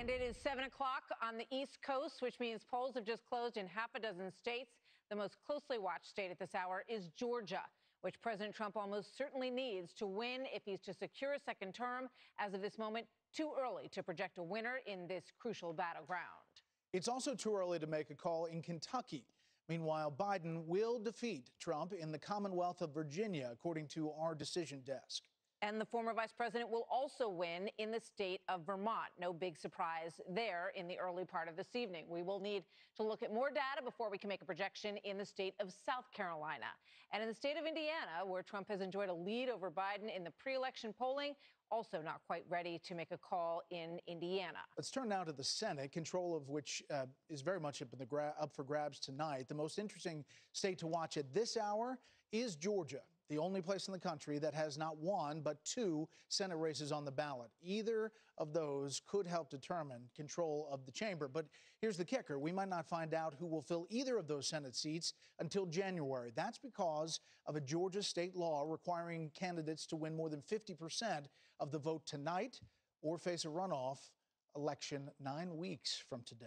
And it is 7 o'clock on the East Coast, which means polls have just closed in half a dozen states. The most closely watched state at this hour is Georgia, which President Trump almost certainly needs to win if he's to secure a second term. As of this moment, too early to project a winner in this crucial battleground. It's also too early to make a call in Kentucky. Meanwhile, Biden will defeat Trump in the Commonwealth of Virginia, according to our decision desk. And the former vice president will also win in the state of Vermont. No big surprise there in the early part of this evening. We will need to look at more data before we can make a projection in the state of South Carolina. And in the state of Indiana, where Trump has enjoyed a lead over Biden in the pre-election polling, also not quite ready to make a call in Indiana. Let's turn now to the Senate, control of which is very much up for grabs tonight. The most interesting state to watch at this hour is Georgia, the only place in the country that has not one but two Senate races on the ballot. Either of those could help determine control of the chamber. But here's the kicker. We might not find out who will fill either of those Senate seats until January. That's because of a Georgia state law requiring candidates to win more than 50% of the vote tonight or face a runoff election 9 weeks from today.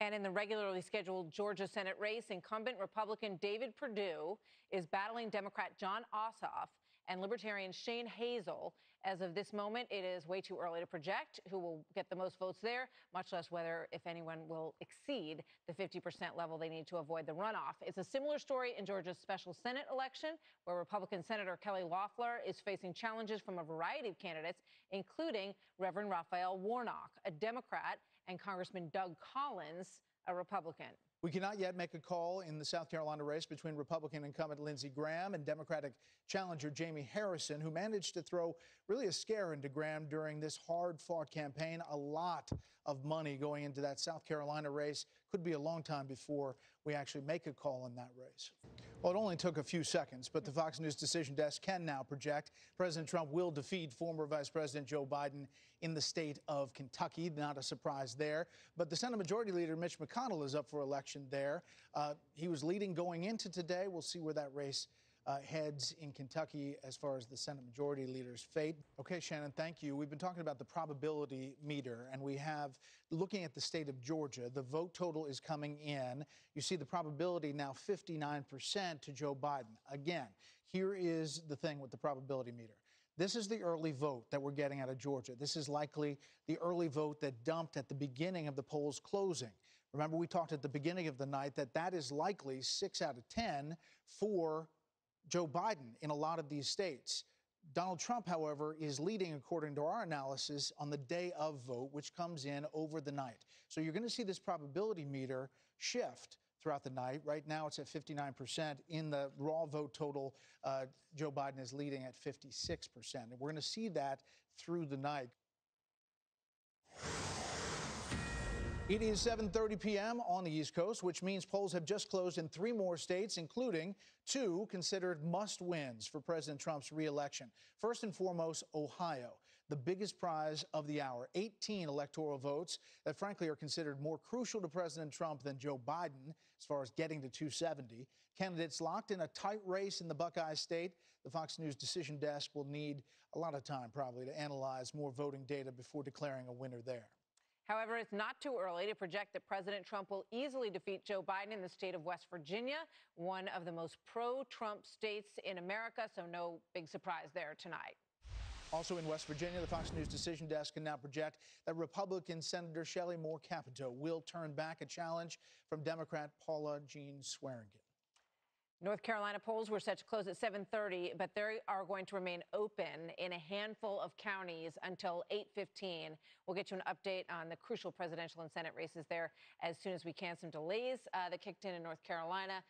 And in the regularly scheduled Georgia Senate race, incumbent Republican David Perdue is battling Democrat Jon Ossoff and Libertarian Shane Hazel. As of this moment, it is way too early to project who will get the most votes there, much less whether, if anyone, will exceed the 50% level they need to avoid the runoff. It's a similar story in Georgia's special Senate election, where Republican Senator Kelly Loeffler is facing challenges from a variety of candidates, including Reverend Raphael Warnock, a Democrat, and Congressman Doug Collins, a Republican. We cannot yet make a call in the South Carolina race between Republican incumbent Lindsey Graham and Democratic challenger Jamie Harrison, who managed to throw really a scare into Graham during this hard-fought campaign. A lot of money going into that South Carolina race. Could be a long time before we actually make a call in that race. Well, it only took a few seconds, but the Fox News decision desk can now project President Trump will defeat former Vice President Joe Biden in the state of Kentucky. Not a surprise there. But the Senate Majority Leader Mitch McConnell is up for election there. He was leading going into today. We'll see where that race heads in Kentucky as far as the Senate Majority Leader's fate. Okay, Shannon, thank you. We've been talking about the probability meter, and we have, looking at the state of Georgia, the vote total is coming in. You see the probability now 59% to Joe Biden. Again, here is the thing with the probability meter. This is the early vote that we're getting out of Georgia. This is likely the early vote that dumped at the beginning of the polls closing. Remember, we talked at the beginning of the night that is likely 6 out of 10 for Joe Biden in a lot of these states. Donald Trump, however, is leading, according to our analysis, on the day of vote, which comes in over the night. So you're going to see this probability meter shift throughout the night. Right now, it's at 59%. In the raw vote total, Joe Biden is leading at 56%. And we're going to see that through the night. It is 7:30 p.m. on the East Coast, which means polls have just closed in 3 more states, including 2 considered must-wins for President Trump's re-election. First and foremost, Ohio, the biggest prize of the hour. 18 electoral votes that, frankly, are considered more crucial to President Trump than Joe Biden as far as getting to 270. Candidates locked in a tight race in the Buckeye State. The Fox News decision desk will need a lot of time, probably, to analyze more voting data before declaring a winner there. However, it's not too early to project that President Trump will easily defeat Joe Biden in the state of West Virginia, one of the most pro-Trump states in America, so no big surprise there tonight. Also in West Virginia, the Fox News decision desk can now project that Republican Senator Shelley Moore Capito will turn back a challenge from Democrat Paula Jean Swearengin. North Carolina polls were set to close at 7:30, but they are going to remain open in a handful of counties until 8:15. We'll get you an update on the crucial presidential and Senate races there as soon as we can. Some delays that kicked in North Carolina,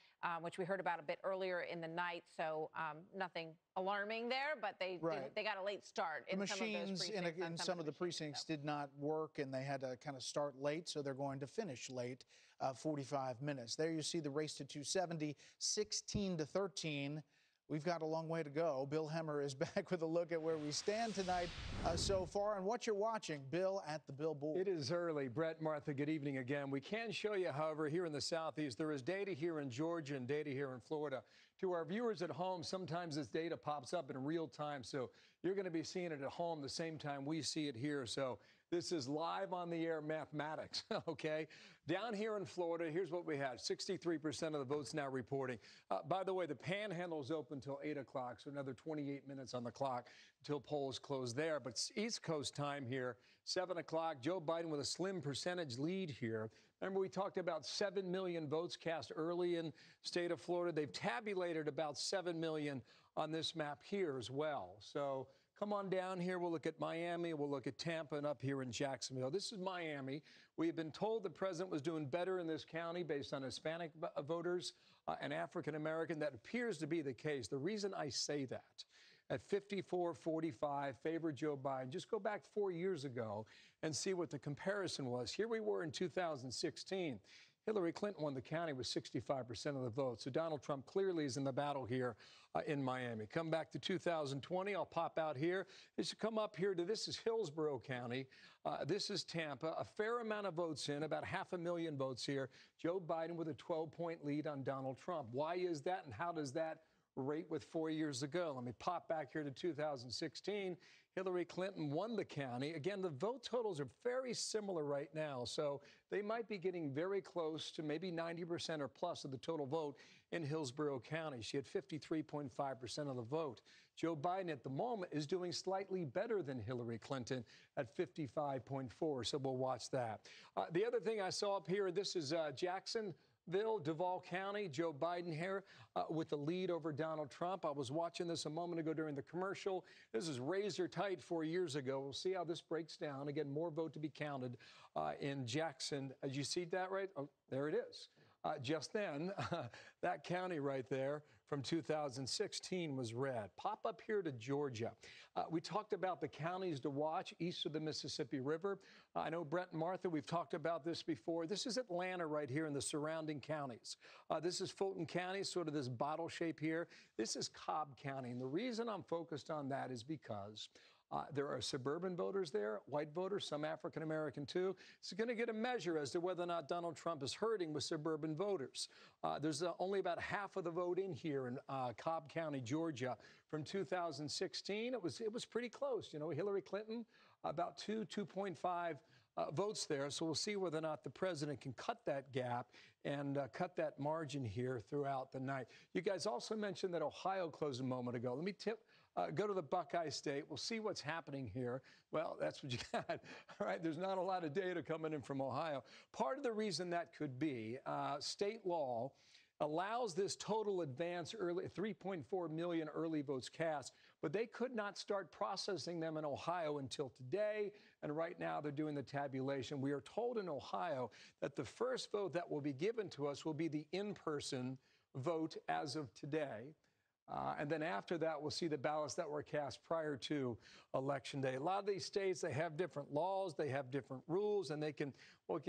which we heard about a bit earlier in the night. So nothing alarming there, but they got a late start. The machines in some of the precincts did not work, and they had to kind of start late, so they're going to finish late, 45 minutes. There you see the race to 270, 16-13. We've got a long way to go. Bill Hemmer is back with a look at where we stand tonight so far and what you're watching. Bill at the billboard. It is early. Brett, Martha, good evening again. We can show you, however, here in the Southeast, there is data here in Georgia and data here in Florida. To our viewers at home, sometimes this data pops up in real time, so you're going to be seeing it at home the same time we see it here. So This is live on the air mathematics, okay? Down here in Florida, here's what we had. 63% of the votes now reporting. By the way, the Panhandle is open until 8 o'clock, so another 28 minutes on the clock until polls close there. But East Coast time here, 7 o'clock, Joe Biden with a slim percentage lead here. Remember, we talked about 7 million votes cast early in state of Florida. They've tabulated about 7 million on this map here as well. So come on down here. We'll look at Miami. We'll look at Tampa and up here in Jacksonville. This is Miami. We have been told the president was doing better in this county based on Hispanic voters and African American. That appears to be the case. The reason I say that, at 54-45, favor Joe Biden. Just go back 4 years ago and see what the comparison was. Here we were in 2016. Hillary Clinton won the county with 65% of the vote. So Donald Trump clearly is in the battle here in Miami. Come back to 2020. I'll pop out here. This should come up here to, this is Hillsborough County. This is Tampa. A fair amount of votes in, about 500,000 votes here. Joe Biden with a 12-point lead on Donald Trump. Why is that, and how does that rate with 4 years ago? Let me pop back here to 2016. Hillary Clinton won the county. Again, the vote totals are very similar right now, so they might be getting very close to maybe 90% or plus of the total vote in Hillsborough County. She had 53.5% of the vote. Joe Biden at the moment is doing slightly better than Hillary Clinton at 55.4, so we'll watch that. The other thing I saw up here, this is Jacksonville, Duval County, Joe Biden here with the lead over Donald Trump. I was watching this a moment ago during the commercial. This is razor tight 4 years ago. We'll see how this breaks down. Again, more vote to be counted in Jackson. As you see that right? Oh, there it is. Just then, that county right there from 2016 was red. Pop up here to Georgia. We talked about the counties to watch east of the Mississippi River. I know Brett and Martha, we've talked about this before. This is Atlanta right here in the surrounding counties. This is Fulton County, sort of this bottle shape here. This is Cobb County. And the reason I'm focused on that is because there are suburban voters there, white voters, some African-American too. It's going to get a measure as to whether or not Donald Trump is hurting with suburban voters. There's only about half of the vote in here in Cobb County, Georgia. From 2016, it was pretty close. You know, Hillary Clinton, about 2.5 votes there. So we'll see whether or not the president can cut that gap and cut that margin here throughout the night. You guys also mentioned that Ohio closed a moment ago. Let me go to the Buckeye State. We'll see what's happening here. Well, that's what you got. All right, there's not a lot of data coming in from Ohio. Part of the reason that could be state law allows this total advance early, 3.4 million early votes cast, but they could not start processing them in Ohio until today, and right now they're doing the tabulation. We are told in Ohio that the first vote that will be given to us will be the in-person vote as of today. And then after that, we'll see the ballots that were cast prior to Election Day. A lot of these states, they have different laws, they have different rules, and they can, we'll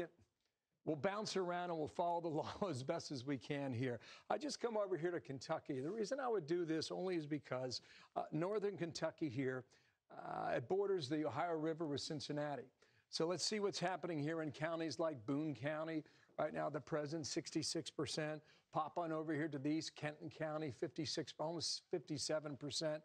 bounce around and we'll follow the law as best as we can here. I just come over here to Kentucky. The reason I would do this only is because northern Kentucky here, it borders the Ohio River with Cincinnati. So let's see what's happening here in counties like Boone County. Right now, the president, 66%. Pop on over here to the east, Kenton County, 56, almost 57%.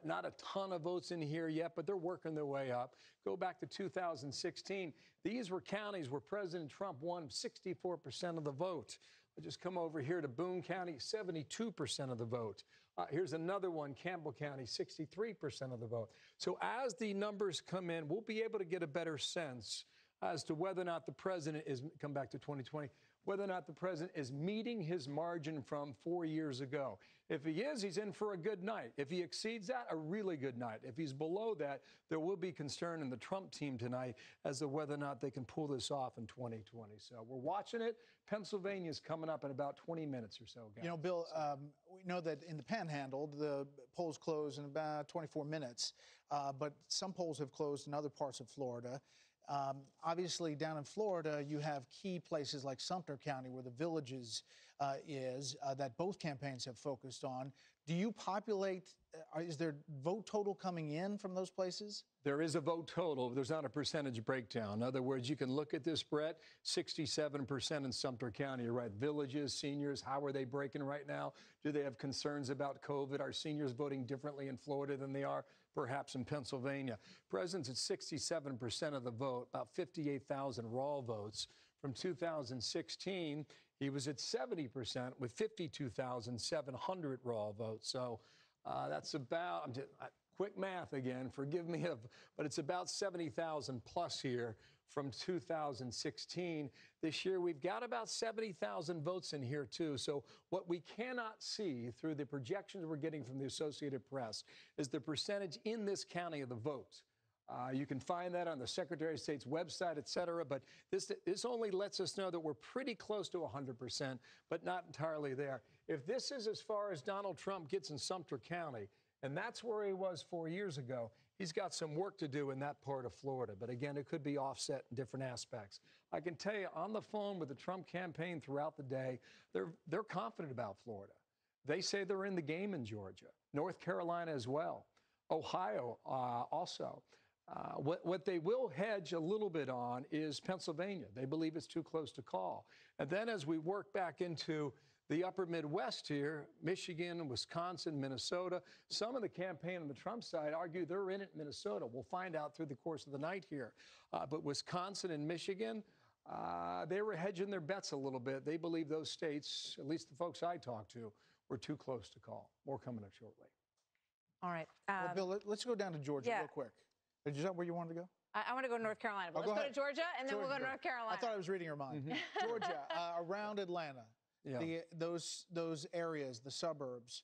Not a ton of votes in here yet, but they're working their way up. Go back to 2016. These were counties where President Trump won 64% of the vote. I'll just come over here to Boone County, 72% of the vote. Here's another one, Campbell County, 63% of the vote. So as the numbers come in, we'll be able to get a better sense as to whether or not the president is, come back to 2020, whether or not the president is meeting his margin from 4 years ago. If he is, he's in for a good night. If he exceeds that, a really good night. If he's below that, there will be concern in the Trump team tonight as to whether or not they can pull this off in 2020. So we're watching it. Pennsylvania's coming up in about 20 minutes or so, guys. You know, Bill, we know that in the Panhandle, the polls close in about 24 minutes, but some polls have closed in other parts of Florida. Obviously, down in Florida, you have key places like Sumter County, where the Villages is, that both campaigns have focused on. Do you populate, is there vote total coming in from those places? There is a vote total. There's not a percentage breakdown. In other words, you can look at this, Brett, 67% in Sumter County. You're right. Villages, seniors, how are they breaking right now? Do they have concerns about COVID? Are seniors voting differently in Florida than they are perhaps in Pennsylvania? President's at 67% of the vote, about 58,000 raw votes. From 2016, he was at 70% with 52,700 raw votes. So that's about, quick math again, forgive me, but it's about 70,000 plus here from 2016. This year, we've got about 70,000 votes in here, too. So what we cannot see through the projections we're getting from the Associated Press is the percentage in this county of the vote. You can find that on the Secretary of State's website, et cetera. But this only lets us know that we're pretty close to 100%, but not entirely there. If this is as far as Donald Trump gets in Sumter County, and that's where he was 4 years ago, he's got some work to do in that part of Florida. But again, it could be offset in different aspects. I can tell you, on the phone with the Trump campaign throughout the day, they're confident about Florida. They say they're in the game in Georgia, North Carolina as well, Ohio also. What they will hedge a little bit on is Pennsylvania. They believe it's too close to call. And then as we work back into the upper Midwest here, Michigan, Wisconsin, Minnesota, some of the campaign on the Trump side argue they're in it in Minnesota. We'll find out through the course of the night here. But Wisconsin and Michigan, they were hedging their bets a little bit. They believe those states, at least the folks I talked to, were too close to call. More coming up shortly. All right. Well, Bill, let's go down to Georgia real quick. Is that where you wanted to go? I want to go to North Carolina, but let's go to Georgia, and then we'll go to North Carolina. I thought I was reading her mind. Georgia, around Atlanta, those areas, the suburbs,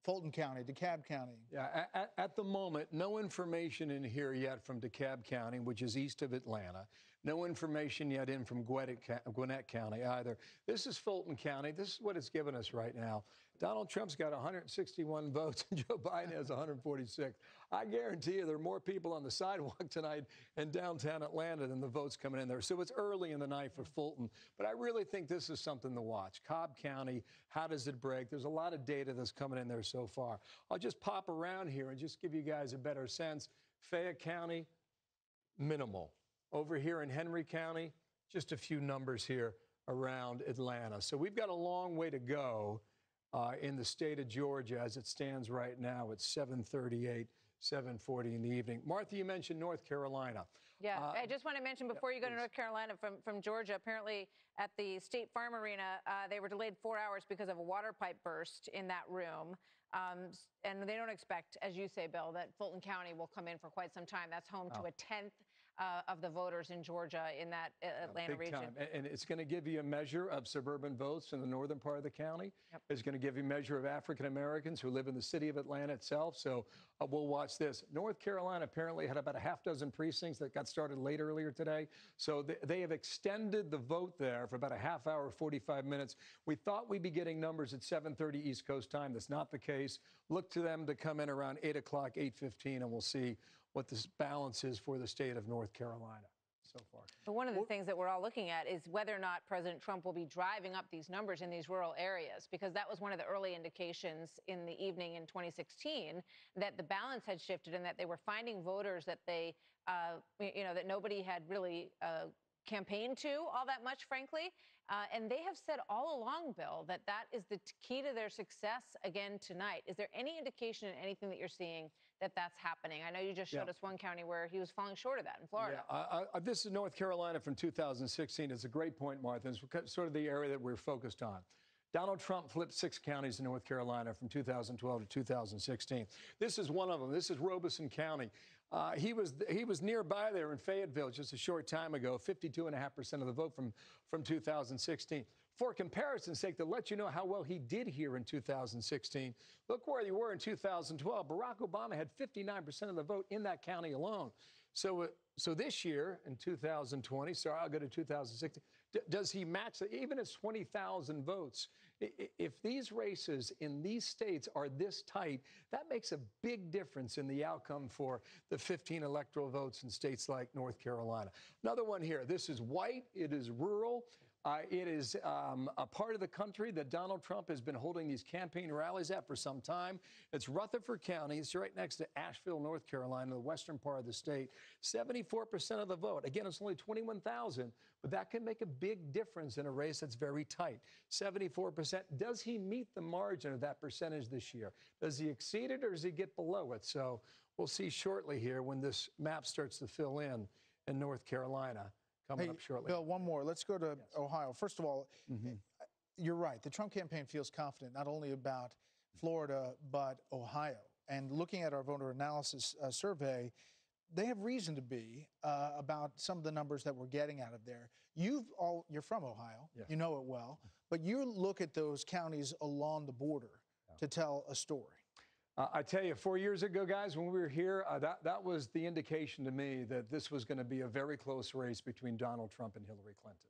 Fulton County, DeKalb County. Yeah, at the moment, no information in here yet from DeKalb County, which is east of Atlanta. No information yet in from Gwinnett County either. This is Fulton County. This is what it's given us right now. Donald Trump's got 161 votes and Joe Biden has 146. I guarantee you there are more people on the sidewalk tonight in downtown Atlanta than the votes coming in there. So it's early in the night for Fulton. But I really think this is something to watch. Cobb County, how does it break? There's a lot of data that's coming in there so far. I'll just pop around here and just give you guys a better sense. Fayette County, minimal. Over here in Henry County, just a few numbers here around Atlanta. So we've got a long way to go in the state of Georgia as it stands right now at 7:38, 7:40 in the evening. Martha, you mentioned North Carolina. Yeah, I just want to mention before you go to North Carolina from Georgia, apparently at the State Farm Arena, they were delayed 4 hours because of a water pipe burst in that room. And they don't expect, as you say, Bill, that Fulton County will come in for quite some time. That's home to a 10th of the voters in Georgia in that Atlanta region. Time. And it's going to give you a measure of suburban votes in the northern part of the county. Yep. It's going to give you a measure of African Americans who live in the city of Atlanta itself. So we'll watch this. North Carolina apparently had about a half dozen precincts that got started late earlier today. So they have extended the vote there for about a half hour, 45 minutes. We thought we'd be getting numbers at 7:30 East Coast time. That's not the case. Look to them to come in around 8 o'clock, 8:15, and we'll see what this balance is for the state of North Carolina so far. But one of the things that we're all looking at is whether or not President Trump will be driving up these numbers in these rural areas, because that was one of the early indications in the evening in 2016 that the balance had shifted and that they were finding voters that they, that nobody had really campaigned to all that much, frankly. And they have said all along, Bill, that that is the key to their success again tonight. Is there any indication in anything that you're seeing that that's happening? I know you just showed us one county where he was falling short of that in Florida. Yeah, this is North Carolina from 2016. It's a great point, Martha. It's sort of the area that we're focused on. Donald Trump flipped 6 counties in North Carolina from 2012 to 2016. This is one of them. This is Robeson County. He was nearby there in Fayetteville just a short time ago, 52.5% of the vote from 2016. For comparison's sake, to let you know how well he did here in 2016, look where you were in 2012. Barack Obama had 59% of the vote in that county alone. So this year in 2020, I'll go to 2016, does he match that? Even at 20,000 votes, if these races in these states are this tight, that makes a big difference in the outcome for the 15 electoral votes in states like North Carolina. Another one here. This is white. It is rural. It is a part of the country that Donald Trump has been holding these campaign rallies at for some time. It's Rutherford County. It's right next to Asheville, North Carolina, the western part of the state. 74% of the vote. Again, it's only 21,000, but that can make a big difference in a race that's very tight. 74%. Does he meet the margin of that percentage this year? Does he exceed it or does he get below it? So we'll see shortly here when this map starts to fill in North Carolina. Coming up shortly. Bill, one more. Let's go to Ohio. First of all, you're right. The Trump campaign feels confident not only about Florida, but Ohio. And looking at our voter analysis survey, they have reason to be about some of the numbers that we're getting out of there. You're from Ohio. Yes. You know it well. But you look at those counties along the border to tell a story. I tell you, 4 years ago, guys, when we were here, that was the indication to me that this was going to be a very close race between Donald Trump and Hillary Clinton.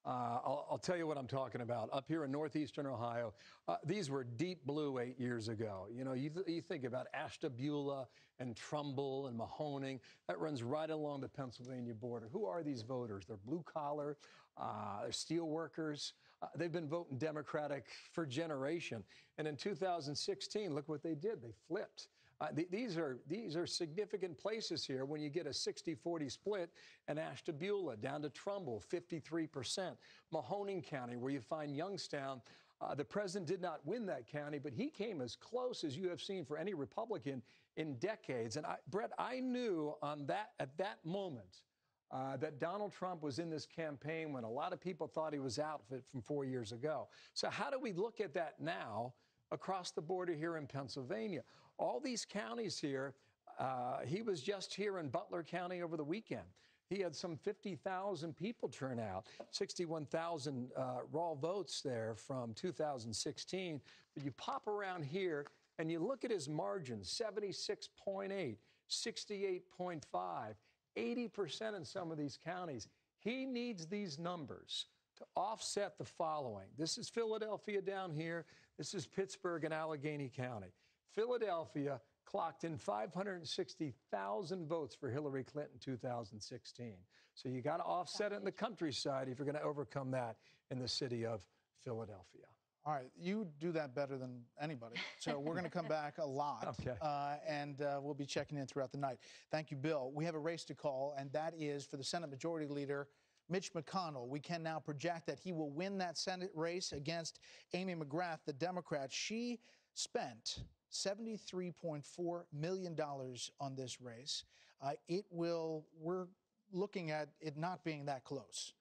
I'll tell you what I'm talking about. Up here in northeastern Ohio, these were deep blue 8 years ago. You know, you think about Ashtabula and Trumbull and Mahoning. That runs right along the Pennsylvania border. Who are these voters? They're blue collar. They're steel workers. They've been voting Democratic for generation. And in 2016, look what they did. They flipped. These are significant places here when you get a 60-40 split in Ashtabula, down to Trumbull, 53%. Mahoning County, where you find Youngstown, the president did not win that county, but he came as close as you have seen for any Republican in decades. And Brett, I knew at that moment that Donald Trump was in this campaign when a lot of people thought he was out from 4 years ago. So how do we look at that now across the border here in Pennsylvania? All these counties here, he was just here in Butler County over the weekend. He had some 50,000 people turn out, 61,000 raw votes there from 2016. But you pop around here and you look at his margins, 76.8, 68.5, 80% in some of these counties. He needs these numbers to offset the following. This is Philadelphia down here. This is Pittsburgh and Allegheny County. Philadelphia clocked in 560,000 votes for Hillary Clinton in 2016. So you got to offset it in the countryside if you're going to overcome that in the city of Philadelphia. All right, you do that better than anybody. So we're going to come back a lot, okay. And we'll be checking in throughout the night. Thank you, Bill. We have a race to call, and that is for the Senate Majority Leader, Mitch McConnell. We can now project that he will win that Senate race against Amy McGrath, the Democrat. She spent $73.4 million on this race. We're looking at it not being that close.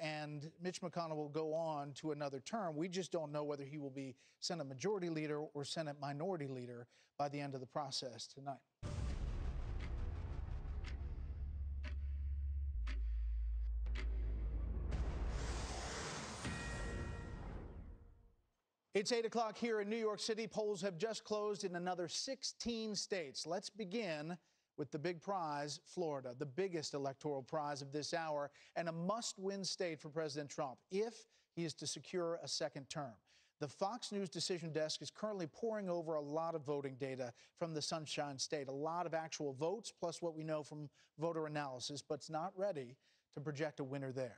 And Mitch McConnell will go on to another term. We just don't know whether he will be Senate Majority Leader or Senate Minority Leader by the end of the process tonight. It's 8 o'clock here in New York City. Polls have just closed in another 16 states. Let's begin with the big prize, Florida, the biggest electoral prize of this hour and a must-win state for President Trump if he is to secure a second term. The Fox News decision desk is currently poring over a lot of voting data from the Sunshine State, a lot of actual votes, plus what we know from voter analysis, but it's not ready to project a winner there.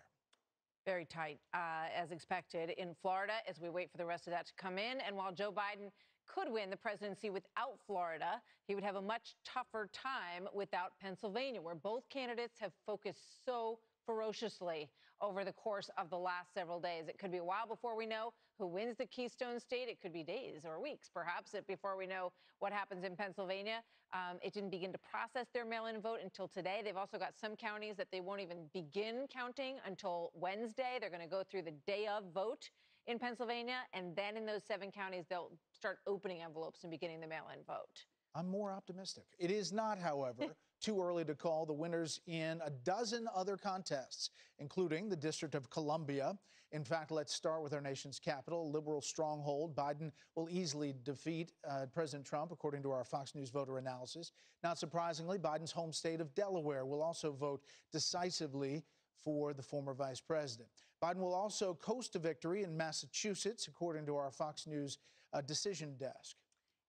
Very tight, as expected, in Florida as we wait for the rest of that to come in. And while Joe Biden could win the presidency without Florida, he would have a much tougher time without Pennsylvania, where both candidates have focused so ferociously over the course of the last several days. It could be a while before we know who wins the Keystone State. It could be days or weeks, perhaps, before we know what happens in Pennsylvania. It didn't begin to process their mail-in vote until today. They've also got some counties that they won't even begin counting until Wednesday. They're going to go through the day of vote in Pennsylvania, and then in those 7 counties, they'll start opening envelopes and beginning the mail-in vote. I'm more optimistic. It is not, however, too early to call the winners in a dozen other contests, including the District of Columbia. In fact, let's start with our nation's capital, liberal stronghold. Biden will easily defeat President Trump, according to our Fox News voter analysis. Not surprisingly, Biden's home state of Delaware will also vote decisively for the former vice president. Biden will also coast to victory in Massachusetts, according to our Fox News decision desk.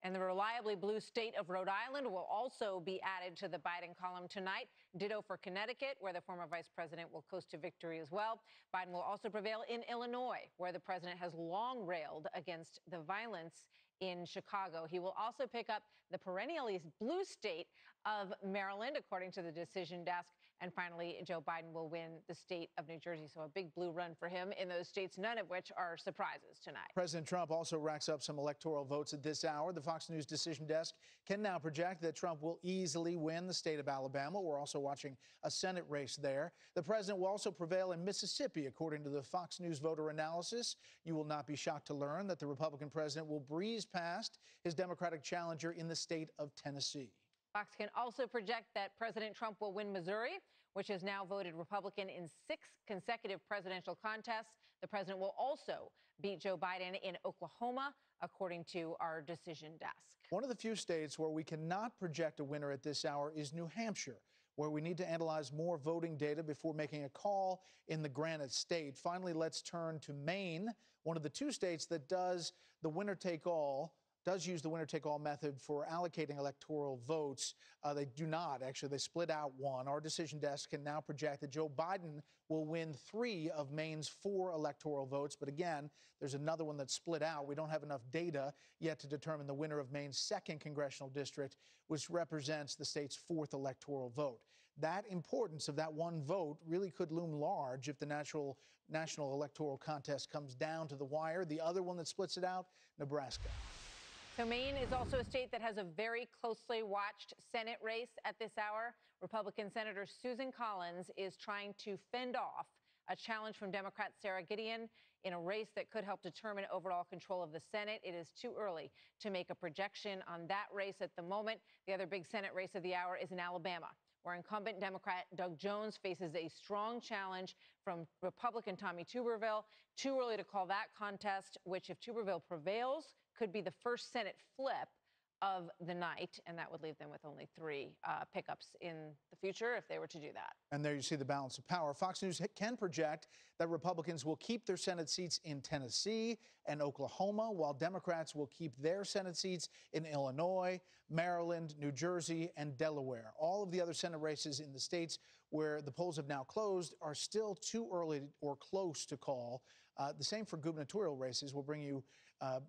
And the reliably blue state of Rhode Island will also be added to the Biden column tonight. Ditto for Connecticut, where the former vice president will coast to victory as well. Biden will also prevail in Illinois, where the president has long railed against the violence in Chicago. He will also pick up the perennially blue state of Maryland, according to the decision desk. And finally, Joe Biden will win the state of New Jersey. So a big blue run for him in those states, none of which are surprises tonight. President Trump also racks up some electoral votes at this hour. The Fox News decision desk can now project that Trump will easily win the state of Alabama. We're also watching a Senate race there. The president will also prevail in Mississippi, according to the Fox News voter analysis. You will not be shocked to learn that the Republican president will breeze past his Democratic challenger in the state of Tennessee. Fox can also project that President Trump will win Missouri, which has now voted Republican in 6 consecutive presidential contests. The president will also beat Joe Biden in Oklahoma, according to our decision desk. One of the few states where we cannot project a winner at this hour is New Hampshire, where we need to analyze more voting data before making a call in the Granite State. Finally, let's turn to Maine, one of the 2 states that does use the winner-take-all method for allocating electoral votes. They do not. Actually, they split out one. Our decision desk can now project that Joe Biden will win 3 of Maine's 4 electoral votes. But again, there's another one that's split out. We don't have enough data yet to determine the winner of Maine's 2nd congressional district, which represents the state's 4th electoral vote. That importance of that one vote really could loom large if the national electoral contest comes down to the wire. The other one that splits it out, Nebraska. So Maine is also a state that has a very closely watched Senate race at this hour. Republican Senator Susan Collins is trying to fend off a challenge from Democrat Sarah Gideon in a race that could help determine overall control of the Senate. It is too early to make a projection on that race at the moment. The other big Senate race of the hour is in Alabama, where incumbent Democrat Doug Jones faces a strong challenge from Republican Tommy Tuberville. Too early to call that contest, which, if Tuberville prevails, could be the first Senate flip of the night, and that would leave them with only 3 pickups in the future if they were to do that. And there you see the balance of power. Fox News can project that Republicans will keep their Senate seats in Tennessee and Oklahoma, while Democrats will keep their Senate seats in Illinois, Maryland, New Jersey, and Delaware. All of the other Senate races in the states where the polls have now closed are still too early or close to call. The same for gubernatorial races. We'll bring you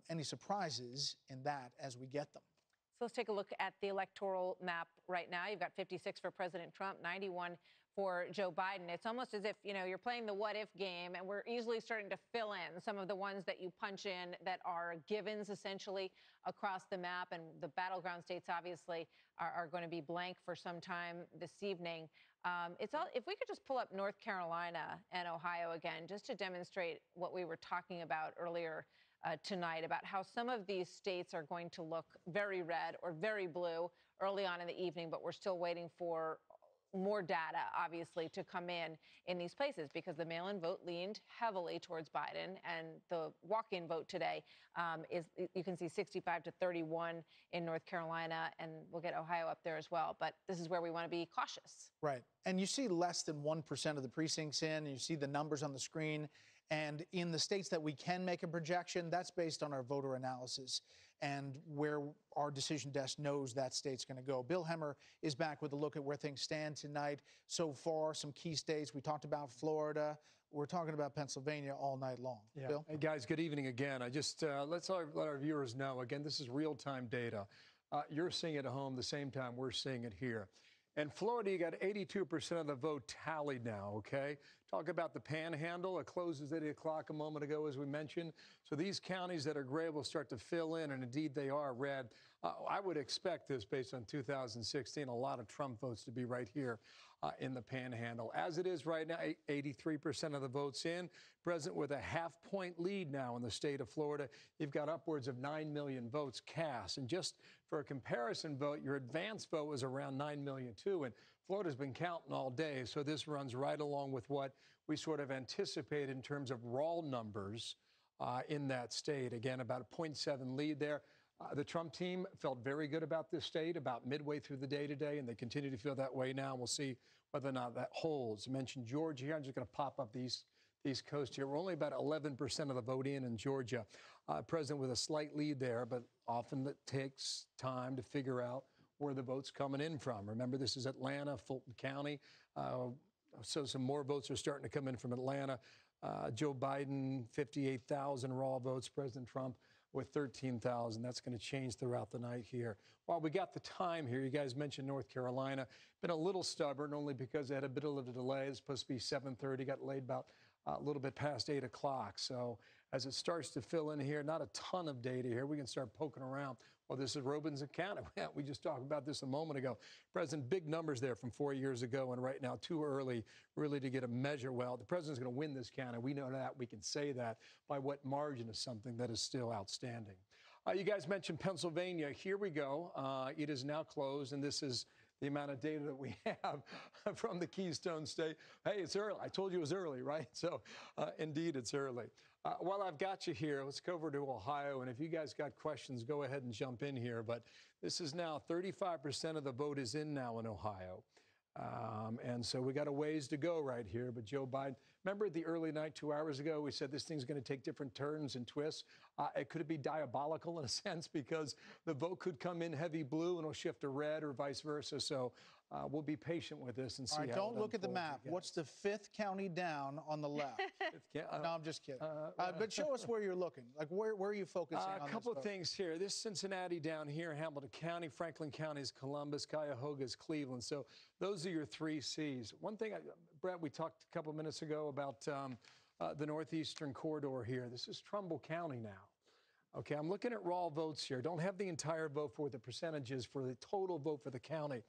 any surprises in that as we get them. So let's take a look at the electoral map right now. You've got 56 for President Trump, 91 for Joe Biden. It's almost as if, you're playing the what-if game, and we're easily starting to fill in some of the ones that you punch in that are givens, essentially, across the map. And the battleground states, obviously, are going to be blank for some time this evening. If we could just pull up North Carolina and Ohio again, just to demonstrate what we were talking about earlier tonight, about how some of these states are going to look very red or very blue early on in the evening, but we're still waiting for more data, obviously, to come in these places, because the mail-in vote leaned heavily towards Biden, and the walk-in vote today is, you can see 65-31 in North Carolina, and we'll get Ohio up there as well. But this is where we want to be cautious. Right. And you see less than 1% of the precincts in, and you see the numbers on the screen. And in the states that we can make a projection, that's based on our voter analysis and where our decision desk knows that state's going to go. Bill Hemmer is back with a look at where things stand tonight. So far, some key states. We talked about Florida. We're talking about Pennsylvania all night long. Yeah. Bill? Hey, guys, good evening again. Let's let our viewers know, again, this is real-time data. You're seeing it at home the same time we're seeing it here. In Florida, you got 82% of the vote tallied now, okay? Talk about the panhandle. It closes at 8 o'clock a moment ago, as we mentioned. So these counties that are gray will start to fill in, and indeed they are red. I would expect this, based on 2016, a lot of Trump votes to be right here in the panhandle. As it is right now, 83% of the votes in. President with a half-point lead now in the state of Florida. You've got upwards of 9 million votes cast. And just for a comparison vote, your advance vote was around 9 million, too. And Florida's been counting all day, so this runs right along with what we sort of anticipate in terms of raw numbers in that state. Again, about a 0.7 lead there. The Trump team felt very good about this state about midway through the day today, and they continue to feel that way now. We'll see whether or not that holds. I mentioned Georgia here. I'm just going to pop up these East Coast here. We're only about 11% of the vote in Georgia. President with a slight lead there, but often it takes time to figure out where the vote's coming in from. Remember, this is Atlanta, Fulton County. So some more votes are starting to come in from Atlanta. Joe Biden, 58,000 raw votes. President Trump with 13,000. That's going to change throughout the night here. While we got the time here, you guys mentioned North Carolina. Been a little stubborn, only because they had a bit of a delay. It's supposed to be 7:30, got laid about a little bit past 8 o'clock. So as it starts to fill in here, not a ton of data here. We can start poking around. Well, this is Robinson County. We just talked about this a moment ago. President, big numbers there from 4 years ago, and right now too early really to get a measure. Well, the president's going to win this county. We know that. We can say that. By what margin is something that is still outstanding. You guys mentioned Pennsylvania. Here we go. It is now closed, and this is the amount of data that we have from the Keystone State. Hey, it's early. I told you it was early, right? So, indeed, it's early. While I've got you here, let's go over to Ohio. And if you guys got questions, go ahead and jump in here. But this is now 35% of the vote is in now in Ohio. And so we got a ways to go right here. But Joe Biden, remember the early night 2 hours ago, we said this thing's going to take different turns and twists. It could be diabolical in a sense because the vote could come in heavy blue and it'll shift to red or vice versa. So we'll be patient with this and see. All right, don't look at the map. What's the 5th county down on the left? No, I'm just kidding. But show us where you're looking. Like, where are you focusing on? A couple of things here. This Cincinnati down here, Hamilton County, Franklin County is Columbus, Cuyahoga is Cleveland. So those are your 3 Cs. One thing, Brett, we talked a couple minutes ago about the northeastern corridor here. This is Trumbull County now. Okay, I'm looking at raw votes here. Don't have the entire vote for the percentages for the total vote for the county.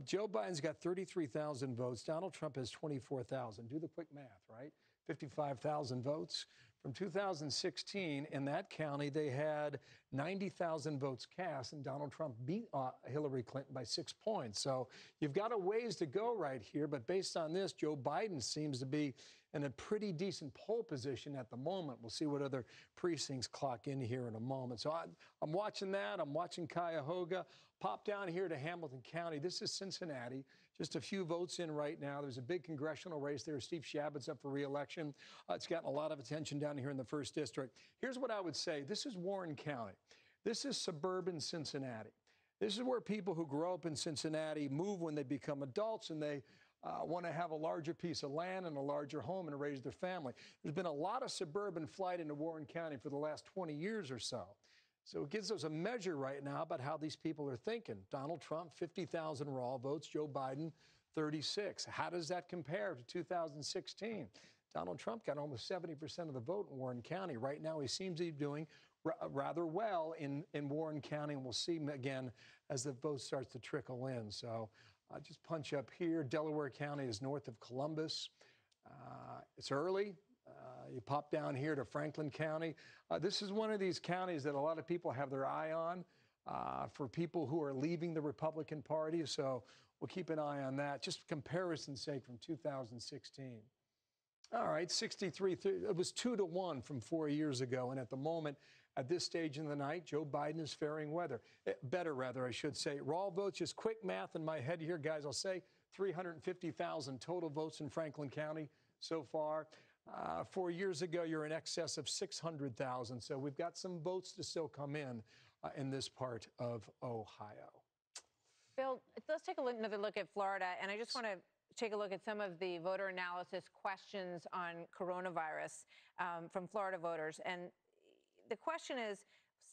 Joe Biden's got 33,000 votes. Donald Trump has 24,000. Do the quick math, right? 55,000 votes. From 2016, in that county, they had 90,000 votes cast, and Donald Trump beat Hillary Clinton by 6 points. So you've got a ways to go right here, but based on this, Joe Biden seems to be in a pretty decent poll position at the moment. We'll see what other precincts clock in here in a moment. So I'm watching that. I'm watching Cuyahoga. Pop down here to Hamilton County. This is Cincinnati. Just a few votes in right now. There's a big congressional race there. Steve Chabot's up for re-election. It's gotten a lot of attention down here in the 1st District. Here's what I would say. This is Warren County. This is suburban Cincinnati. This is where people who grow up in Cincinnati move when they become adults and they want to have a larger piece of land and a larger home and raise their family. There's been a lot of suburban flight into Warren County for the last 20 years or so. So it gives us a measure right now about how these people are thinking. Donald Trump, 50,000 raw votes. Joe Biden, 36. How does that compare to 2016? Donald Trump got almost 70% of the vote in Warren County. Right now, he seems to be doing rather well in Warren County, and we'll see him again as the vote starts to trickle in. So just punch up here. Delaware County is north of Columbus. It's early. You pop down here to Franklin County. This is one of these counties that a lot of people have their eye on for people who are leaving the Republican Party. So we'll keep an eye on that. Just for comparison's sake from 2016. All right, 63. It was 2-1 from 4 years ago. And at the moment, at this stage in the night, Joe Biden is faring better, I should say. Raw votes, just quick math in my head here, guys. I'll say 350,000 total votes in Franklin County so far. 4 years ago, you're in excess of 600,000. So we've got some votes to still come in this part of Ohio. Bill, let's take another look at Florida. And I just want to take a look at some of the voter analysis questions on coronavirus from Florida voters. And the question is,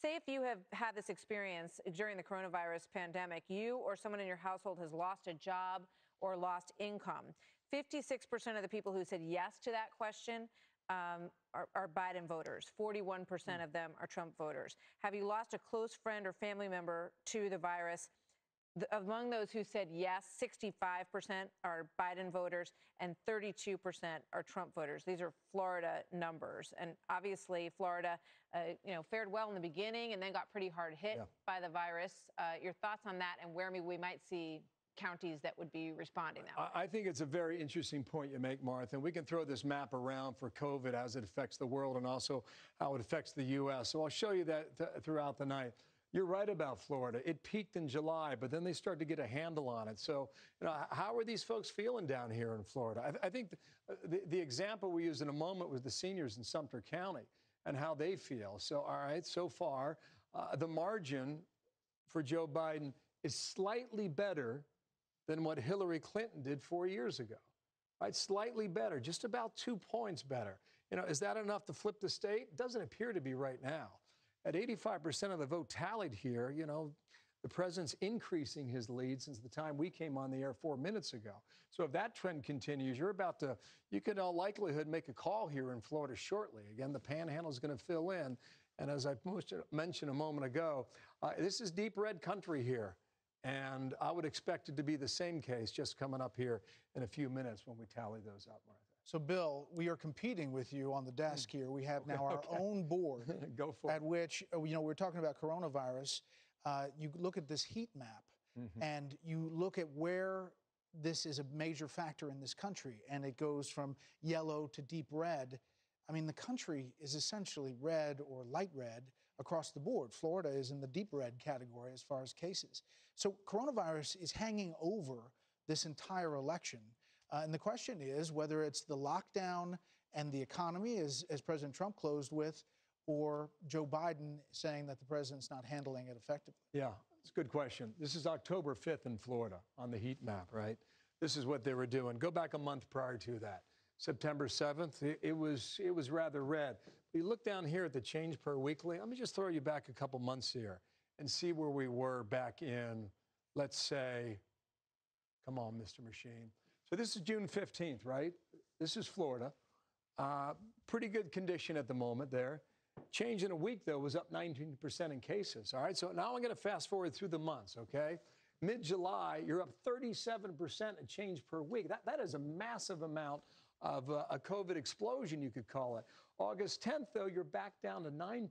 say if you have had this experience during the coronavirus pandemic, you or someone in your household has lost a job or lost income. 56% of the people who said yes to that question are Biden voters. 41% of them are Trump voters. Have you lost a close friend or family member to the virus? Among those who said yes, 65% are Biden voters and 32% are Trump voters. These are Florida numbers. And obviously, Florida, fared well in the beginning and then got pretty hard hit by the virus. Your thoughts on that and where we might see counties that would be responding that way? I think it's a very interesting point you make, Martha. And we can throw this map around for COVID as it affects the world and also how it affects the U.S. So I'll show you that throughout the night. You're right about Florida. It peaked in July, but then they started to get a handle on it. So, how are these folks feeling down here in Florida? I think the example we used in a moment was the seniors in Sumter County and how they feel. So, all right, so far, the margin for Joe Biden is slightly better than what Hillary Clinton did 4 years ago. Right? Slightly better, just about 2 points better. Is that enough to flip the state? It doesn't appear to be right now. At 85% of the vote tallied here, the president's increasing his lead since the time we came on the air 4 minutes ago. So if that trend continues, you could in all likelihood make a call here in Florida shortly. Again, the panhandle is going to fill in. And as I mentioned a moment ago, this is deep red country here. And I would expect it to be the same case just coming up here in a few minutes when we tally those up, Martha. So, Bill, we are competing with you on the desk here. We have now our own board Go for at which, we're talking about coronavirus. You look at this heat map and you look at where this is a major factor in this country, and it goes from yellow to deep red. I mean, the country is essentially red or light red across the board. Florida is in the deep red category as far as cases. So coronavirus is hanging over this entire election. And the question is whether it's the lockdown and the economy, as President Trump closed with, or Joe Biden saying that the president's not handling it effectively. Yeah, it's a good question. This is October 5th in Florida on the heat map, right? This is what they were doing. Go back a month prior to that. September 7th, it was rather red. You look down here at the change per weekly. Let me just throw you back a couple months here and see where we were back in, let's say, come on, Mr. Machine. So this is June 15th, right? This is Florida. Pretty good condition at the moment there. Change in a week, though, was up 19% in cases. All right, so now I'm going to fast forward through the months, okay? Mid-July, you're up 37% in change per week. That is a massive amount of a COVID explosion, you could call it. August 10th, though, you're back down to 9%.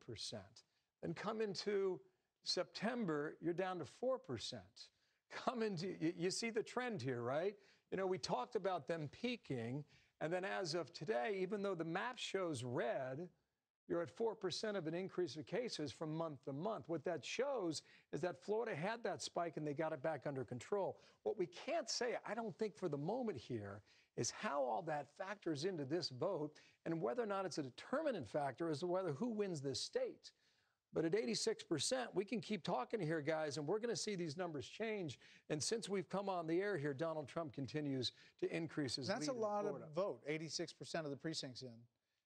Then come into September, you're down to 4%. You see the trend here, right? We talked about them peaking, and then as of today, even though the map shows red, you're at 4% of an increase of cases from month to month. What that shows is that Florida had that spike and they got it back under control. What we can't say, I don't think for the moment here, is how all that factors into this vote and whether or not it's a determinant factor as to whether who wins this state. But at 86%, we can keep talking here, guys, and we're going to see these numbers change. And since we've come on the air here, Donald Trump continues to increase his lead in Florida. That's a lot of vote, 86% of the precincts in.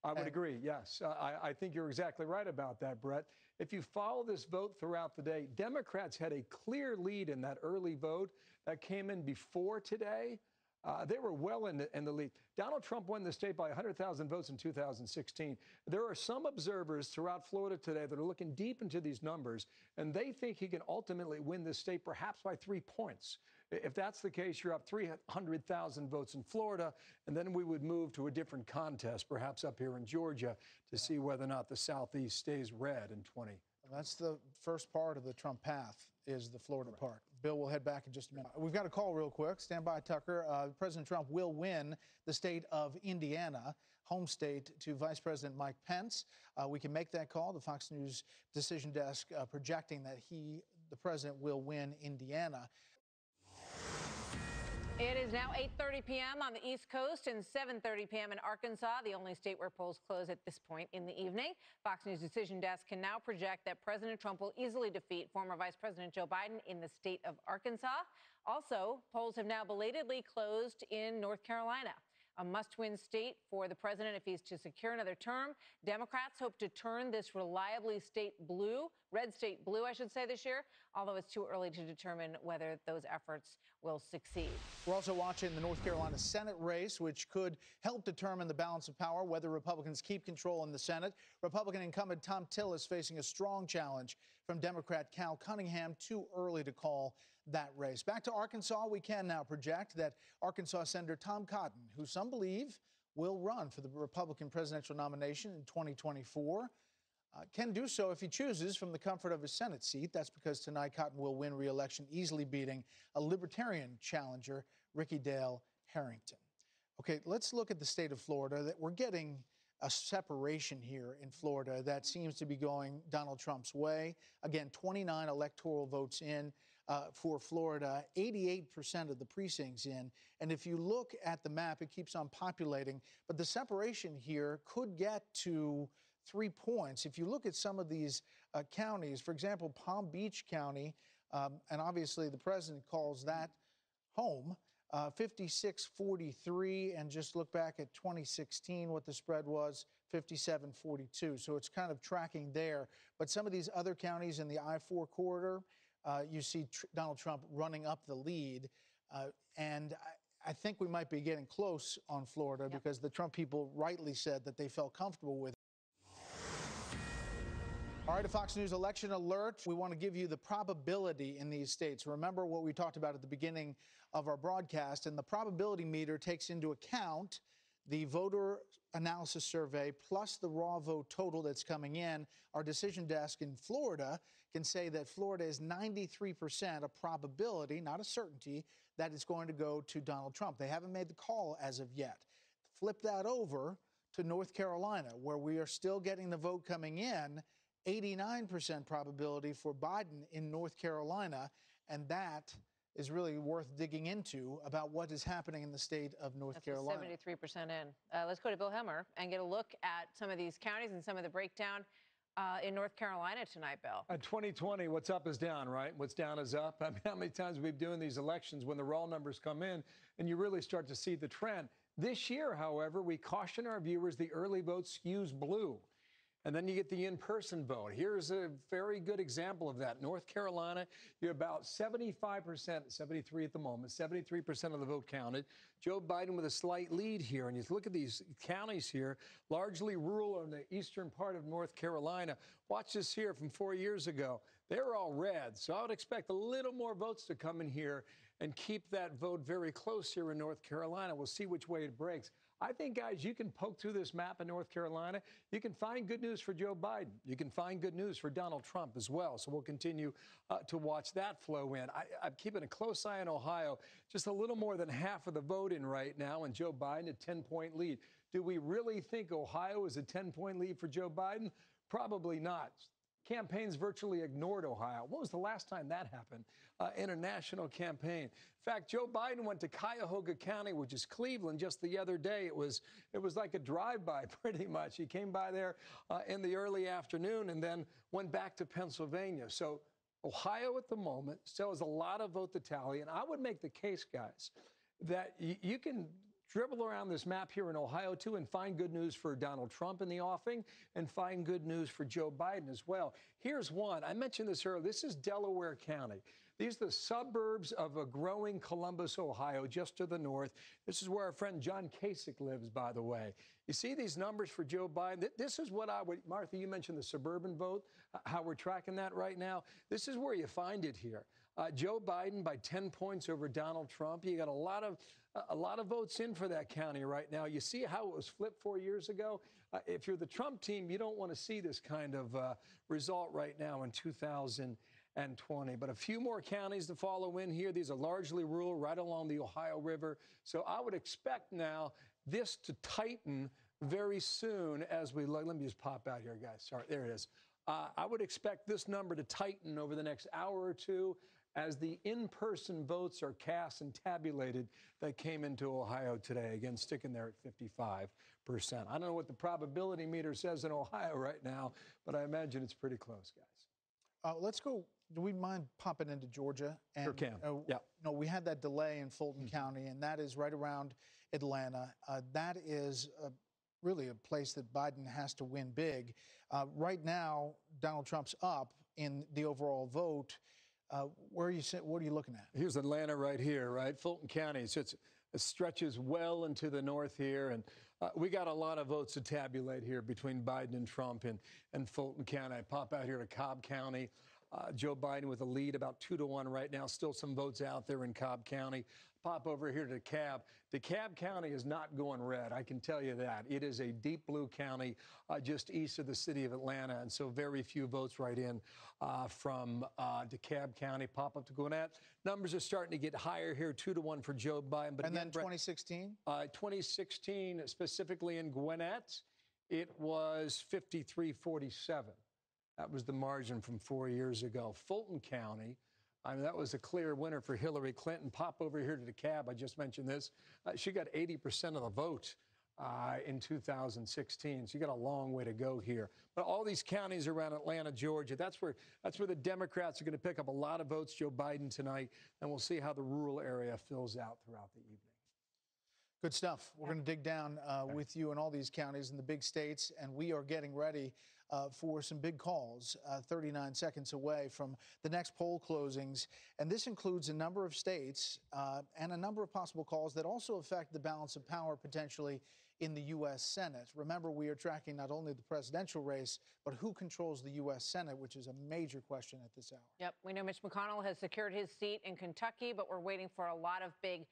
I would agree, yes. I think you're exactly right about that, Brett. If you follow this vote throughout the day, Democrats had a clear lead in that early vote that came in before today. They were well in the lead. Donald Trump won the state by 100,000 votes in 2016. There are some observers throughout Florida today that are looking deep into these numbers, and they think he can ultimately win this state perhaps by 3 points. If that's the case, you're up 300,000 votes in Florida, and then we would move to a different contest, perhaps up here in Georgia, to see whether or not the Southeast stays red in 20. That's the first part of the Trump path, is the Florida part. Bill, we'll head back in just a minute. We've got a call real quick. Stand by, Tucker. President Trump will win the state of Indiana, home state to Vice President Mike Pence. We can make that call. The Fox News decision desk projecting that the president, will win Indiana. It is now 8:30 p.m. on the East Coast and 7:30 p.m. in Arkansas, the only state where polls close at this point in the evening. Fox News decision desk can now project that President Trump will easily defeat former Vice President Joe Biden in the state of Arkansas. Also, polls have now belatedly closed in North Carolina, a must-win state for the president if he's to secure another term. Democrats hope to turn this reliably red state blue, I should say, this year, although it's too early to determine whether those efforts will succeed. We're also watching the North Carolina Senate race, which could help determine the balance of power, whether Republicans keep control in the Senate. Republican incumbent Tom Tillis facing a strong challenge from Democrat Cal Cunningham. Too early to call that race. Back to Arkansas, we can now project that Arkansas Senator Tom Cotton, who some believe will run for the Republican presidential nomination in 2024, can do so if he chooses from the comfort of his Senate seat. That's because tonight Cotton will win re-election, easily beating a Libertarian challenger, Ricky Dale Harrington. Okay, let's look at the state of Florida. That we're getting a separation here in Florida that seems to be going Donald Trump's way. Again, 29 electoral votes in for Florida, 88% of the precincts in. And if you look at the map, it keeps on populating. But the separation here could get to 3 points. If you look at some of these counties, for example, Palm Beach County, and obviously the president calls that home, 56-43, and just look back at 2016, what the spread was, 57-42. So it's kind of tracking there. But some of these other counties in the I-4 corridor, you see Donald Trump running up the lead. And I think we might be getting close on Florida because the Trump people rightly said that they felt comfortable with it. All right, a Fox News election alert. We want to give you the probability in these states. Remember what we talked about at the beginning of our broadcast, and the probability meter takes into account the voter analysis survey plus the raw vote total that's coming in. Our decision desk in Florida can say that Florida is 93% a probability, not a certainty, that it's going to go to Donald Trump. They haven't made the call as of yet. Flip that over to North Carolina, where we are still getting the vote coming in. 89% probability for Biden in North Carolina, and that is really worth digging into about what is happening in the state of North Carolina. 73% in. Let's go to Bill Hemmer and get a look at some of these counties and some of the breakdown in North Carolina tonight, Bill. 2020, what's up is down, right? What's down is up. I mean, how many times we've been doing these elections when the raw numbers come in and you really start to see the trend. This year, however, we caution our viewers the early vote skews blue. And then you get the in-person vote. Here's a very good example of that. North Carolina, you're about 75%, 73 at the moment, 73% of the vote counted. Joe Biden with a slight lead here. And you look at these counties here, largely rural in the eastern part of North Carolina. Watch this here from 4 years ago. They were all red. So I would expect a little more votes to come in here and keep that vote very close here in North Carolina. We'll see which way it breaks. I think, guys, you can poke through this map in North Carolina. You can find good news for Joe Biden. You can find good news for Donald Trump as well. So we'll continue to watch that flow in. I'm keeping a close eye on Ohio. Just a little more than half of the vote in right now, and Joe Biden a 10-point lead. Do we really think Ohio is a 10-point lead for Joe Biden? Probably not. Campaigns virtually ignored Ohio. When was the last time that happened in a national campaign? In fact, Joe Biden went to Cuyahoga County, which is Cleveland, just the other day. It was like a drive-by, pretty much. He came by there in the early afternoon and then went back to Pennsylvania. So Ohio at the moment still has a lot of vote to tally. And I would make the case, guys, that you can dribble around this map here in Ohio, too, and find good news for Donald Trump in the offing and find good news for Joe Biden as well. Here's one. I mentioned this earlier. This is Delaware County. These are the suburbs of a growing Columbus, Ohio, just to the north. This is where our friend John Kasich lives, by the way. You see these numbers for Joe Biden? This is what I would, Martha, you mentioned the suburban vote, how we're tracking that right now. This is where you find it here. Joe Biden by 10 points over Donald Trump. You got a lot of votes in for that county right now. You see how it was flipped 4 years ago? If you're the Trump team, you don't want to see this kind of result right now in 2020. But a few more counties to follow in here. These are largely rural, right along the Ohio River. So I would expect now this to tighten very soon as we look. Let me just pop out here, guys. Sorry, there it is. I would expect this number to tighten over the next hour or two as the in-person votes are cast and tabulated that came into Ohio today. Again, sticking there at 55%. I don't know what the probability meter says in Ohio right now, but I imagine it's pretty close, guys. Let's go. Do we mind popping into Georgia? And, sure can. Yeah. No, we had that delay in Fulton County, and that is right around Atlanta. That is really a place that Biden has to win big. Right now, Donald Trump's up in the overall vote. What are you looking at? Here's Atlanta right here, right? Fulton County. So it stretches well into the north here. And we got a lot of votes to tabulate here between Biden and Trump and Fulton County. I pop out here to Cobb County. Joe Biden with a lead about 2-1 right now. Still some votes out there in Cobb County. Pop over here to DeKalb. DeKalb County is not going red, I can tell you that. It is a deep blue county just east of the city of Atlanta, and so very few votes right in from DeKalb County. Pop up to Gwinnett. Numbers are starting to get higher here, 2-1 for Joe Biden. But and again, then 2016? 2016, specifically in Gwinnett, It was 53-47. That was the margin from 4 years ago. Fulton County, I mean, that was a clear winner for Hillary Clinton. Pop over here to the cab. I just mentioned this. She got 80% of the vote in 2016. So you got a long way to go here. But all these counties around Atlanta, Georgia, that's where the Democrats are going to pick up a lot of votes, Joe Biden tonight. And we'll see how the rural area fills out throughout the evening. Good stuff. We're going to dig down with you in all these counties in the big states, and we are getting ready for some big calls 39 seconds away from the next poll closings. And this includes a number of states and a number of possible calls that also affect the balance of power potentially in the U.S. Senate. Remember, we are tracking not only the presidential race, but who controls the U.S. Senate, which is a major question at this hour. Yep. We know Mitch McConnell has secured his seat in Kentucky, but we're waiting for a lot of big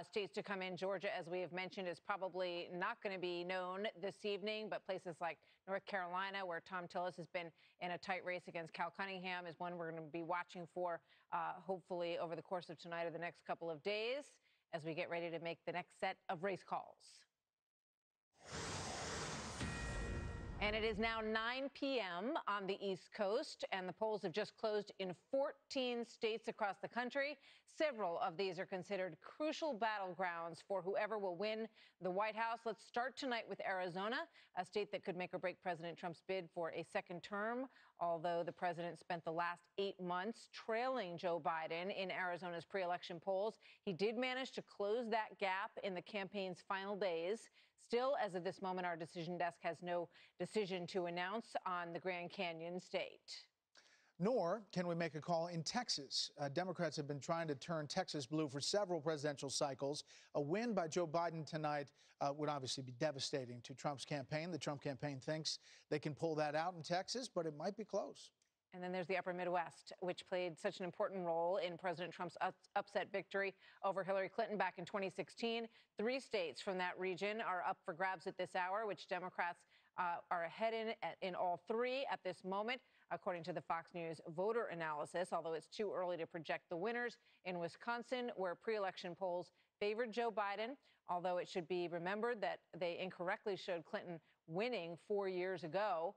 states to come in. Georgia, as we have mentioned, is probably not going to be known this evening, but places like North Carolina, where Tom Tillis has been in a tight race against Cal Cunningham, is one we're going to be watching for, hopefully over the course of tonight or the next couple of days as we get ready to make the next set of race calls. And it is now 9 p.m. on the East Coast, and the polls have just closed in 14 states across the country. Several of these are considered crucial battlegrounds for whoever will win the White House. Let's start tonight with Arizona, a state that could make or break President Trump's bid for a second term, although the president spent the last 8 months trailing Joe Biden in Arizona's pre-election polls. He did manage to close that gap in the campaign's final days. Still, as of this moment, our decision desk has no decision to announce on the Grand Canyon state. Nor can we make a call in Texas. Democrats have been trying to turn Texas blue for several presidential cycles. A win by Joe Biden tonight would obviously be devastating to Trump's campaign. The Trump campaign thinks they can pull that out in Texas, but it might be close. And then there's the upper Midwest, which played such an important role in President Trump's upset victory over Hillary Clinton back in 2016. 3 states from that region are up for grabs at this hour, which Democrats are ahead in all 3 at this moment, according to the Fox News voter analysis, although it's too early to project the winners. In Wisconsin, where pre-election polls favored Joe Biden, although it should be remembered that they incorrectly showed Clinton winning 4 years ago.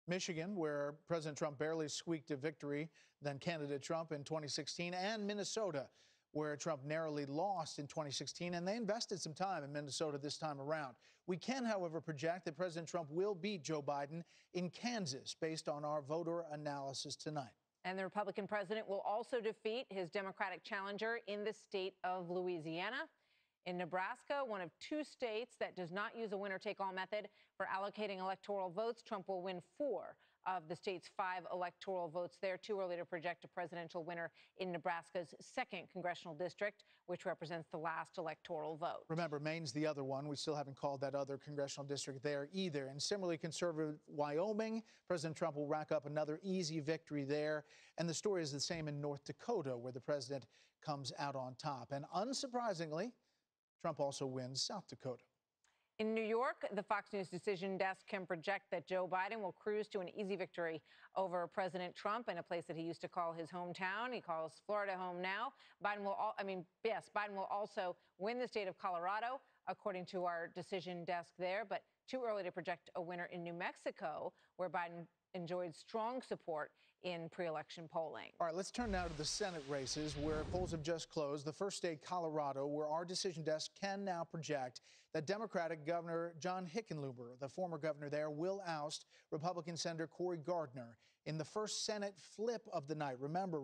Michigan, where President Trump barely squeaked a victory than candidate Trump in 2016, and Minnesota, where Trump narrowly lost in 2016, and they invested some time in Minnesota this time around. We can, however, project that President Trump will beat Joe Biden in Kansas based on our voter analysis tonight. And the Republican president will also defeat his Democratic challenger in the state of Louisiana. In Nebraska, one of 2 states that does not use a winner-take-all method for allocating electoral votes, Trump will win 4 of the state's 5 electoral votes there. Too early to project a presidential winner in Nebraska's 2nd congressional district, which represents the last electoral vote. Remember, Maine's the other one. We still haven't called that other congressional district there either. And similarly conservative Wyoming, President Trump will rack up another easy victory there. And the story is the same in North Dakota, where the president comes out on top. And unsurprisingly, Trump also wins South Dakota. In New York, the Fox News decision desk can project that Joe Biden will cruise to an easy victory over President Trump in a place that he used to call his hometown. He calls Florida home now. Biden will also win the state of Colorado, according to our decision desk there, but too early to project a winner in New Mexico, where Biden enjoyed strong support in pre-election polling. All right, let's turn now to the Senate races, where polls have just closed. The first state, Colorado, where our decision desk can now project that Democratic Governor John Hickenlooper, the former governor there, will oust Republican Senator Cory Gardner in the first Senate flip of the night. Remember,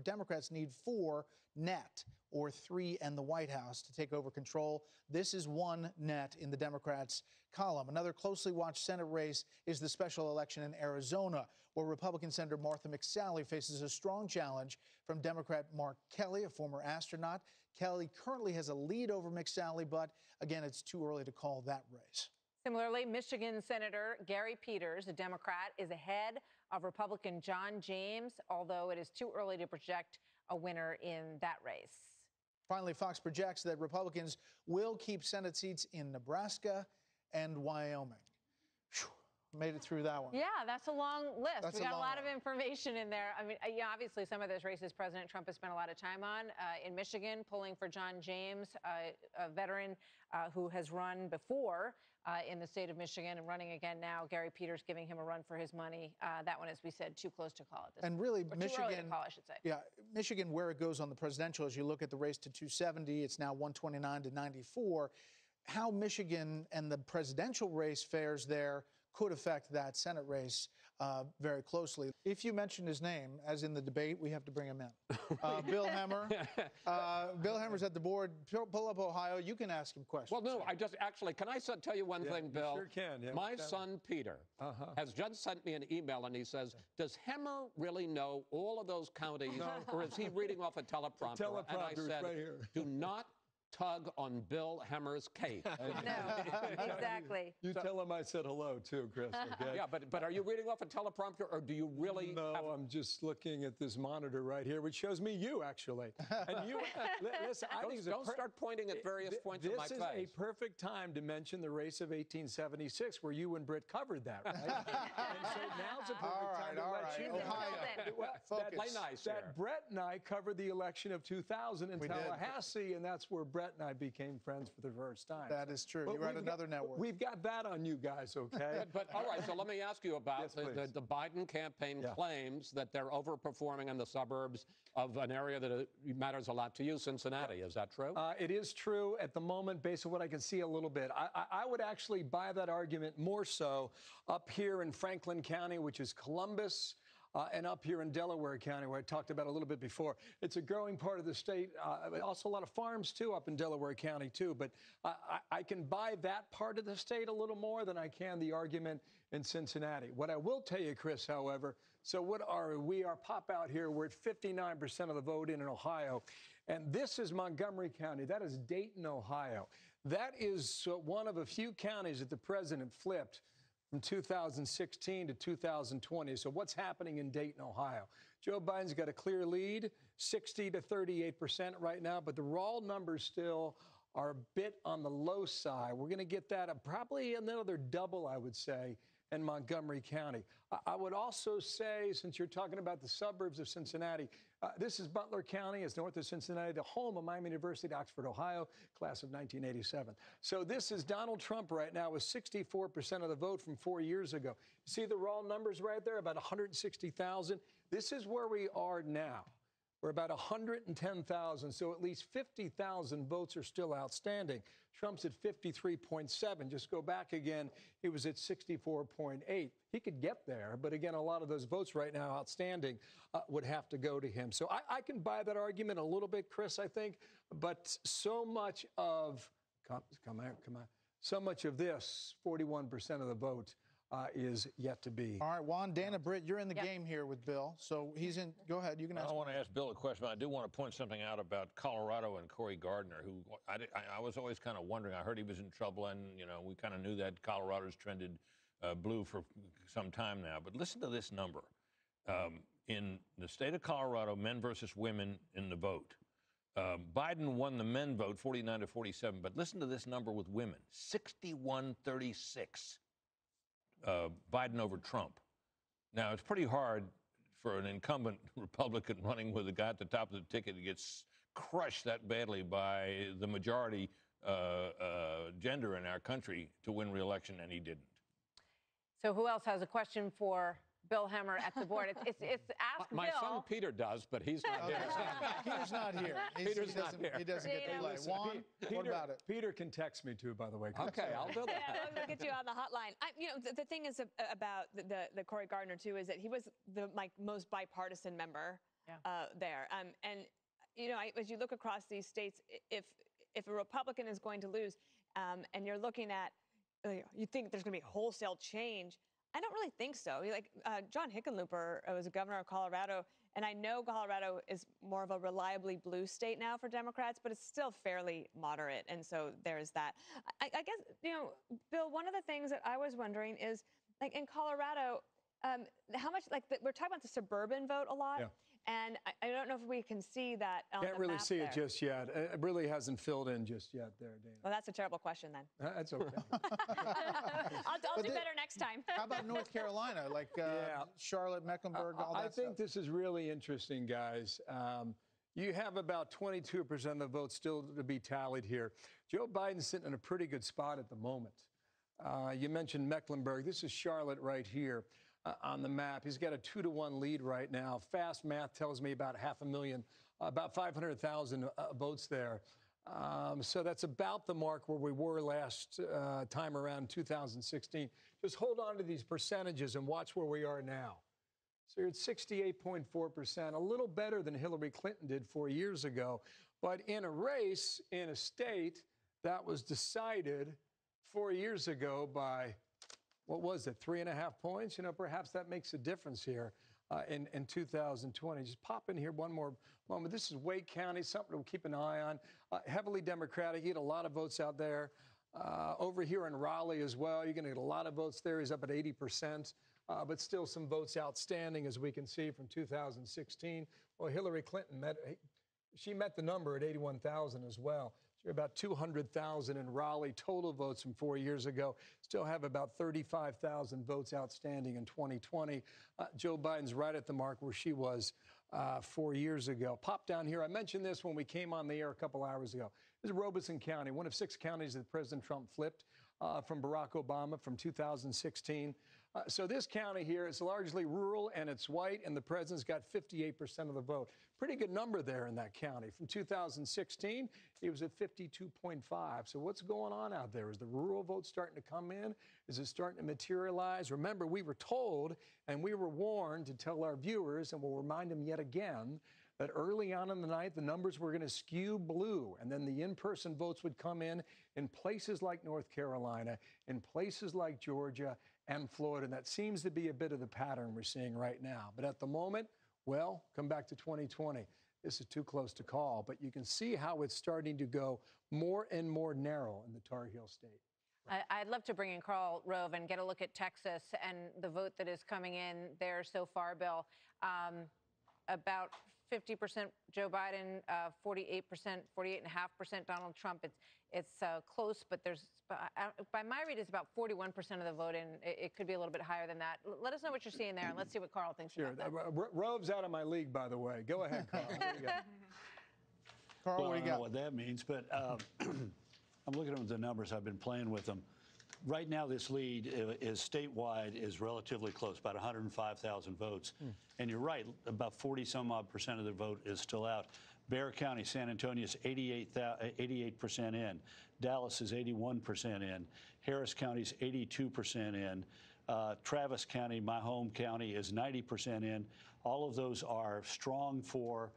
Democrats need 4 net, or 3 and the White House, to take over control. This is 1 net in the Democrats' column. Another closely watched Senate race is the special election in Arizona, where Republican Senator Martha McSally faces a strong challenge from Democrat Mark Kelly, a former astronaut. Kelly currently has a lead over McSally, but again, it's too early to call that race. Similarly, Michigan Senator Gary Peters, a Democrat, is ahead of Republican John James, although it is too early to project a winner in that race. Finally, Fox projects that Republicans will keep Senate seats in Nebraska and Wyoming. Whew. Made it through that one. Yeah, that's a long list. That's We got a lot one. of information in there. I mean, yeah, obviously some of those races President Trump has spent a lot of time on. In Michigan, pulling for John James, a veteran who has run before in the state of Michigan and running again now. Gary Peters giving him a run for his money. That one, as we said, too close to call at this And point. really, Or Michigan, too early to call, I should say. Yeah, Michigan, where it goes on the presidential, as you look at the race to 270, it's now 129 to 94. How Michigan and the presidential race fares there could affect that Senate race very closely. If you mention his name, as in the debate, we have to bring him in. Bill Hemmer. Bill Hemmer's at the board. Pull up Ohio. You can ask him questions. Well, no, I just actually, can I tell you one thing, Bill? You sure can. Yeah, my son, Peter, has just sent me an email, and he says, does Hemmer really know all of those counties, or is he reading off a teleprompter? And I said, right here. do not tug on Bill Hemmer's cape. No, exactly. You tell him I said hello, too, Chris, okay? Yeah, but are you reading off a teleprompter, or do you really No, I'm just looking at this monitor right here, which shows me you, actually. And you, listen, I think don't start pointing at various points in my face. This is a perfect time to mention the race of 1876, where you and Britt covered that, right? And so now's a perfect time to let you know. Focus. Play nice here. That Brett and I covered the election of 2000 in Tallahassee, and that's where Brett and I became friends for the first time. That is true. But You're at another network. We've got that on you guys, okay? But all right, so let me ask you about Yes, the Biden campaign claims that they're overperforming in the suburbs of an area that matters a lot to you, Cincinnati. Is that true? It is true at the moment, based on what I can see a little bit. I would actually buy that argument more so up here in Franklin County, which is Columbus, and up here in Delaware County, where I talked about a little bit before. It's a growing part of the state. Also a lot of farms, too, up in Delaware County, too. But I can buy that part of the state a little more than I can the argument in Cincinnati. What I will tell you, Chris, however, so what are we? Our pop out here, we're at 59% of the vote in Ohio. And this is Montgomery County. That is Dayton, Ohio. That is one of a few counties that the president flipped from 2016 to 2020. So what's happening in Dayton, Ohio? Joe Biden's got a clear lead, 60 to 38% right now, but the raw numbers still are a bit on the low side. We're going to get that probably another double, I would say, in Montgomery County. I would also say, since you're talking about the suburbs of Cincinnati, this is Butler County, it's north of Cincinnati, the home of Miami University, Oxford, Ohio, class of 1987. So this is Donald Trump right now with 64% of the vote from 4 years ago. You see the raw numbers right there, about 160,000. This is where we are now. We're about 110,000, so at least 50,000 votes are still outstanding. Trump's at 53.7. Just go back again, he was at 64.8. He could get there, but again, a lot of those votes right now outstanding would have to go to him. So I can buy that argument a little bit, Chris, I think, but so much of, come on, so much of this, 41% of the vote, is yet to be. All right, Juan, Dana, Britt, you're in the game here with Bill. So he's in. Go ahead. You can ask. I want to ask Bill a question, but I do want to point something out about Colorado and Cory Gardner, who I was always kind of wondering. I heard he was in trouble, and, you know, we kind of knew that Colorado's trended blue for some time now. But listen to this number. In the state of Colorado, men versus women in the vote. Biden won the men vote 49 to 47, but listen to this number with women, 61-36. Biden over Trump. Now, it's pretty hard for an incumbent Republican running with a guy at the top of the ticket who gets crushed that badly by the majority gender in our country to win re-election, and he didn't. So who else has a question for Bill Hemmer at the board? It's Ask My Bill. son Peter does, but he's not here. Peter's not here. Peter's not here. He doesn't get to play. Juan, what about it? Peter can text me, too, by the way. Okay, I'll do that. Yeah, we'll get you on the hotline. You know, the thing is about the Cory Gardner, too, is that he was the most bipartisan member there. And, you know, as you look across these states, if a Republican is going to lose and you're looking at, you think there's going to be wholesale change, I don't really think so. Like John Hickenlooper was a governor of Colorado, and I know Colorado is more of a reliably blue state now for Democrats, but it's still fairly moderate, and so there's that. I guess, you know, Bill, one of the things that I was wondering is, like in Colorado, how much, like we're talking about the suburban vote a lot, And I don't know if we can see that on Can't the really map see there. it just yet. It really hasn't filled in just yet there, Dana. Well, that's a terrible question then. That's okay. I'll do better next time. How about North Carolina, like Charlotte, Mecklenburg, all that I think stuff? this is really interesting, guys. You have about 22% of the votes still to be tallied here. Joe Biden's sitting in a pretty good spot at the moment. You mentioned Mecklenburg. This is Charlotte right here on the map. He's got a 2-to-1 lead right now. Fast math tells me about 500,000, about 500,000 votes there. So that's about the mark where we were last time around 2016. Just hold on to these percentages and watch where we are now. So you're at 68.4%, a little better than Hillary Clinton did 4 years ago. But in a race, in a state that was decided 4 years ago by, what was it, 3.5 points? You know, perhaps that makes a difference here in 2020. Just pop in here one more moment. This is Wake County, something to keep an eye on. Heavily Democratic. You get a lot of votes out there. Over here in Raleigh as well, you're going to get a lot of votes there. He's up at 80%. But still some votes outstanding, as we can see, from 2016. Well, Hillary Clinton met the number at 81,000 as well. So you're about 200,000 in Raleigh total votes from 4 years ago. Still have about 35,000 votes outstanding in 2020. Joe Biden's right at the mark where she was 4 years ago. Pop down here. I mentioned this when we came on the air a couple hours ago. This is Robeson County, one of 6 counties that President Trump flipped from Barack Obama from 2016. So this county here is largely rural, and it's white, and the president's got 58% of the vote. Pretty good number there in that county. From 2016, he was at 52.5. So what's going on out there? Is the rural vote starting to come in? Is it starting to materialize? Remember, we were told and we were warned to tell our viewers, and we'll remind them yet again, that early on in the night, the numbers were going to skew blue, and then the in-person votes would come in places like North Carolina, in places like Georgia and Florida. And that seems to be a bit of the pattern we're seeing right now. But at the moment, well, come back to 2020. This is too close to call, but you can see how it's starting to go more and more narrow in the Tar Heel state. I'd love to bring in Karl Rove and get a look at Texas and the vote that is coming in there so far, Bill. About 50% Joe Biden, 48%, 48.5% Donald Trump. It's close, but there's, by my read, it's about 41% of the vote, and it could be a little bit higher than that. Let us know what you're seeing there, and let's see what Karl thinks about that. Rove's out of my league, by the way. Go ahead, Karl. What do you got? Karl, Well, what I do you don't got? know what that means, but I'm looking at the numbers. I've been playing with them. Right now, this lead is statewide is relatively close, about 105,000 votes. And you're right, about 40-some-odd% of the vote is still out. Bexar County, San Antonio is 88% in. Dallas is 81% in. Harris County is 82% in. Travis County, my home county, is 90% in. All of those are strong for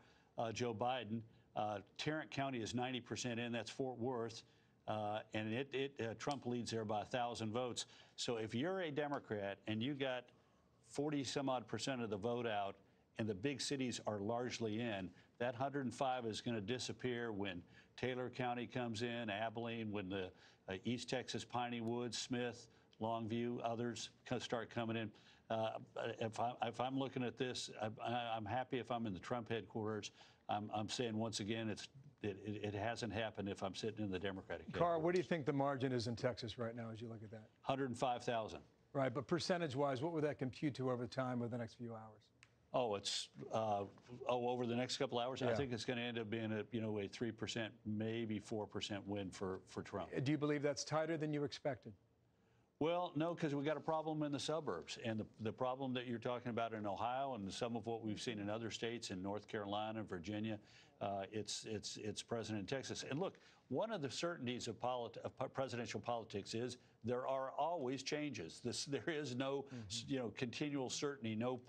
Joe Biden. Tarrant County is 90% in. That's Fort Worth. And Trump leads there by 1,000 votes. So if you're a Democrat and you got 40-some-odd% of the vote out and the big cities are largely in, that 105 is going to disappear when Taylor County comes in, Abilene, when the East Texas, Piney Woods, Smith, Longview, others start coming in. If I'm looking at this, I'm happy if I'm in the Trump headquarters. I'm saying once again, it hasn't happened if I'm sitting in the Democratic headquarters. Karl, what do you think the margin is in Texas right now as you look at that? 105,000. Right, but percentage-wise, what would that compute to over time over the next few hours? Oh, it's over the next couple hours. Yeah. I think it's going to end up being a 3%, maybe 4% win for Trump. Do you believe that's tighter than you expected? Well, no, because we got a problem in the suburbs, and the problem that you're talking about in Ohio and some of what we've seen in other states, in North Carolina, Virginia, it's present in Texas. And look, one of the certainties of presidential politics is there are always changes. There is no continual certainty. No.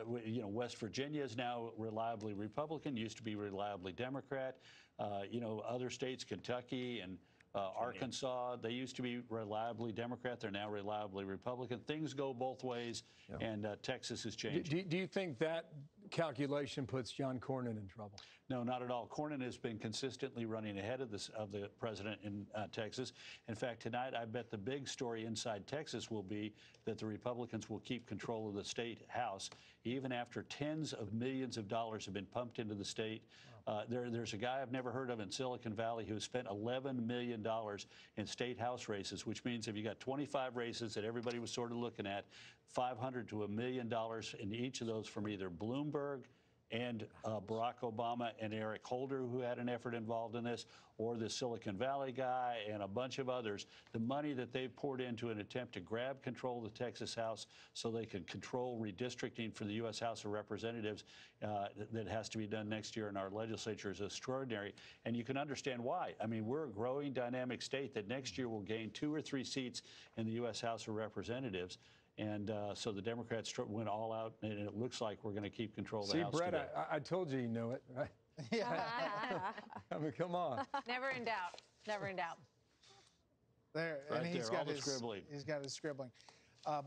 West Virginia is now reliably Republican, used to be reliably Democrat. Other states, Kentucky and Arkansas, they used to be reliably Democrat. They're now reliably Republican. Things go both ways, and Texas is changing. Do you think that calculation puts John Cornyn in trouble. No, not at all. Cornyn has been consistently running ahead of the president in Texas. In fact, tonight, I bet the big story inside Texas will be that the Republicans will keep control of the state house, even after tens of millions of dollars have been pumped into the state. There's a guy I've never heard of in Silicon Valley who spent $11 million in state house races, which means if you got 25 races that everybody was sort of looking at, $500 to $1 million in each of those from either Bloomberg and Barack Obama and Eric Holder, who had an effort involved in this, or the Silicon Valley guy and a bunch of others. The money that they've poured into an attempt to grab control of the Texas House so they can control redistricting for the U.S. House of Representatives that has to be done next year in our legislature is extraordinary. And you can understand why. I mean, we're a growing, dynamic state that next year will gain 2 or 3 seats in the U.S. House of Representatives. And so the Democrats went all out, and it looks like we're going to keep control of the House. See, Brett, today. I told you knew it, right? Yeah. I mean, come on. Never in doubt. Never in doubt. There, Right and he's there, all got the his scribbling. He's got his scribbling. I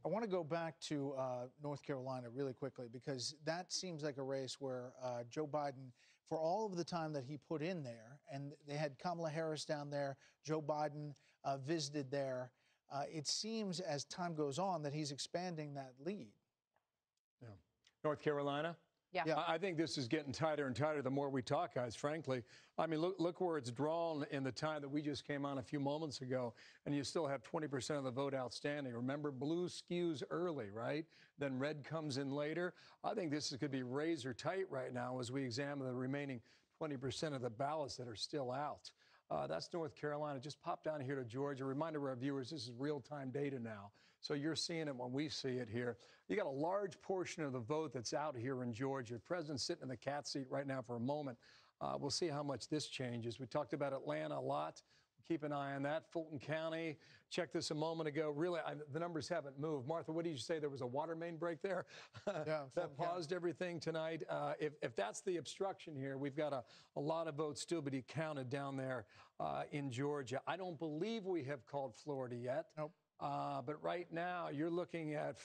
want to go back to North Carolina really quickly, because that seems like a race where Joe Biden, for all of the time that he put in there, and they had Kamala Harris down there, Joe Biden visited there, it seems as time goes on that he's expanding that lead. Yeah. North Carolina? Yeah. I think this is getting tighter and tighter the more we talk, guys, frankly. I mean, look where it's drawn in the time that we just came on a few moments ago, and you still have 20% of the vote outstanding. Remember, blue skews early, right? Then red comes in later. I think this is going to be razor tight right now as we examine the remaining 20% of the ballots that are still out. That's North Carolina. Just pop down here to Georgia. Reminder to our viewers, this is real-time data now. So you're seeing it when we see it here. You got a large portion of the vote that's out here in Georgia. The president's sitting in the cat seat right now for a moment. We'll see how much this changes. We talked about Atlanta a lot. Keep an eye on that. Fulton County, checked this a moment ago. Really, the numbers haven't moved. Martha, what did you say? There was a water main break there? Yeah, that paused everything tonight. If that's the obstruction here, we've got a lot of votes still to be counted down there in Georgia. I don't believe we have called Florida yet. Nope. But right now, you're looking at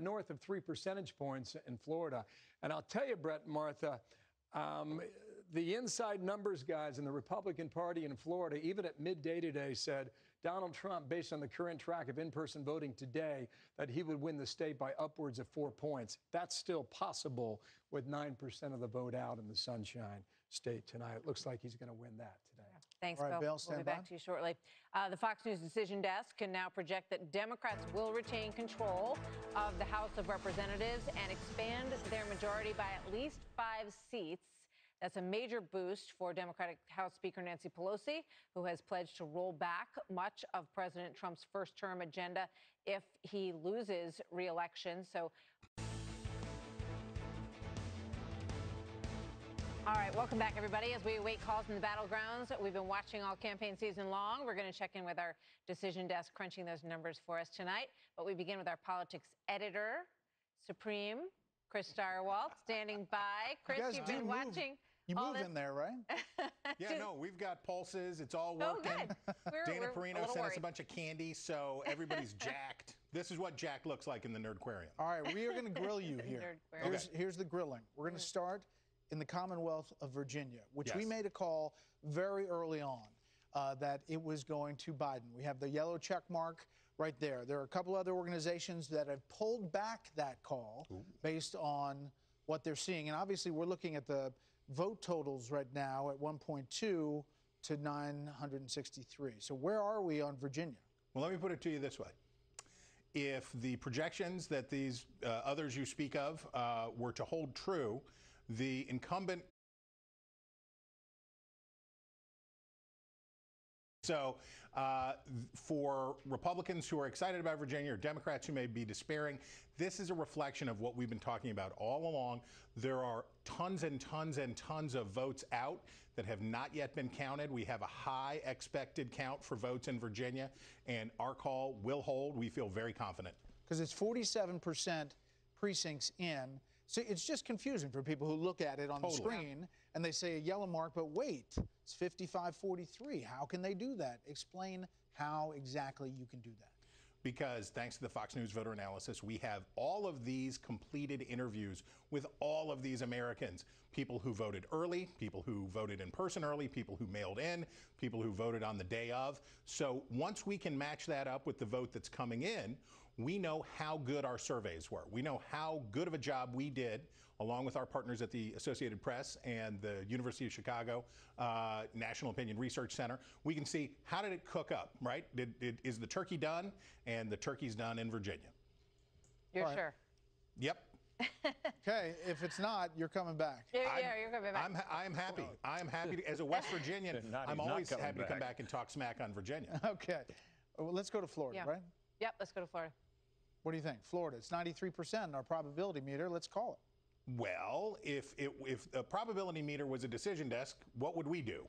north of 3 percentage points in Florida. And I'll tell you, Brett and Martha, the inside numbers guys in the Republican Party in Florida, even at midday today, said Donald Trump, based on the current track of in-person voting today, that he would win the state by upwards of 4 points. That's still possible with 9% of the vote out in the Sunshine State tonight. It looks like he's going to win that today. Thanks, All right, Bill. Bill, We'll be back to you shortly. The Fox News Decision Desk can now project that Democrats will retain control of the House of Representatives and expand their majority by at least 5 seats. That's a major boost for Democratic House Speaker Nancy Pelosi, who has pledged to roll back much of President Trump's first-term agenda if he loses re-election. So, all right, welcome back, everybody. As we await calls in the battlegrounds, we've been watching all campaign season long. We're going to check in with our decision desk, crunching those numbers for us tonight. But we begin with our politics editor, Supreme, Chris Stirewalt, standing by. Chris, you've been watching. You move in there, right? Yeah, no, we've got pulses. It's all working. Dana Perino sent us a bunch of candy, so everybody's jacked. This is what Jack looks like in the Nerdquarium. All right, we are going to grill you here. Here's the grilling. We're going to start in the Commonwealth of Virginia, which we made a call very early on that it was going to Biden. We have the yellow check mark right there. There are a couple other organizations that have pulled back that call based on what they're seeing. And obviously, we're looking at the vote totals right now at 1.2 to 963. So where are we on Virginia? Well, let me put it to you this way. If the projections that these others you speak of were to hold true, the incumbent. So for Republicans who are excited about Virginia or Democrats who may be despairing, this is a reflection of what we've been talking about all along. There are tons and tons and tons of votes out that have not yet been counted. We have a high expected count for votes in Virginia, and our call will hold. We feel very confident. Because it's 47% precincts in. So it's just confusing for people who look at it on the screen and they say a yellow mark, but wait, it's 55-43. How can they do that? Explain how exactly you can do that. because thanks to the Fox News voter analysis, we have all of these completed interviews with all of these Americans. People who voted early, people who voted in person early, people who mailed in, people who voted on the day of. So once we can match that up with the vote that's coming in, we know how good our surveys were. We know how good of a job we did, along with our partners at the Associated Press and the University of Chicago National Opinion Research Center. We can see, how did it cook up, right? Is the turkey done? And the turkey's done in Virginia. You're sure? Yep. Okay, if it's not, you're coming back. Yeah, you're coming back. I'm happy. I'm happy to, as a West Virginian, I'm always happy to come back and talk smack on Virginia. Okay, well, let's go to Florida, right? Yep, let's go to Florida. What do you think? Florida, it's 93% in our probability meter. Let's call it. Well, if a probability meter was a decision desk, what would we do?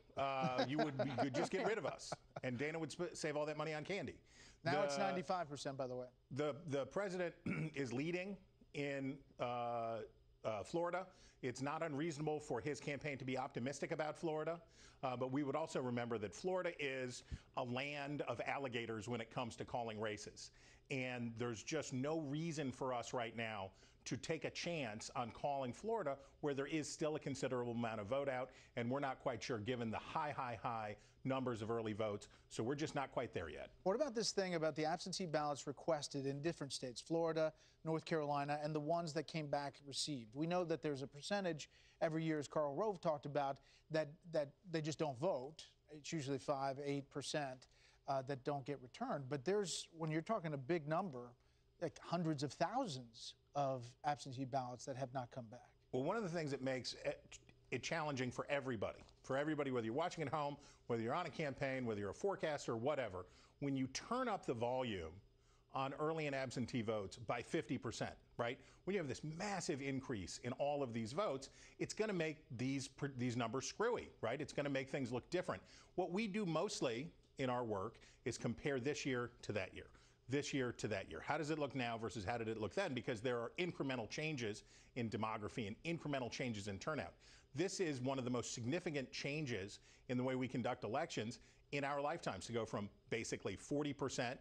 You would just get rid of us, and Dana would save all that money on candy. Now it's 95%, by the way. The president is leading in Florida. It's not unreasonable for his campaign to be optimistic about Florida, but we would also remember that Florida is a land of alligators when it comes to calling races. And there's just no reason for us right now to take a chance on calling Florida, where there is still a considerable amount of vote out, and we're not quite sure given the high numbers of early votes. So we're just not quite there yet. What about this thing about the absentee ballots requested in different states, Florida, North Carolina, and the ones that came back received? We know that there's a percentage every year, as Karl Rove talked about, that they just don't vote. It's usually 5-8%. That don't get returned. But there's, when you're talking a big number, like hundreds of thousands of absentee ballots that have not come back. Well, one of the things that makes it challenging for everybody, whether you're watching at home, whether you're on a campaign, whether you're a forecaster, whatever, when you turn up the volume on early and absentee votes by 50%, right? When you have this massive increase in all of these votes, it's going to make these numbers screwy, right? It's going to make things look different. What we do mostly in our work is compare this year to that year, this year to that year. How does it look now versus how did it look then? Because there are incremental changes in demography and incremental changes in turnout. This is one of the most significant changes in the way we conduct elections in our lifetimes, to go from basically 40%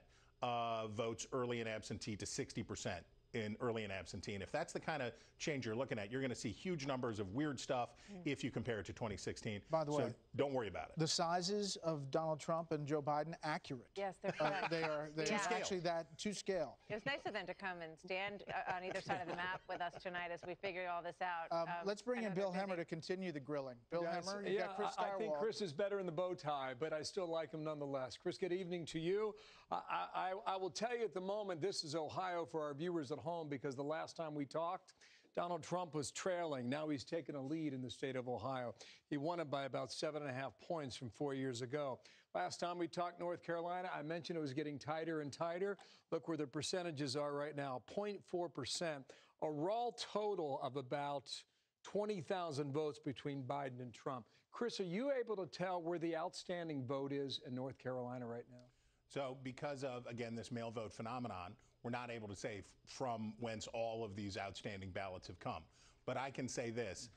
votes early and absentee to 60% in early and absentee. And if that's the kind of change you're looking at, you're going to see huge numbers of weird stuff if you compare it to 2016. By the way, don't worry about it. The sizes of Donald Trump and Joe Biden, accurate. Yes, they're correct. They are actually that to scale. It was nice of them to come and stand on either side of the map with us tonight as we figure all this out. Let's bring in Bill Hemmer to continue the grilling. Bill Hemmer, you got Chris Starwall. I think Chris is better in the bow tie, but I still like him nonetheless. Chris, good evening to you. I will tell you at the moment, this is Ohio for our viewers at home, because the last time we talked, Donald Trump was trailing. Now he's taken a lead in the state of Ohio. He won it by about 7.5 points from 4 years ago. Last time we talked North Carolina, I mentioned it was getting tighter and tighter. Look where the percentages are right now, 0.4%, a raw total of about 20,000 votes between Biden and Trump. Chris, are you able to tell where the outstanding vote is in North Carolina right now? So because of, again, this mail vote phenomenon, we're not able to say from whence all of these outstanding ballots have come. But I can say this,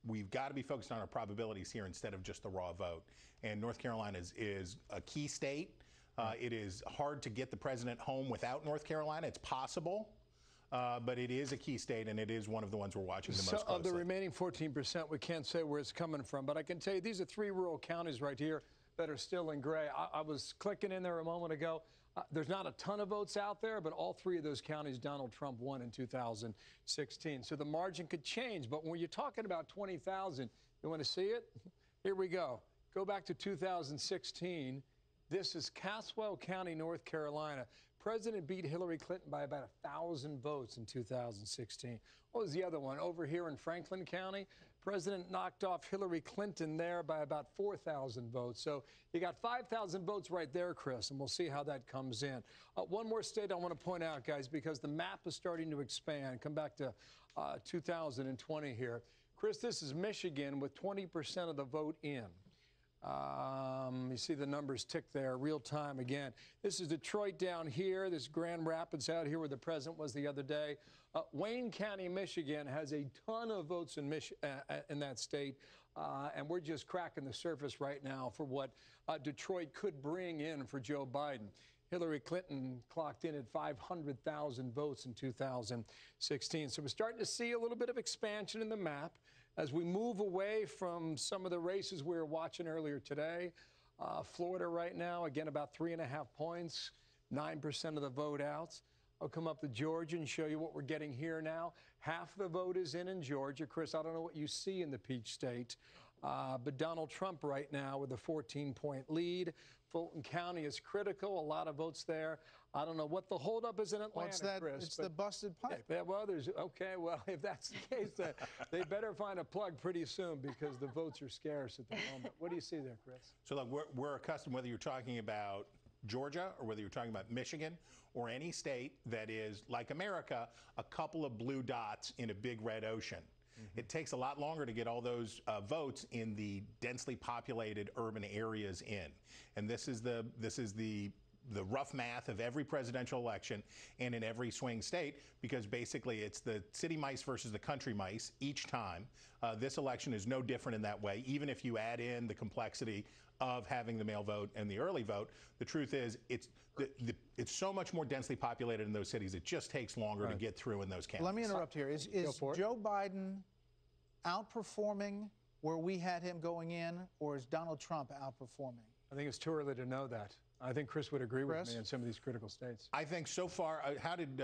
we've got to be focused on our probabilities here instead of just the raw vote. And North Carolina is a key state. It is hard to get the president home without North Carolina. It's possible. But it is a key state, and it is one of the ones we're watching the most closely. Of the remaining 14%, we can't say where it's coming from. But I can tell you, these are 3 rural counties right here that are still in gray. I was clicking in there a moment ago. There's not a ton of votes out there, but all 3 of those counties Donald Trump won in 2016. So the margin could change. But when you're talking about 20,000, you want to see it? Here we go. Go back to 2016. This is Caswell County, North Carolina. President beat Hillary Clinton by about 1,000 votes in 2016. What was the other one? Over here in Franklin County, President knocked off Hillary Clinton there by about 4,000 votes. So you got 5,000 votes right there, Chris, and we'll see how that comes in. One more state I want to point out, guys, because the map is starting to expand. Come back to 2020 here. Chris, this is Michigan with 20% of the vote in. You see the numbers tick there, real time again. This is Detroit down here. This is Grand Rapids out here where the president was the other day. Wayne County, Michigan has a ton of votes in that state, and we're just cracking the surface right now for what Detroit could bring in for Joe Biden. Hillary Clinton clocked in at 500,000 votes in 2016. So we're starting to see a little bit of expansion in the map as we move away from some of the races we were watching earlier today. Florida right now, again, about 3.5 points, 9% of the vote outs. I'll come up to Georgia and show you what we're getting here now. Half the vote is in Georgia. Chris, I don't know what you see in the Peach State, but Donald Trump right now with a 14-point lead. Fulton County is critical. A lot of votes there. I don't know what the holdup is in Atlanta, What's that? Chris. It's the busted pipe. Yeah, well, if that's the case, then they better find a plug pretty soon because the votes are scarce at the moment. What do you see there, Chris? So look, we're accustomed, whether you're talking about Georgia or whether you're talking about Michigan or any state that is, like America, a couple of blue dots in a big red ocean. It takes a lot longer to get all those votes in the densely populated urban areas in. And this is the rough math of every presidential election and in every swing state, because basically it's the city mice versus the country mice each time. This election is no different in that way, even if you add in the complexity of having the mail vote and the early vote. The truth is it's so much more densely populated in those cities. It just takes longer to get through in those counties. Let me interrupt here. Is Joe Biden outperforming where we had him going in, or is Donald Trump outperforming? I think it's too early to know that. I think Chris would agree with me in some of these critical states. I think so far, how did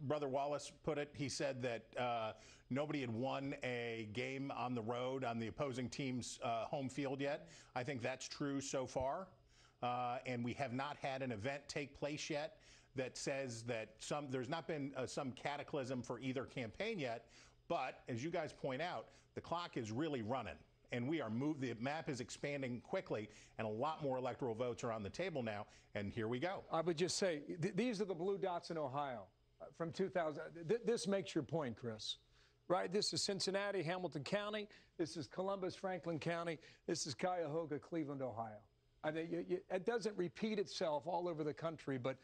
Brother Wallace put it? He said that nobody had won a game on the road on the opposing team's home field yet. I think that's true so far. And we have not had an event take place yet that says that there's not been some cataclysm for either campaign yet. But as you guys point out, the clock is really running. And the map is expanding quickly, and a lot more electoral votes are on the table now, and here we go. I would just say, these are the blue dots in Ohio from 2000. This makes your point, Chris, right? This is Cincinnati, Hamilton County. This is Columbus, Franklin County. This is Cuyahoga, Cleveland, Ohio. I mean, it doesn't repeat itself all over the country, but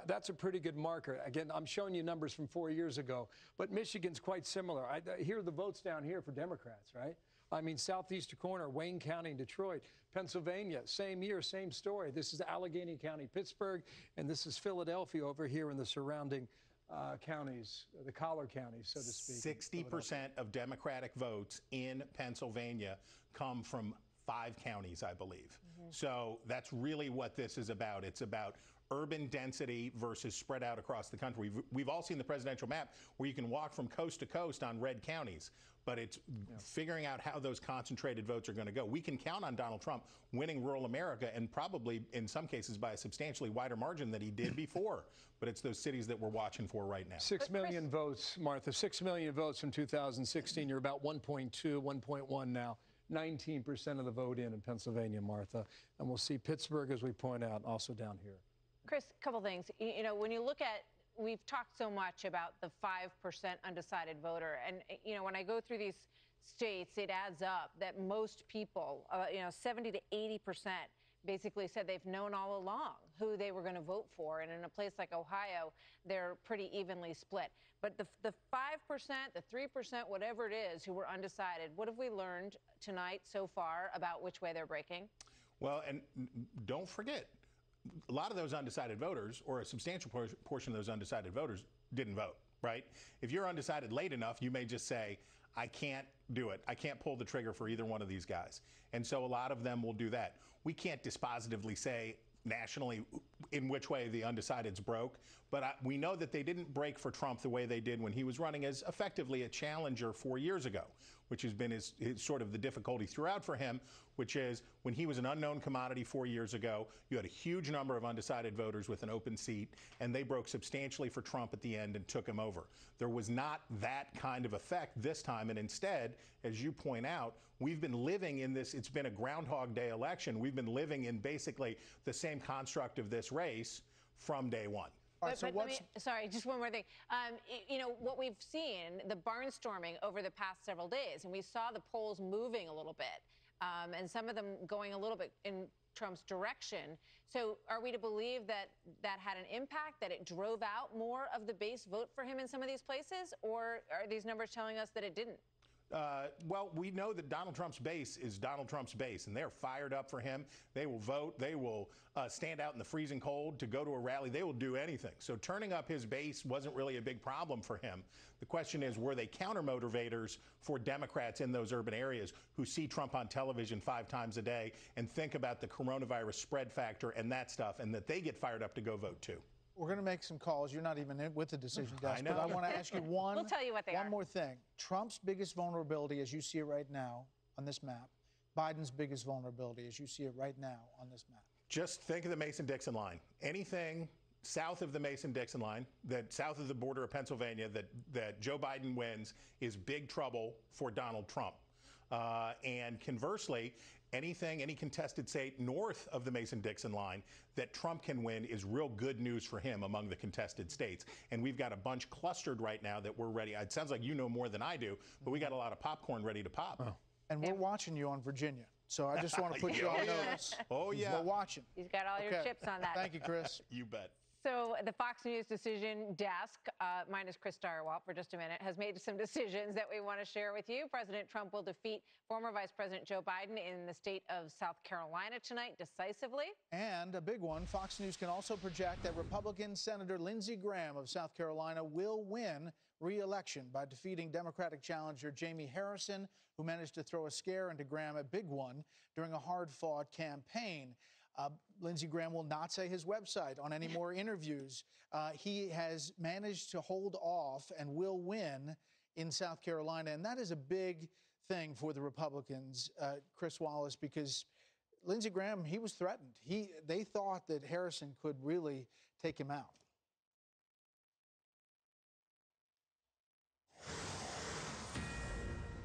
that's a pretty good marker. Again, I'm showing you numbers from 4 years ago, but Michigan's quite similar. Here are the votes down here for Democrats, right? I mean, southeastern corner, Wayne County, Detroit. Pennsylvania, same year, same story. This is Allegheny County, Pittsburgh, and this is Philadelphia over here in the surrounding counties, the collar counties, so to speak. 60% of Democratic votes in Pennsylvania come from 5 counties, I believe. So that's really what this is about. It's about urban density versus spread out across the country. We've all seen the presidential map where you can walk from coast to coast on red counties, but it's figuring out how those concentrated votes are going to go. We can count on Donald Trump winning rural America, and probably in some cases by a substantially wider margin than he did before. But it's those cities that we're watching for right now. 6 million votes, Martha. 6 million votes from 2016. You're about 1.2, 1.1 now. 19% of the vote in Pennsylvania, Martha. And we'll see Pittsburgh, as we point out, also down here. Chris, a couple things. You know, when you look at, we've talked so much about the 5% undecided voter. And, you know, when I go through these states, it adds up that most people, 70 to 80% basically said they've known all along who they were going to vote for. And in a place like Ohio, they're pretty evenly split. But the 5%, the 3%, whatever it is, who were undecided, what have we learned tonight so far about which way they're breaking? Well, and don't forget, a lot of those undecided voters, or a substantial portion of those undecided voters, didn't vote, right? If you're undecided late enough, you may just say, I can't do it. I can't pull the trigger for either one of these guys. And so a lot of them will do that. We can't dispositively say nationally in which way the undecideds broke, but we know that they didn't break for Trump the way they did when he was running as effectively a challenger 4 years ago, which has been his sort of the difficulty throughout for him, which is when he was an unknown commodity 4 years ago, you had a huge number of undecided voters with an open seat, and they broke substantially for Trump at the end and took him over. There was not that kind of effect this time, and instead, as you point out, we've been living in this, it's been a Groundhog Day election. We've been living in basically the same construct of this race from day one. All right, so sorry, just one more thing. You know, what we've seen, the barnstorming over the past several days, and we saw the polls moving a little bit, and some of them going a little bit in Trump's direction. So are we to believe that that had an impact, that it drove out more of the base vote for him in some of these places, or are these numbers telling us that it didn't? Well, we know that Donald Trump's base is Donald Trump's base, and they're fired up for him. They will vote. They will stand out in the freezing cold to go to a rally. They will do anything. So turning up his base wasn't really a big problem for him. The question is, were they counter-motivators for Democrats in those urban areas who see Trump on television 5 times a day and think about the coronavirus spread factor and that stuff, and that they get fired up to go vote too? We're going to make some calls. You're not even in with the decision desk. I know. But I want to ask you one, We'll tell you what they one are. more thing. Trump's biggest vulnerability, as you see it right now on this map. Biden's biggest vulnerability, as you see it right now on this map. Just think of the Mason-Dixon line. Anything south of the Mason-Dixon line, that south of the border of Pennsylvania, that Joe Biden wins is big trouble for Donald Trump. And conversely, any contested state north of the Mason-Dixon line that Trump can win is real good news for him among the contested states. And we've got a bunch clustered right now that we're ready. It sounds like you know more than I do, but we got a lot of popcorn ready to pop. Oh. And we're watching you on Virginia. So I just want to put you on notice. Oh, yeah. We're watching. He's got all your chips on that. Thank you, Chris. You bet. So the Fox News decision desk, minus Chris Stirewalt for just a minute, has made some decisions that we want to share with you. President Trump will defeat former Vice President Joe Biden in the state of South Carolina tonight decisively. And a big one, Fox News can also project that Republican Senator Lindsey Graham of South Carolina will win re-election by defeating Democratic challenger Jamie Harrison, who managed to throw a scare into Graham, a big one, during a hard-fought campaign. Lindsey Graham will not say his website on any more interviews. He has managed to hold off and will win in South Carolina, and that is a big thing for the Republicans, Chris Wallace, because Lindsey Graham, he was threatened. They thought that Harrison could really take him out.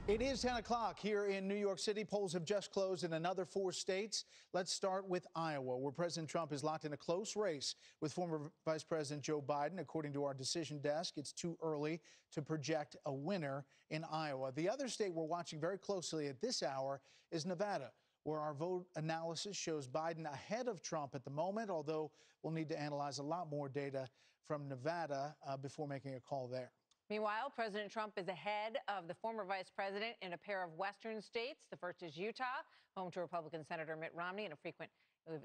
It is 10 o'clock here in New York City. Polls have just closed in another 4 states. Let's start with Iowa, where President Trump is locked in a close race with former Vice President Joe Biden. According to our decision desk, it's too early to project a winner in Iowa. The other state we're watching very closely at this hour is Nevada, where our vote analysis shows Biden ahead of Trump at the moment, although we'll need to analyze a lot more data from Nevada before making a call there. Meanwhile, President Trump is ahead of the former vice president in a pair of western states. The first is Utah, home to Republican Senator Mitt Romney, and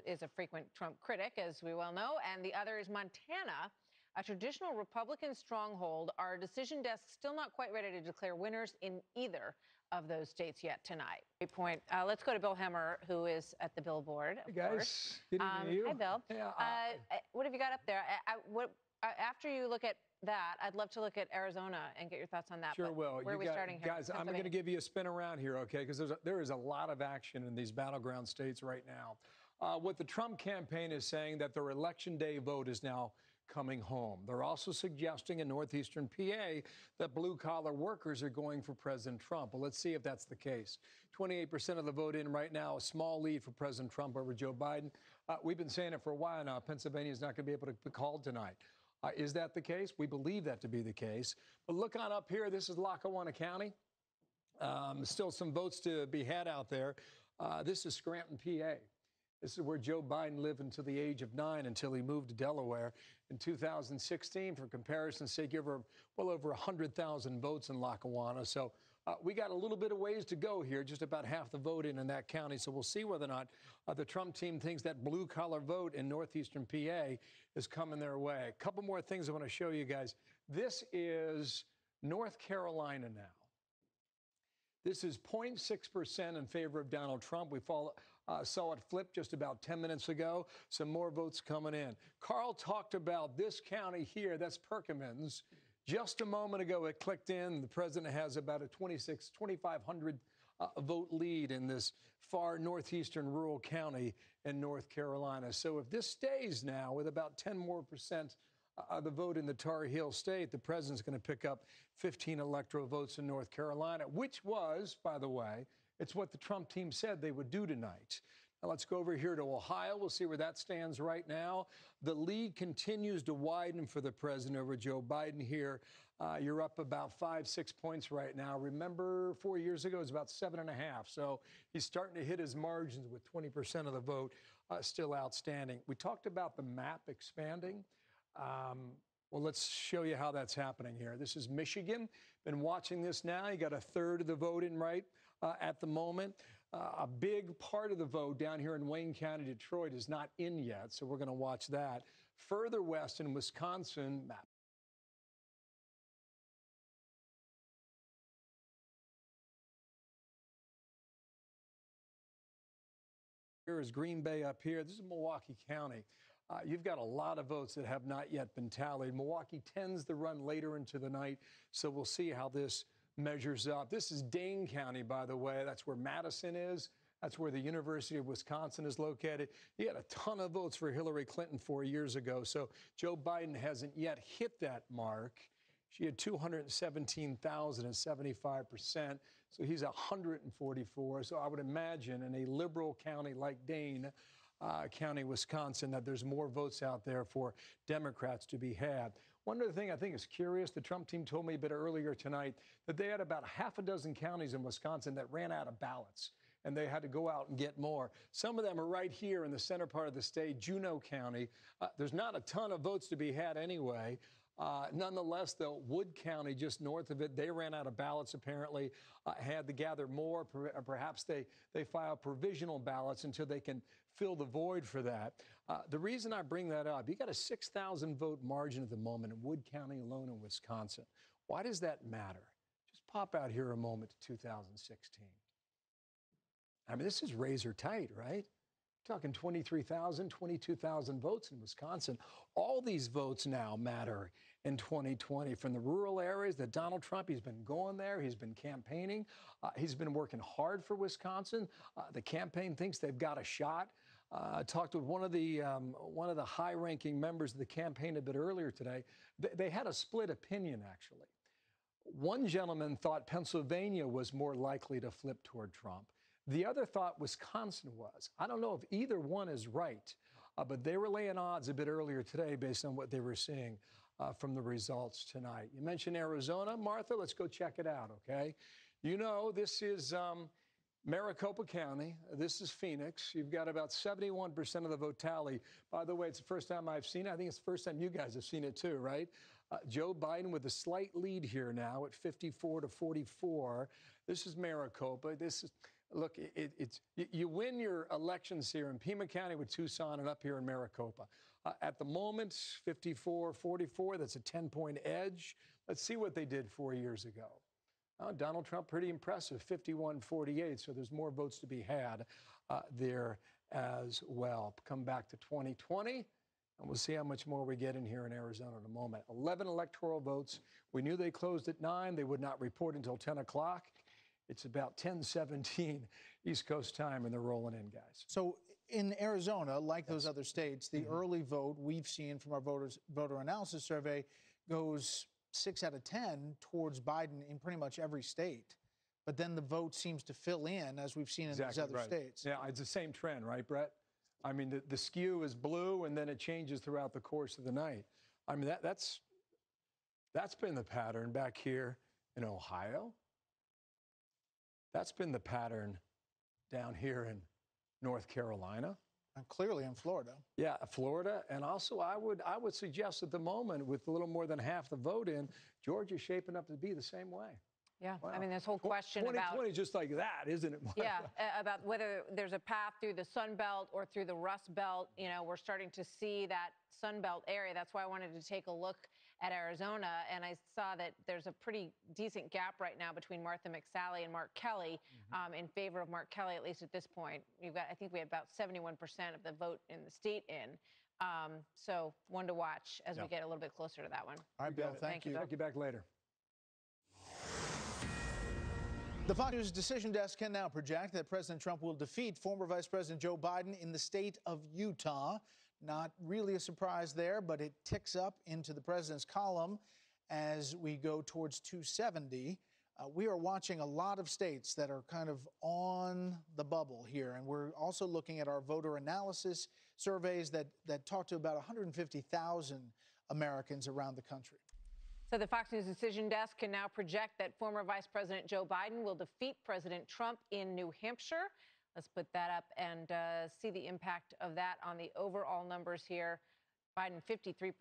is a frequent Trump critic, as we well know. And the other is Montana, a traditional Republican stronghold. Our decision desk still not quite ready to declare winners in either of those states yet tonight. Great point. Let's go to Bill Hemmer, who is at the billboard. Hey, guys. Good evening to you. Hi, Bill. Yeah, what have you got up there? After you look at that, I'd love to look at Arizona and get your thoughts on that. Sure will. Where are we starting here? Guys, I'm going to give you a spin around here, okay? Because there is a lot of action in these battleground states right now. What the Trump campaign is saying that their election day vote is now coming home. They're also suggesting in northeastern PA that blue-collar workers are going for President Trump. Well, let's see if that's the case. 28% of the vote in right now, a small lead for President Trump over Joe Biden. We've been saying it for a while now. Pennsylvania is not going to be able to be called tonight. Is that the case? We believe that to be the case. But look on up here. This is Lackawanna County. Still some votes to be had out there. This is Scranton, PA. This is where Joe Biden lived until the age of 9, until he moved to Delaware in 2016. For comparison's sake, well over 100,000 votes in Lackawanna. So we got a little bit of ways to go here, just about half the vote in that county. So we'll see whether or not the Trump team thinks that blue-collar vote in northeastern PA is coming their way. A couple more things I want to show you guys. This is North Carolina now. This is 0.6% in favor of Donald Trump. We saw it flip just about 10 minutes ago. Some more votes coming in. Carl talked about this county here. That's Perkins. Just a moment ago, it clicked in. The president has about a 2,500 vote lead in this far northeastern rural county in North Carolina. So if this stays now with about 10% more of the vote in the Tar Heel state, the president's going to pick up 15 electoral votes in North Carolina, which was, by the way, it's what the Trump team said they would do tonight. Now let's go over here to Ohio. We'll see where that stands right now. The lead continues to widen for the president over Joe Biden here. You're up about 5-6 points right now. Remember, 4 years ago, it was about 7.5. So he's starting to hit his margins with 20% of the vote still outstanding. We talked about the map expanding. Well, let's show you how that's happening here. This is Michigan. Been watching this now. You got a third of the vote in right at the moment. A big part of the vote down here in Wayne County, Detroit, is not in yet, so we're going to watch that. Further west in Wisconsin, here is Green Bay up here. This is Milwaukee County. You've got a lot of votes that have not yet been tallied. Milwaukee tends to run later into the night, so we'll see how this measures up. This is Dane County, by the way. That's where Madison is. That's where the University of Wisconsin is located. You had a ton of votes for Hillary Clinton 4 years ago, so Joe Biden hasn't yet hit that mark. She had 217,000 and 75%, so he's 144. So I would imagine in a liberal county like Dane County, Wisconsin, that there's more votes out there for Democrats to be had. One other thing I think is curious, the Trump team told me a bit earlier tonight that they had about half a dozen counties in Wisconsin that ran out of ballots, and they had to go out and get more. Some of them are right here in the center part of the state, Juneau County. There's not a ton of votes to be had anyway. Nonetheless, though, Wood County, just north of it, they ran out of ballots, apparently, had to gather more. Perhaps they file provisional ballots until they can fill the void for that. The reason I bring that up, you got a 6,000 vote margin at the moment in Wood County alone in Wisconsin. Why does that matter? Just pop out here a moment to 2016. I mean, this is razor tight, right? Talking 23,000, 22,000 votes in Wisconsin. All these votes now matter in 2020 from the rural areas that Donald Trump, he's been going there. He's been campaigning. He's been working hard for Wisconsin. The campaign thinks they've got a shot. I talked with one of the high-ranking members of the campaign a bit earlier today. They had a split opinion, actually. One gentleman thought Pennsylvania was more likely to flip toward Trump. The other thought Wisconsin was. I don't know if either one is right, but they were laying odds a bit earlier today based on what they were seeing from the results tonight. You mentioned Arizona. Martha, let's go check it out, okay? You know, this is Maricopa County. This is Phoenix. You've got about 71% of the vote tally. By the way, it's the first time I've seen it. I think it's the first time you guys have seen it too, right? Joe Biden with a slight lead here now at 54 to 44. This is Maricopa. This is... Look, you win your elections here in Pima County with Tucson and up here in Maricopa. At the moment, 54-44, that's a 10-point edge. Let's see what they did 4 years ago. Donald Trump, pretty impressive, 51-48, so there's more votes to be had there as well. Come back to 2020, and we'll see how much more we get in here in Arizona in a moment. 11 electoral votes. We knew they closed at 9. They would not report until 10 o'clock. It's about 10:17 East Coast time, and they're rolling in, guys. So in Arizona, like those other states, the early vote we've seen from our voter analysis survey goes 6 out of 10 towards Biden in pretty much every state. But then the vote seems to fill in, as we've seen in these other states. Yeah, it's the same trend, right, Brett? I mean, the skew is blue, and then it changes throughout the course of the night. I mean, that's been the pattern back here in Ohio. That's been the pattern down here in North Carolina. And clearly in Florida. Yeah, Florida. And also, I would suggest at the moment, with a little more than half the vote in, Georgia's shaping up to be the same way. Yeah, wow. I mean, this whole question 2020 is just like that, isn't it? Yeah, about whether there's a path through the Sun Belt or through the Rust Belt. You know, we're starting to see that Sun Belt area. That's why I wanted to take a look at Arizona, and I saw that there's a pretty decent gap right now between Martha McSally and Mark Kelly, in favor of Mark Kelly, at least at this point. I think we had about 71% of the vote in the state in. So one to watch as we get a little bit closer to that one. All right, Bill, thank you. Talk you back later. The Fox News Decision Desk can now project that President Trump will defeat former Vice President Joe Biden in the state of Utah. Not really a surprise there, but it ticks up into the president's column as we go towards 270. We are watching a lot of states that are kind of on the bubble here, and we're also looking at our voter analysis surveys that talk to about 150,000 Americans around the country. So the Fox News Decision Desk can now project that former Vice President Joe Biden will defeat President Trump in New Hampshire. Let's put that up and see the impact of that on the overall numbers here. Biden 53%,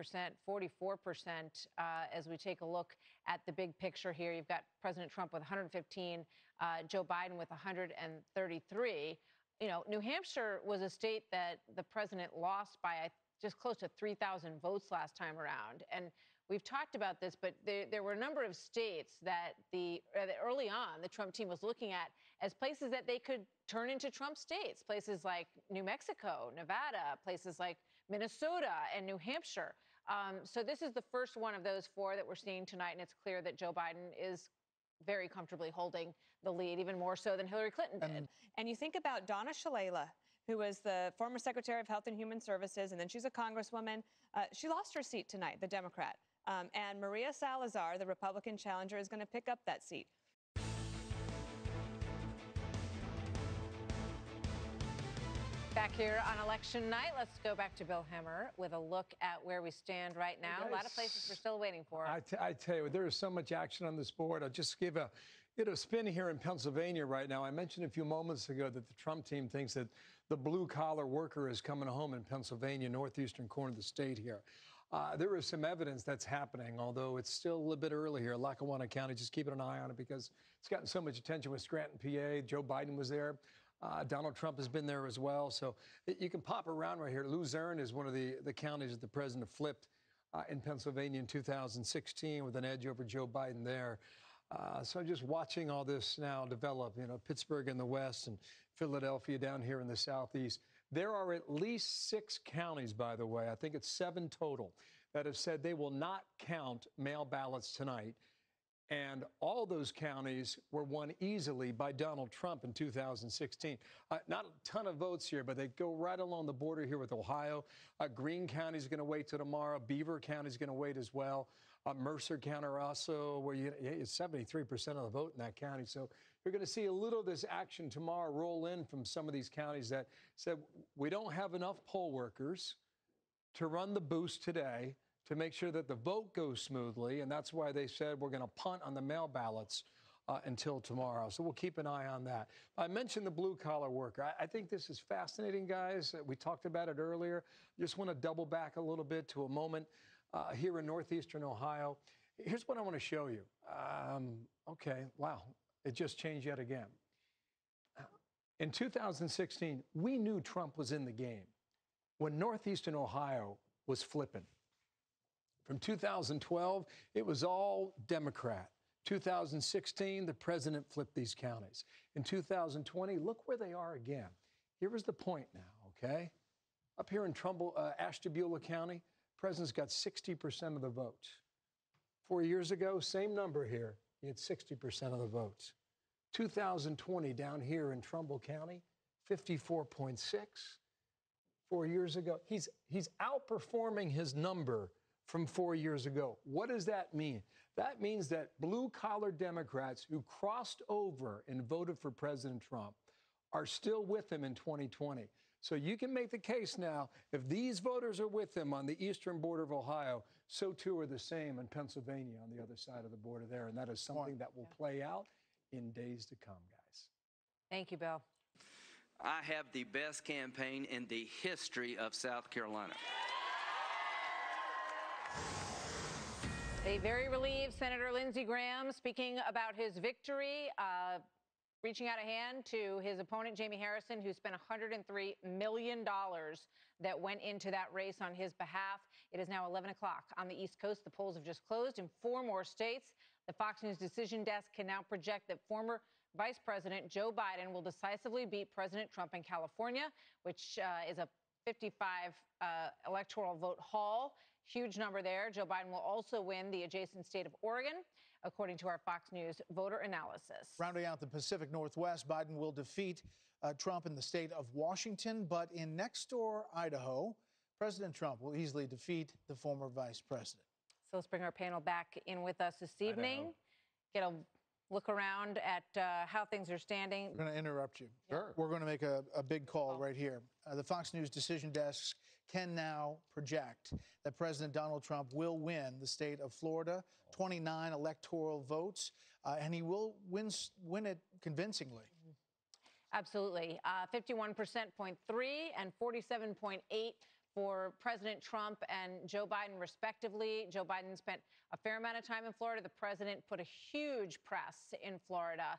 44% as we take a look at the big picture here. You've got President Trump with 115, Joe Biden with 133. You know, New Hampshire was a state that the president lost by just close to 3,000 votes last time around. And we've talked about this, but there were a number of states that early on the Trump team was looking at as places that they could turn into Trump states, places like New Mexico, Nevada, places like Minnesota and New Hampshire. So this is the first one of those four that we're seeing tonight, and it's clear that Joe Biden is very comfortably holding the lead, even more so than Hillary Clinton did. And you think about Donna Shalala, who was the former Secretary of Health and Human Services, and then she's a congresswoman. She lost her seat tonight, the Democrat. And Maria Salazar, the Republican challenger, is going to pick up that seat. Back here on election night, let's go back to Bill Hemmer with a look at where we stand right now. Hey, a lot of places we're still waiting for. I tell you, there is so much action on this board. I'll just give a spin here in Pennsylvania right now. I mentioned a few moments ago that the Trump team thinks that the blue-collar worker is coming home in Pennsylvania, northeastern corner of the state here. There is some evidence that's happening, although it's still a little bit early here. Lackawanna County, just keeping an eye on it because it's gotten so much attention with Scranton, PA. Joe Biden was there. Donald Trump has been there as well. So you can pop around right here. Luzerne is one of the counties that the president flipped in Pennsylvania in 2016 with an edge over Joe Biden there. So just watching all this now develop, you know, Pittsburgh in the west and Philadelphia down here in the southeast. There are at least 6 counties, by the way, I think it's 7 total, that have said they will not count mail ballots tonight. And all those counties were won easily by Donald Trump in 2016. Not a ton of votes here, but they go right along the border here with Ohio. Greene County is going to wait till tomorrow. Beaver County is going to wait as well. Mercer County also, where it's 73% of the vote in that county. So you're going to see a little of this action tomorrow roll in from some of these counties that said, we don't have enough poll workers to run the booths today to make sure that the vote goes smoothly, and that's why they said we're going to punt on the mail ballots until tomorrow. So we'll keep an eye on that. I mentioned the blue-collar worker. I think this is fascinating, guys. We talked about it earlier. Just want to double back a little bit to a moment here in northeastern Ohio. Here's what I want to show you. Okay, wow, it just changed yet again. In 2016, we knew Trump was in the game when northeastern Ohio was flipping. From 2012, it was all Democrat. 2016, the president flipped these counties. In 2020, look where they are again. Here is the point now, okay? Up here in Ashtabula County, president's got 60% of the votes. 4 years ago, same number here, he had 60% of the votes. 2020, down here in Trumbull County, 54.6. 4 years ago, he's outperforming his number from 4 years ago. What does that mean? That means that blue-collar Democrats who crossed over and voted for President Trump are still with him in 2020. So you can make the case now, if these voters are with him on the eastern border of Ohio, so too are the same in Pennsylvania on the other side of the border there. And that is something that will play out in days to come, guys. Thank you, Bill. I have the best campaign in the history of South Carolina. A very relieved Senator Lindsey Graham speaking about his victory, reaching out a hand to his opponent, Jamie Harrison, who spent $103 million that went into that race on his behalf. It is now 11 o'clock on the East Coast. The polls have just closed in 4 more states. The Fox News decision desk can now project that former Vice President Joe Biden will decisively beat President Trump in California, which is a 55 electoral vote haul. Huge number there. Joe Biden will also win the adjacent state of Oregon, according to our Fox News voter analysis. Rounding out the Pacific Northwest, Biden will defeat Trump in the state of Washington, but in next-door Idaho, President Trump will easily defeat the former vice president. So let's bring our panel back in with us this evening. Get a look around at how things are standing. We're going to interrupt you. Sure. We're going to make a big call right here. The Fox News decision desks can now project that President Donald Trump will win the state of Florida, 29 electoral votes, and he will win it convincingly. Absolutely. 51.3 and 47.8 for President Trump and Joe Biden, respectively. Joe Biden spent a fair amount of time in Florida. The president put a huge press in Florida,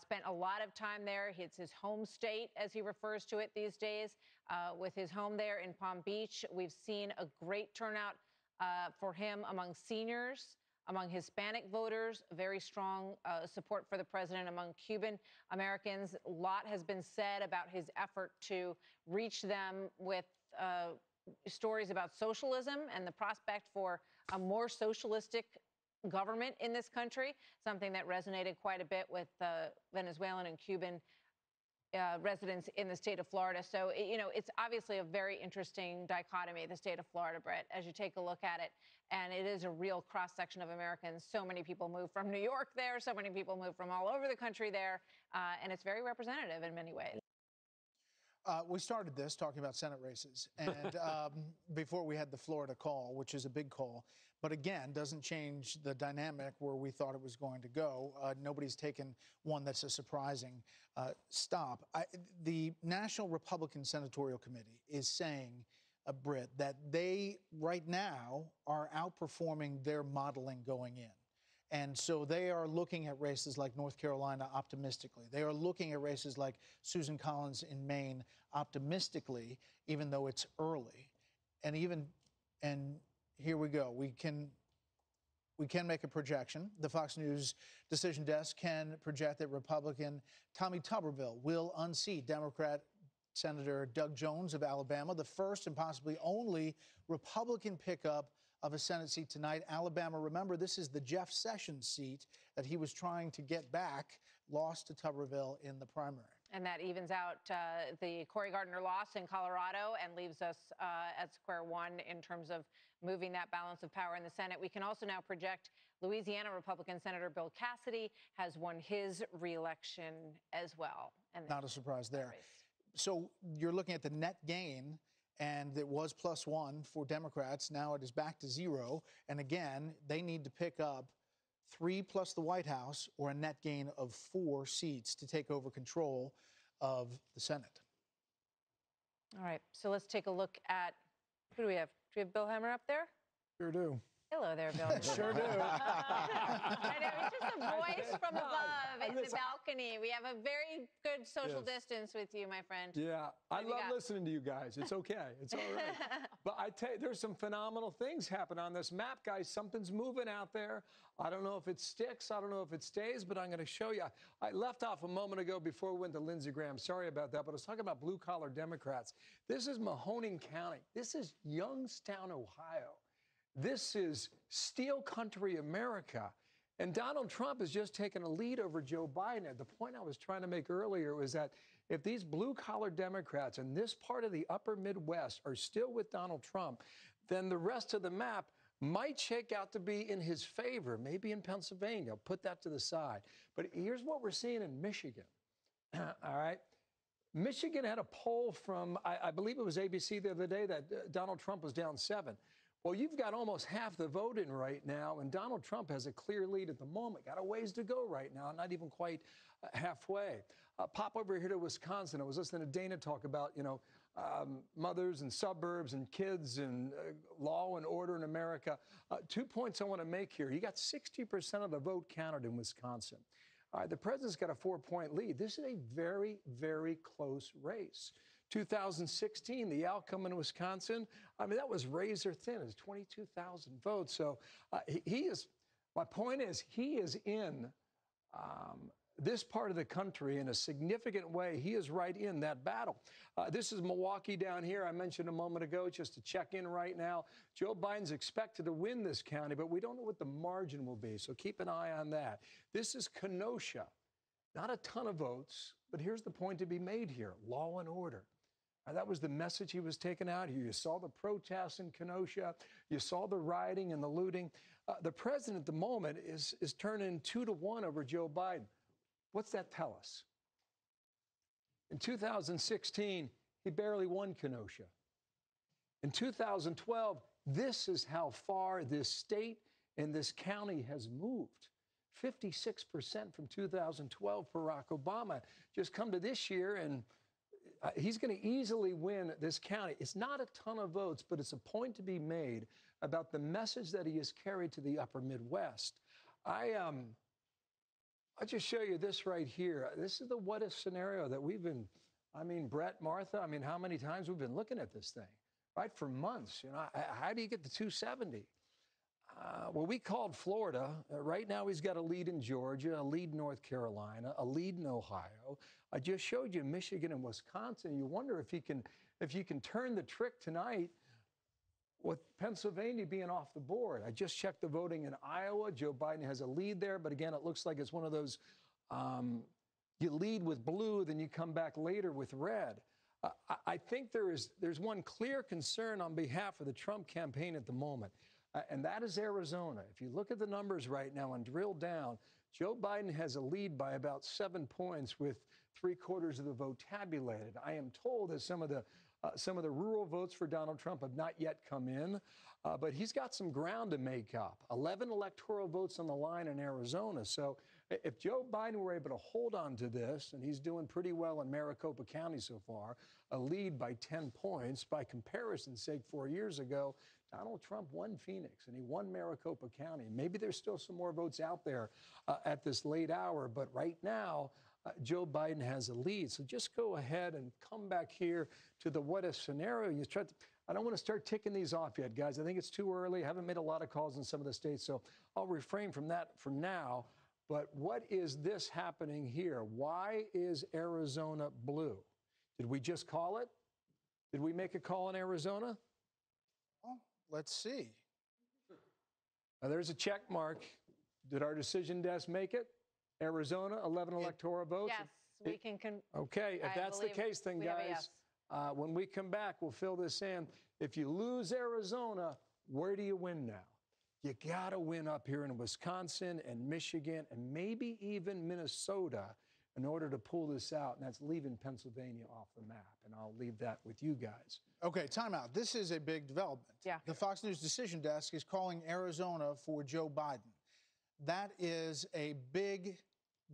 spent a lot of time there. It's his home state, as he refers to it these days, with his home there in Palm Beach. We've seen a great turnout for him among seniors, among Hispanic voters, very strong support for the president among Cuban Americans. A lot has been said about his effort to reach them with stories about socialism and the prospect for a more socialistic government in this country, something that resonated quite a bit with Venezuelan and Cuban residents in the state of Florida. So, it's obviously a very interesting dichotomy, the state of Florida, Brett, as you take a look at it. And it is a real cross-section of Americans. So many people move from New York there. So many people move from all over the country there. And it's very representative in many ways. We started this talking about Senate races, and before we had the Florida call, which is a big call, but again, doesn't change the dynamic where we thought it was going to go. Nobody's taken one that's a surprising stop. The National Republican Senatorial Committee is saying, Britt, that they right now are outperforming their modeling going in. And so they are looking at races like North Carolina optimistically. They are looking at races like Susan Collins in Maine optimistically, even though it's early. And here we go. We can make a projection. The Fox News decision desk can project that Republican Tommy Tuberville will unseat Democrat Senator Doug Jones of Alabama, the first and possibly only Republican pickup of a Senate seat tonight. Alabama, remember, this is the Jeff Sessions seat that he was trying to get back, lost to Tuberville in the primary. And that evens out the Cory Gardner loss in Colorado and leaves us at square one in terms of moving that balance of power in the Senate. We can also now project Louisiana Republican Senator Bill Cassidy has won his reelection as well. And not a surprise there. So you're looking at the net gain, and it was +1 for Democrats. Now it is back to 0. And again, they need to pick up 3 plus the White House or a net gain of 4 seats to take over control of the Senate. All right, so let's take a look at, who do we have? Do we have Bill Hemmer up there? Sure do. Hello there, Bill. Sure do. I know, it's just a voice from above in the balcony. We have a very good social distance with you, my friend. Yeah, I love listening to you guys. It's okay. It's all right. But I tell you, there's some phenomenal things happen on this map, guys. Something's moving out there. I don't know if it sticks. I don't know if it stays, but I'm going to show you. I left off a moment ago before we went to Lindsey Graham. Sorry about that, but I was talking about blue-collar Democrats. This is Mahoning County. This is Youngstown, Ohio. This is steel country America. And Donald Trump has just taken a lead over Joe Biden. The point I was trying to make earlier was that if these blue-collar Democrats in this part of the upper Midwest are still with Donald Trump, then the rest of the map might shake out to be in his favor, maybe in Pennsylvania. I'll put that to the side. But here's what we're seeing in Michigan. All right. Michigan had a poll from, I believe it was ABC the other day, that Donald Trump was down 7. Well, you've got almost half the vote in right now, and Donald Trump has a clear lead at the moment. Got a ways to go right now, not even quite halfway. Pop over here to Wisconsin. I was listening to Dana talk about, mothers and suburbs and kids and law and order in America. 2 points I want to make here. You got 60% of the vote counted in Wisconsin. All right, the president's got a 4-point lead. This is a very, very close race. 2016, the outcome in Wisconsin, I mean, that was razor thin. It was 22,000 votes. So my point is, he is in this part of the country in a significant way. He is right in that battle. This is Milwaukee down here. I mentioned a moment ago, just to check in right now. Joe Biden's expected to win this county, but we don't know what the margin will be. So keep an eye on that. This is Kenosha. Not a ton of votes, but here's the point to be made here. Law and order. That was the message he was taking out here. You saw the protests in Kenosha. You saw the rioting and the looting. The president at the moment is turning 2-1 over Joe Biden. What's that tell us? In 2016, he barely won Kenosha. In 2012, this is how far this state and this county has moved. 56% from 2012 for Barack Obama. Just come to this year, and He's going to easily win this county. It's not a ton of votes, but it's a point to be made about the message that he has carried to the upper Midwest. I'll just show you this right here. This is the what if scenario that we've been, Brett, Martha, how many times we've been looking at this thing, right? For months, how do you get to 270? Well, we called Florida. Right now, he's got a lead in Georgia, a lead in North Carolina, a lead in Ohio. I just showed you Michigan and Wisconsin. You wonder if you can turn the trick tonight with Pennsylvania being off the board. I just checked the voting in Iowa. Joe Biden has a lead there, but again, it looks like it's one of those you lead with blue, then you come back later with red. I think there's one clear concern on behalf of the Trump campaign at the moment. And that is Arizona. If you look at the numbers right now and drill down, Joe Biden has a lead by about 7 points with 3/4 of the vote tabulated. I am told that some of the rural votes for Donald Trump have not yet come in, but he's got some ground to make up. 11 electoral votes on the line in Arizona. So if Joe Biden were able to hold on to this, and he's doing pretty well in Maricopa County so far, a lead by 10 points. By comparison's sake, 4 years ago, Donald Trump won Phoenix, and he won Maricopa County. Maybe there's still some more votes out there at this late hour, but right now, Joe Biden has a lead. So just go ahead and come back here to the what-if scenario. I don't want to start ticking these off yet, guys. I think it's too early. I haven't made a lot of calls in some of the states, so I'll refrain from that for now. But what is this happening here? Why is Arizona blue? Did we just call it? Did we make a call in Arizona? Well, let's see. Now, there's a check mark. Did our decision desk make it? Arizona, 11 electoral votes? Yes, we can. Okay, if that's the case, then, guys, yes. When we come back, we'll fill this in. If you lose Arizona, where do you win now? You got to win up here in Wisconsin and Michigan and maybe even Minnesota in order to pull this out, and that's leaving Pennsylvania off the map. And I'll leave that with you guys. Okay, time out. This is a big development. Yeah. The Fox News decision desk is calling Arizona for Joe Biden. That is a big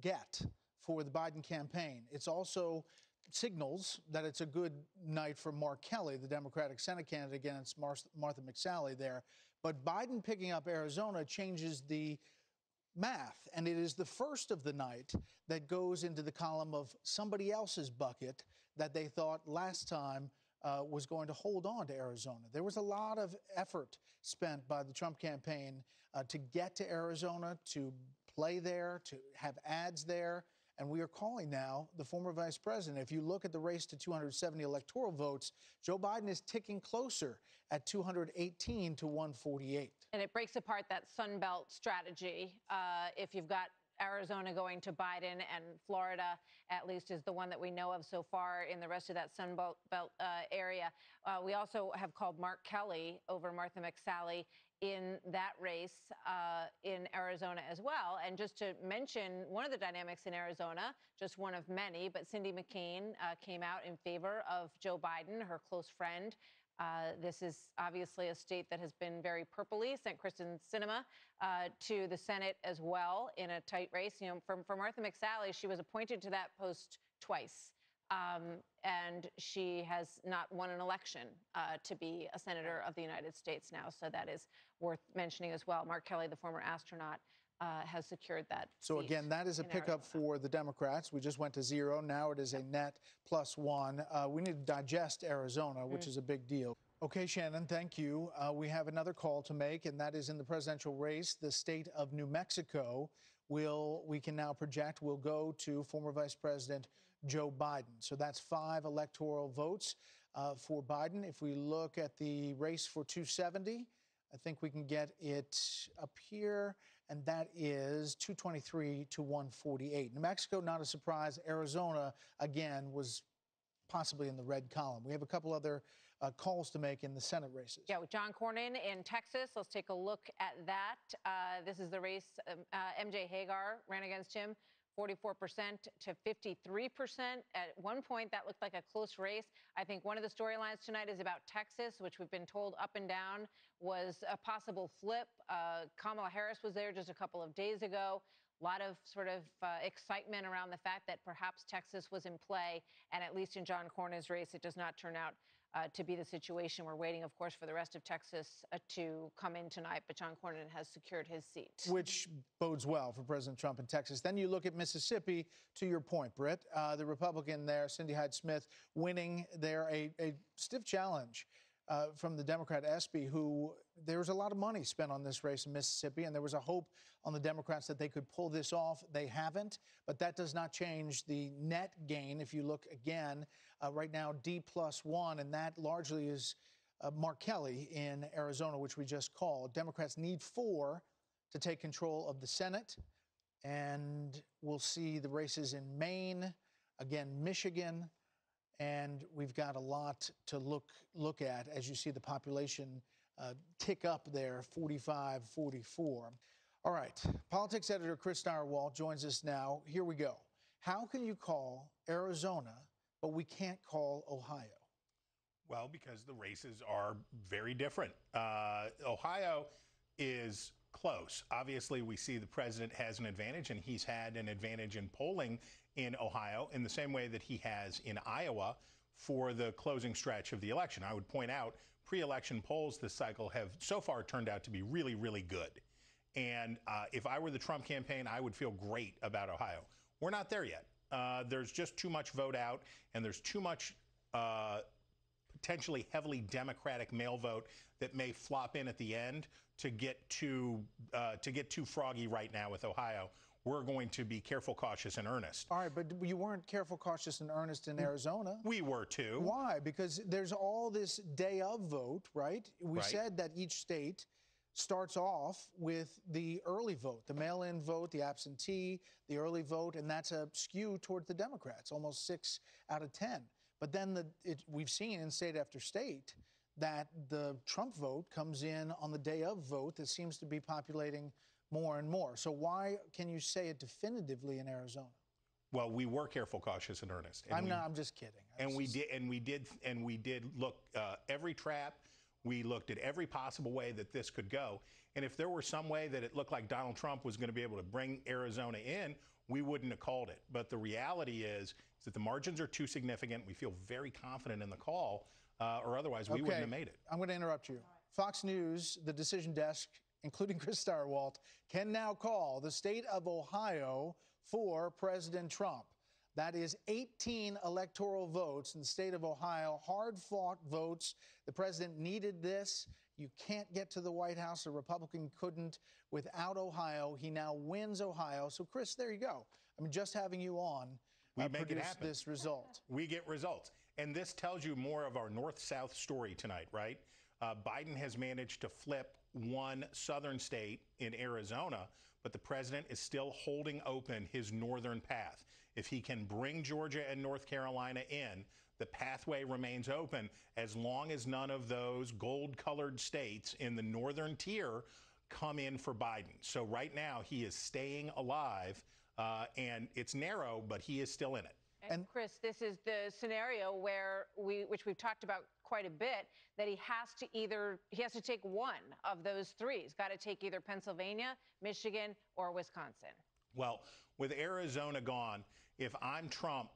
get for the Biden campaign. It's also signals that it's a good night for Mark Kelly, the Democratic Senate candidate against Martha McSally there. But Biden picking up Arizona changes the math, and it is the first of the night that goes into the column of somebody else's bucket that they thought last time was going to hold on to Arizona. There was a lot of effort spent by the Trump campaign to get to Arizona, to play there, to have ads there. And we are calling now the former vice president. If you look at the race to 270 electoral votes, Joe Biden is ticking closer at 218 to 148. And it breaks apart that Sun Belt strategy. If you've got Arizona going to Biden and Florida, at least, is the one that we know of so far in the rest of that Sun Belt area. We also have called Mark Kelly over Martha McSally in that race in Arizona as well. And just to mention one of the dynamics in Arizona, just one of many, but Cindy McCain came out in favor of Joe Biden, her close friend. This is obviously a state that has been very purpley, sent Kristen Sinema to the Senate as well in a tight race. You know, for Martha McSally, she was appointed to that post twice. And she has not won an election to be a senator of the United States now. So that is worth mentioning as well. Mark Kelly, the former astronaut, has secured that So again, that is a pickup for the Democrats. We just went to 0. Now it is a net +1. We need to digest Arizona, which is a big deal. Okay, Shannon, thank you. We have another call to make, and that is in the presidential race. The state of New Mexico we can now project will go to former Vice President Joe Biden. So that's 5 electoral votes for Biden. If we look at the race for 270, I think we can get it up here, and that is 223 to 148. New Mexico, not a surprise. Arizona, again, was possibly in the red column. We have a couple other calls to make in the Senate races. Yeah, with John Cornyn in Texas. Let's take a look at that. This is the race. MJ Hagar ran against him, 44% to 53%. At one point, that looked like a close race. I think one of the storylines tonight is about Texas, which we've been told up and down was a possible flip. Kamala Harris was there just a couple of days ago. A lot of sort of excitement around the fact that perhaps Texas was in play. And at least in John Cornyn's race, it does not turn out to be the situation. We're waiting, of course, for the rest of Texas to come in tonight. But John Cornyn has secured his seat. Which bodes well for President Trump in Texas. Then you look at Mississippi, to your point, Britt. The Republican there, Cindy Hyde-Smith, winning there a stiff challenge from the Democrat Espy, who there was a lot of money spent on this race in Mississippi, and there was a hope on the Democrats that they could pull this off. They haven't, but that does not change the net gain. If you look again, right now, D+1, and that largely is Mark Kelly in Arizona, which we just called. Democrats need 4 to take control of the Senate, and we'll see the races in Maine, again, Michigan, and we've got a lot to look at as you see the population tick up there, 45, 44. All right, politics editor Chris Stirewalt joins us now. Here we go. How can you call Arizona, but we can't call Ohio? Well, because the races are very different. Ohio is close. Obviously, we see the president has an advantage, and he's had an advantage in polling in Ohio in the same way that he has in Iowa for the closing stretch of the election. I would point out pre-election polls this cycle have so far turned out to be really, really good. And if I were the Trump campaign, I would feel great about Ohio. We're not there yet. There's just too much vote out, and there's too much potentially heavily Democratic mail vote that may flop in at the end to get too froggy right now with Ohio. We're going to be careful, cautious, and earnest. All right, but you weren't careful, cautious, and earnest in Arizona. We were too. Why? Because there's all this day of vote, right? We said that each state starts off with the early vote, the mail-in vote, the absentee, the early vote, and that's a skew toward the Democrats, almost 6 out of 10. But then we've seen in state after state that the Trump vote comes in on the day of vote that seems to be populating more and more. So why can you say it definitively in Arizona? Well, we were careful, cautious, and earnest. And I'm just kidding. We did look every trap. We looked at every possible way that this could go. And if there were some way that it looked like Donald Trump was going to be able to bring Arizona in, we wouldn't have called it. But the reality is that the margins are too significant. We feel very confident in the call, or otherwise we wouldn't have made it. I'm going to interrupt you. Fox News, the decision desk, including Chris Stirewalt, can now call the state of Ohio for President Trump. That is 18 electoral votes in the state of Ohio, hard-fought votes. The president needed this. You can't get to the White House. A Republican couldn't without Ohio. He now wins Ohio. So, Chris, there you go. I mean, just having you on produced this result. We get results. And this tells you more of our north-south story tonight, right? Biden has managed to flip one southern state in Arizona, but the president is still holding open his northern path. If he can bring Georgia and North Carolina in, the pathway remains open as long as none of those gold-colored states in the northern tier come in for Biden. So right now, he is staying alive, and it's narrow, but he is still in it. And Chris, this is the scenario where which we've talked about quite a bit, that he has to take one of those 3. He's got to take either Pennsylvania, Michigan, or Wisconsin. Well, with Arizona gone, if I'm Trump,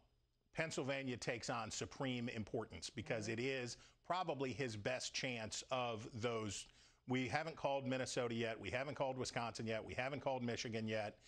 Pennsylvania takes on supreme importance because it is probably his best chance of those. We haven't called Minnesota yet. We haven't called Wisconsin yet. We haven't called Michigan yet.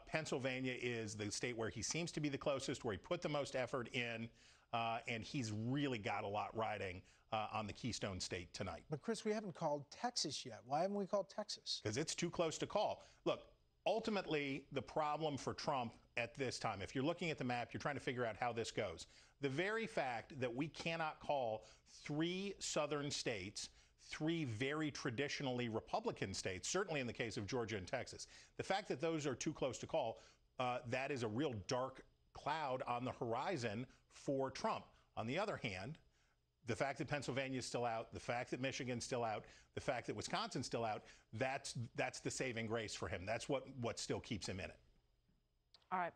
Pennsylvania is the state where he seems to be the closest, where he put the most effort in, and he's really got a lot riding on the Keystone State tonight. But, Chris, we haven't called Texas yet. Why haven't we called Texas? Because it's too close to call. Look, ultimately, the problem for Trump at this time, if you're looking at the map, you're trying to figure out how this goes. The very fact that we cannot call 3 southern states, 3 very traditionally Republican states, certainly in the case of Georgia and Texas, the fact that those are too close to call, that is a real dark cloud on the horizon for Trump. On the other hand, the fact that Pennsylvania is still out, the fact that Michigan's still out, the fact that Wisconsin's still out, that's the saving grace for him. That's what still keeps him in it. All right.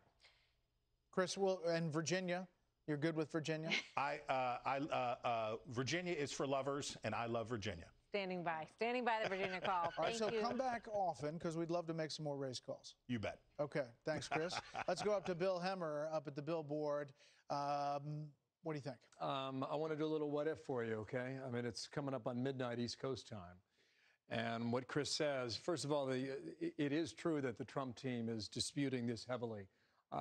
Chris, and Virginia? You're good with Virginia? Virginia is for lovers, and I love Virginia. Standing by the Virginia call. All right, so Thank you. come back often because we'd love to make some more race calls. You bet. Okay, thanks, Chris. Let's go up to Bill Hemmer up at the Billboard. What do you think? I want to do a little what if for you, okay? I mean, it's coming up on midnight East Coast time. And what Chris says, first of all, it is true that the Trump team is disputing this heavily.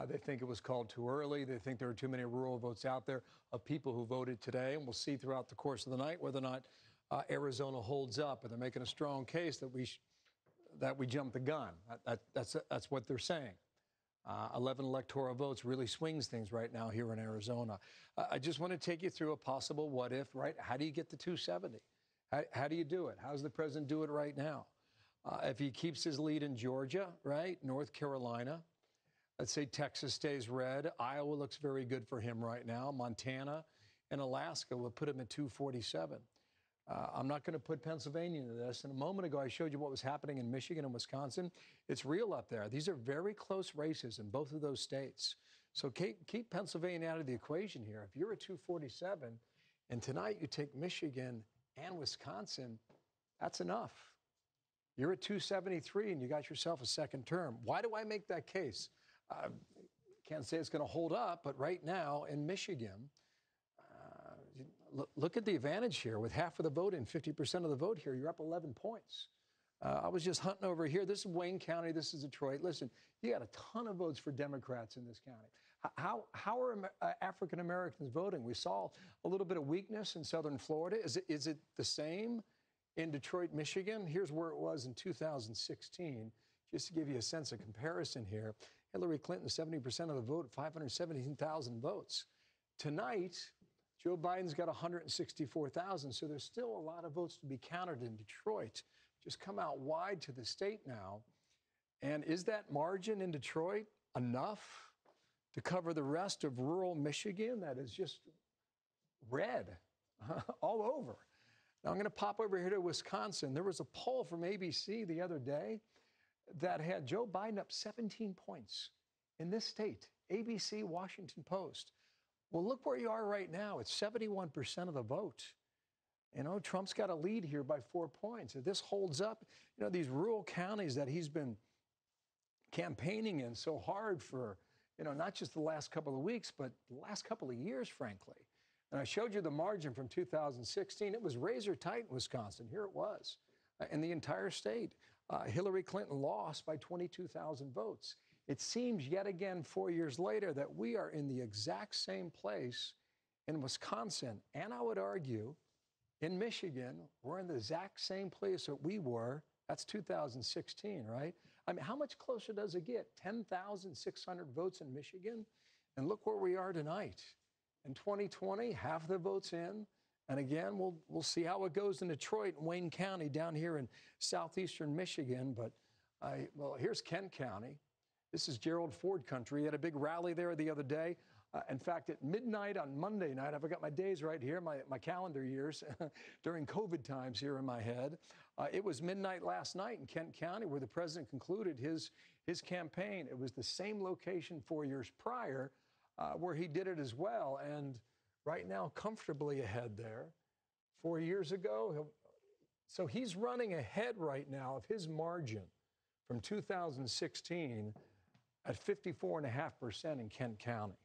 They think it was called too early. They think there are too many rural votes out there of people who voted today. And we'll see throughout the course of the night whether or not Arizona holds up. And they're making a strong case that we jumped the gun. That's what they're saying. 11 electoral votes really swings things right now here in Arizona. I just want to take you through a possible what if, right? How do you get to 270? How do you do it? How does the president do it right now? If he keeps his lead in Georgia, right, North Carolina, let's say Texas stays red, Iowa looks very good for him right now, Montana and Alaska will put him at 247. I'm not going to put Pennsylvania into this. And a moment ago, I showed you what was happening in Michigan and Wisconsin. It's real up there. These are very close races in both of those states. So keep Pennsylvania out of the equation here. If you're at 247 and tonight you take Michigan and Wisconsin, that's enough. You're at 273 and you got yourself a second term. Why do I make that case? Can't say it's going to hold up, but right now in Michigan, look at the advantage here. With half of the vote and 50% of the vote here, you're up 11 points. I was just hunting over here. This is Wayne County. This is Detroit. Listen, you got a ton of votes for Democrats in this county. How are African Americans voting? We saw a little bit of weakness in southern Florida. Is it the same in Detroit, Michigan? Here's where it was in 2016, just to give you a sense of comparison here. Hillary Clinton, 70% of the vote, 517,000 votes. Tonight, Joe Biden's got 164,000, so there's still a lot of votes to be counted in Detroit. Just come out wide to the state now. And is that margin in Detroit enough to cover the rest of rural Michigan that is just red all over? Now, I'm going to pop over here to Wisconsin. There was a poll from ABC the other day that had Joe Biden up 17 points in this state. ABC, Washington Post. Well, look where you are right now. It's 71% of the vote. You know, Trump's got a lead here by 4 points. If this holds up, you know, these rural counties that he's been campaigning in so hard for, you know, not just the last couple of weeks, but the last couple of years, frankly. And I showed you the margin from 2016. It was razor tight in Wisconsin. Here it was in the entire state. Hillary Clinton lost by 22,000 votes. It seems yet again 4 years later that we are in the exact same place in Wisconsin. And I would argue in Michigan, we're in the exact same place that we were. That's 2016, right? I mean, how much closer does it get? 10,600 votes in Michigan? And look where we are tonight. In 2020, half the votes in. And again, we'll see how it goes in Detroit and Wayne County down here in southeastern Michigan. But well, here's Kent County. This is Gerald Ford country. He had a big rally there the other day. In fact, at midnight on Monday night, I've got my days right here, my calendar years, during COVID times here in my head. It was midnight last night in Kent County where the president concluded his campaign. It was the same location 4 years prior where he did it as well. And right now, comfortably ahead there. 4 years ago, so he's running ahead right now of his margin from 2016 at 54.5% in Kent County.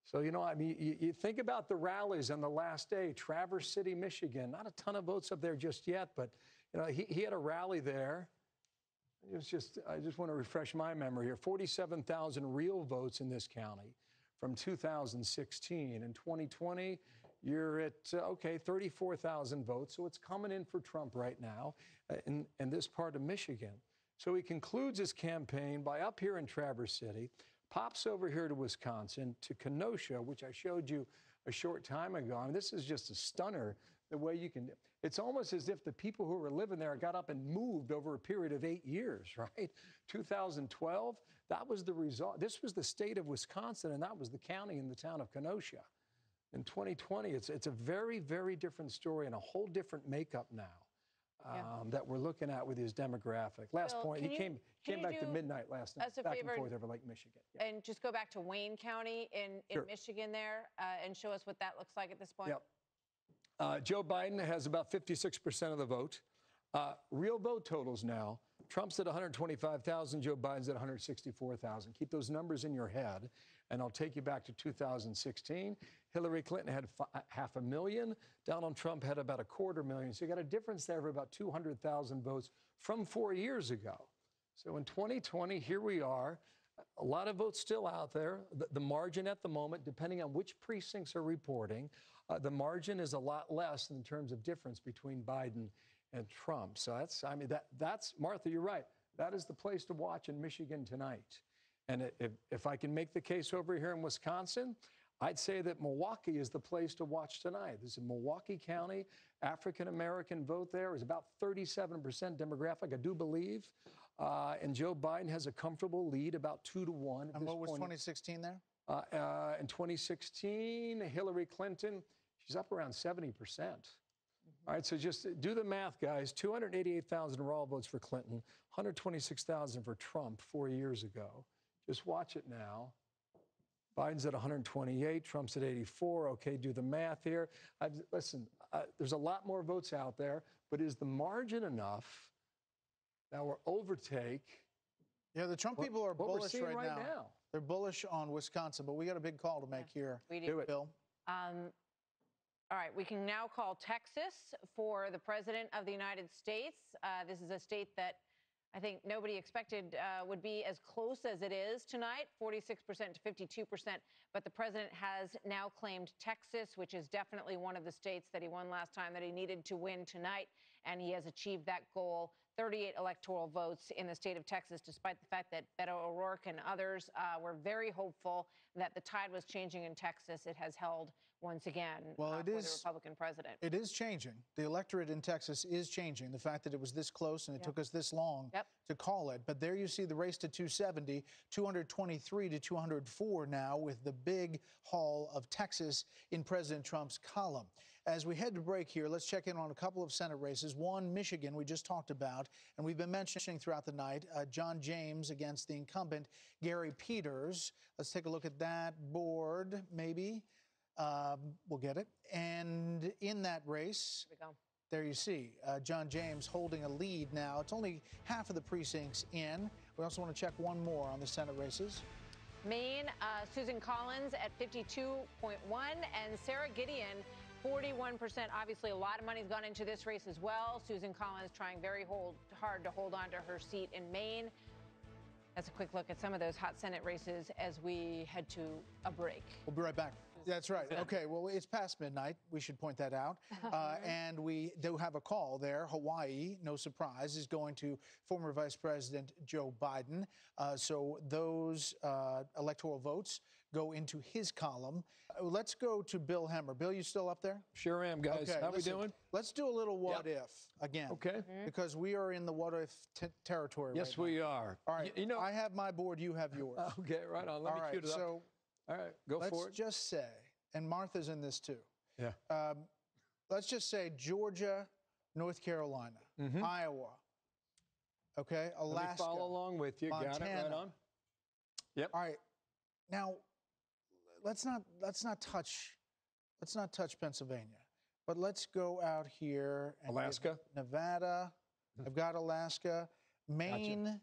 So, you know, I mean, you think about the rallies on the last day, Traverse City, Michigan, not a ton of votes up there just yet, but, you know, he had a rally there. I just want to refresh my memory here. 47,000 real votes in this county from 2016. In 2020, you're at, 34,000 votes. So it's coming in for Trump right now in this part of Michigan. So he concludes his campaign by up here in Traverse City, pops over here to Wisconsin, to Kenosha, which I showed you a short time ago. I mean, this is just a stunner, the way you can, it's almost as if the people who were living there got up and moved over a period of 8 years, right? 2012, that was the result. This was the state of Wisconsin, and that was the county and the town of Kenosha. In 2020, it's a very, very different story and a whole different makeup now. That we're looking at with his demographic. Last Bill, point, he came back to midnight last night, back and forth over Lake Michigan. Yeah. And just go back to Wayne County in Sure. Michigan there and show us what that looks like at this point. Yep. Joe Biden has about 56% of the vote. Real vote totals now. Trump's at 125,000. Joe Biden's at 164,000. Keep those numbers in your head, and I'll take you back to 2016. Hillary Clinton had 500,000. Donald Trump had about 250,000. So you got a difference there of about 200,000 votes from 4 years ago. So in 2020, here we are. A lot of votes still out there. The margin at the moment, depending on which precincts are reporting, the margin is a lot less in terms of difference between Biden and Trump. So that's Martha, you're right. That is the place to watch in Michigan tonight. And if I can make the case over here in Wisconsin, I'd say that Milwaukee is the place to watch tonight. This is Milwaukee County. African-American vote there is about 37% demographic, I do believe. And Joe Biden has a comfortable lead, about 2-1. And what was 2016 there? In 2016, Hillary Clinton, she's up around 70%. All right, so just do the math, guys. 288,000 raw votes for Clinton, 126,000 for Trump 4 years ago. Just watch it now. Biden's at 128, Trump's at 84. Okay, do the math here. Listen, there's a lot more votes out there, but is the margin enough that will overtake? Yeah, the Trump people are bullish right now. They're bullish on Wisconsin, but we got a big call to make here. We do. Bill. All right, we can now call Texas for the President of the United States. This is a state that I think nobody expected would be as close as it is tonight, 46% to 52%. But the president has now claimed Texas, which is definitely one of the states that he won last time that he needed to win tonight. And he has achieved that goal, 38 electoral votes in the state of Texas, despite the fact that Beto O'Rourke and others were very hopeful that the tide was changing in Texas. It has held once again for the Republican president. It is changing. The electorate in Texas is changing. The fact that it was this close and it took us this long to call it. But there you see the race to 270, 223 to 204 now, with the big haul of Texas in President Trump's column. As we head to break here, let's check in on a couple of Senate races. One, Michigan, we just talked about, and we've been mentioning throughout the night, John James against the incumbent Gary Peters. Let's take a look at that board, maybe. We'll get it. And in that race, there you see John James holding a lead now. It's only half of the precincts in. We also want to check one more on the Senate races. Maine, Susan Collins at 52.1, and Sarah Gideon, 41%. Obviously, a lot of money's gone into this race as well. Susan Collins trying very hard to hold on to her seat in Maine. That's a quick look at some of those hot Senate races as we head to a break. We'll be right back. That's right. Okay, well, it's past midnight. We should point that out. And we do have a call there. Hawaii, no surprise, is going to former Vice President Joe Biden. So those electoral votes go into his column. Let's go to Bill Hemmer. Bill, you still up there? Sure am, guys. Okay, how we doing? Let's do a little what if again. Okay. Because we are in the what if territory right now. Yes, we are. All right. You know, I have my board. You have yours. Okay, right on. Let me cue it up. So, all right, go for it. Let's just say, and Martha's in this too. Yeah. Let's just say Georgia, North Carolina, Iowa. Okay, Alaska. Let me follow along with you. Montana. Got it. Right on. Yep. All right. Now, let's not touch Pennsylvania, but let's go out here. And Alaska, Nevada. I've got Alaska, Maine,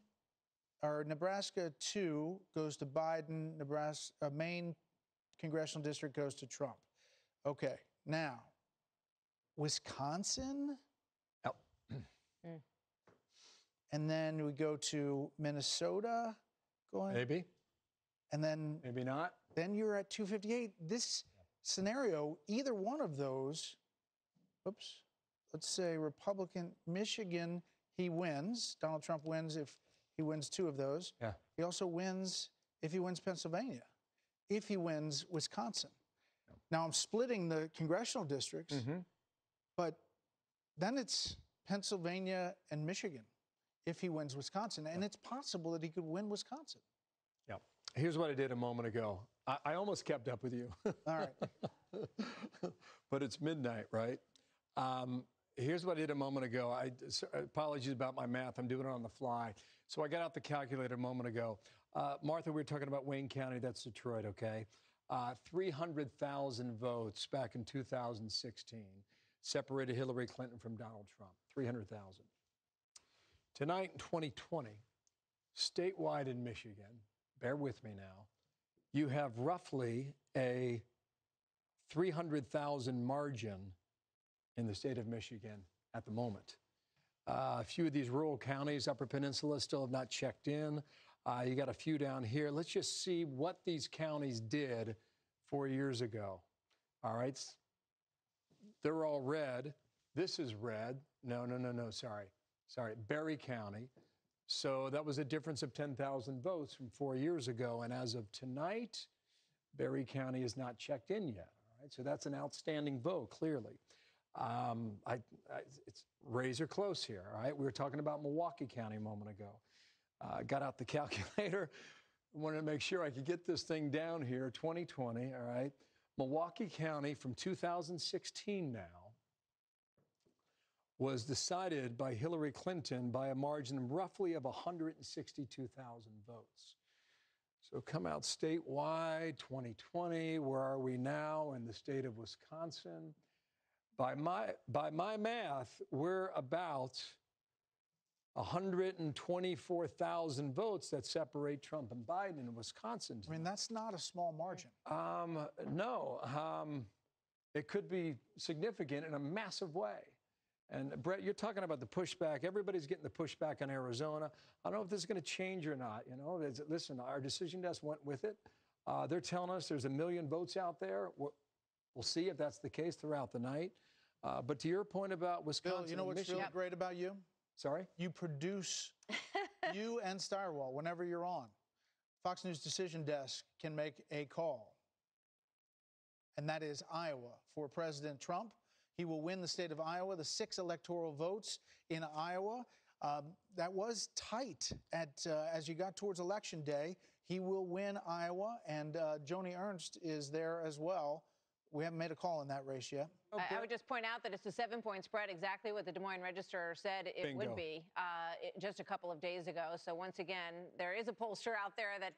or Nebraska 2 goes to Biden. Nebraska, Maine congressional district goes to Trump. Okay, now Wisconsin. Yep. And then we go to Minnesota. Maybe. And then maybe not. Then you're at 258. This scenario, either one of those, let's say Republican, Michigan, he wins. Donald Trump wins if he wins 2 of those. Yeah. He also wins if he wins Pennsylvania, if he wins Wisconsin. Yeah. Now I'm splitting the congressional districts, but then it's Pennsylvania and Michigan if he wins Wisconsin. And it's possible that he could win Wisconsin. Yeah. Here's what I did a moment ago. I almost kept up with you. All right. But it's midnight, right? Here's what I did a moment ago. Apologies about my math. I'm doing it on the fly. So I got out the calculator a moment ago. Martha, we were talking about Wayne County. That's Detroit, okay? 300,000 votes back in 2016. separated Hillary Clinton from Donald Trump, 300,000. Tonight in 2020, statewide in Michigan, bear with me now, you have roughly a 300,000 margin in the state of Michigan at the moment. A few of these rural counties, Upper Peninsula, still have not checked in. You got a few down here. Let's just see what these counties did 4 years ago. All right. They're all red. This is red. No, sorry. Berry County. So that was a difference of 10,000 votes from 4 years ago. And as of tonight, Berry County is not checked in yet. All right. So that's an outstanding vote, clearly. It's razor close here. All right. We were talking about Milwaukee County a moment ago. Got out the calculator. Wanted to make sure I could get this thing down here. 2020. All right. Milwaukee County from 2016 now was decided by Hillary Clinton by a margin roughly of 162,000 votes. So come out statewide, 2020, where are we now in the state of Wisconsin? By my math, we're about 124,000 votes that separate Trump and Biden in Wisconsin tonight. I mean, that's not a small margin. No, it could be significant in a massive way. And Brett, you're talking about the pushback. Everybody's getting the pushback on Arizona. I don't know if this is going to change or not. You know, listen, our decision desk went with it. They're telling us there's 1 million votes out there. We'll see if that's the case throughout the night. But to your point about Wisconsin, Bill, you know what's really great about you? Sorry? You produce, you and Styrewall, whenever you're on. Fox News Decision Desk can make a call. And that is Iowa for President Trump. He will win the state of Iowa, the 6 electoral votes in Iowa. That was tight as you got towards Election Day. He will win Iowa, and Joni Ernst is there as well. We haven't made a call in that race yet. I would just point out that it's a 7-point spread, exactly what the Des Moines Register said it would be just a couple of days ago. So once again, there is a pollster out there that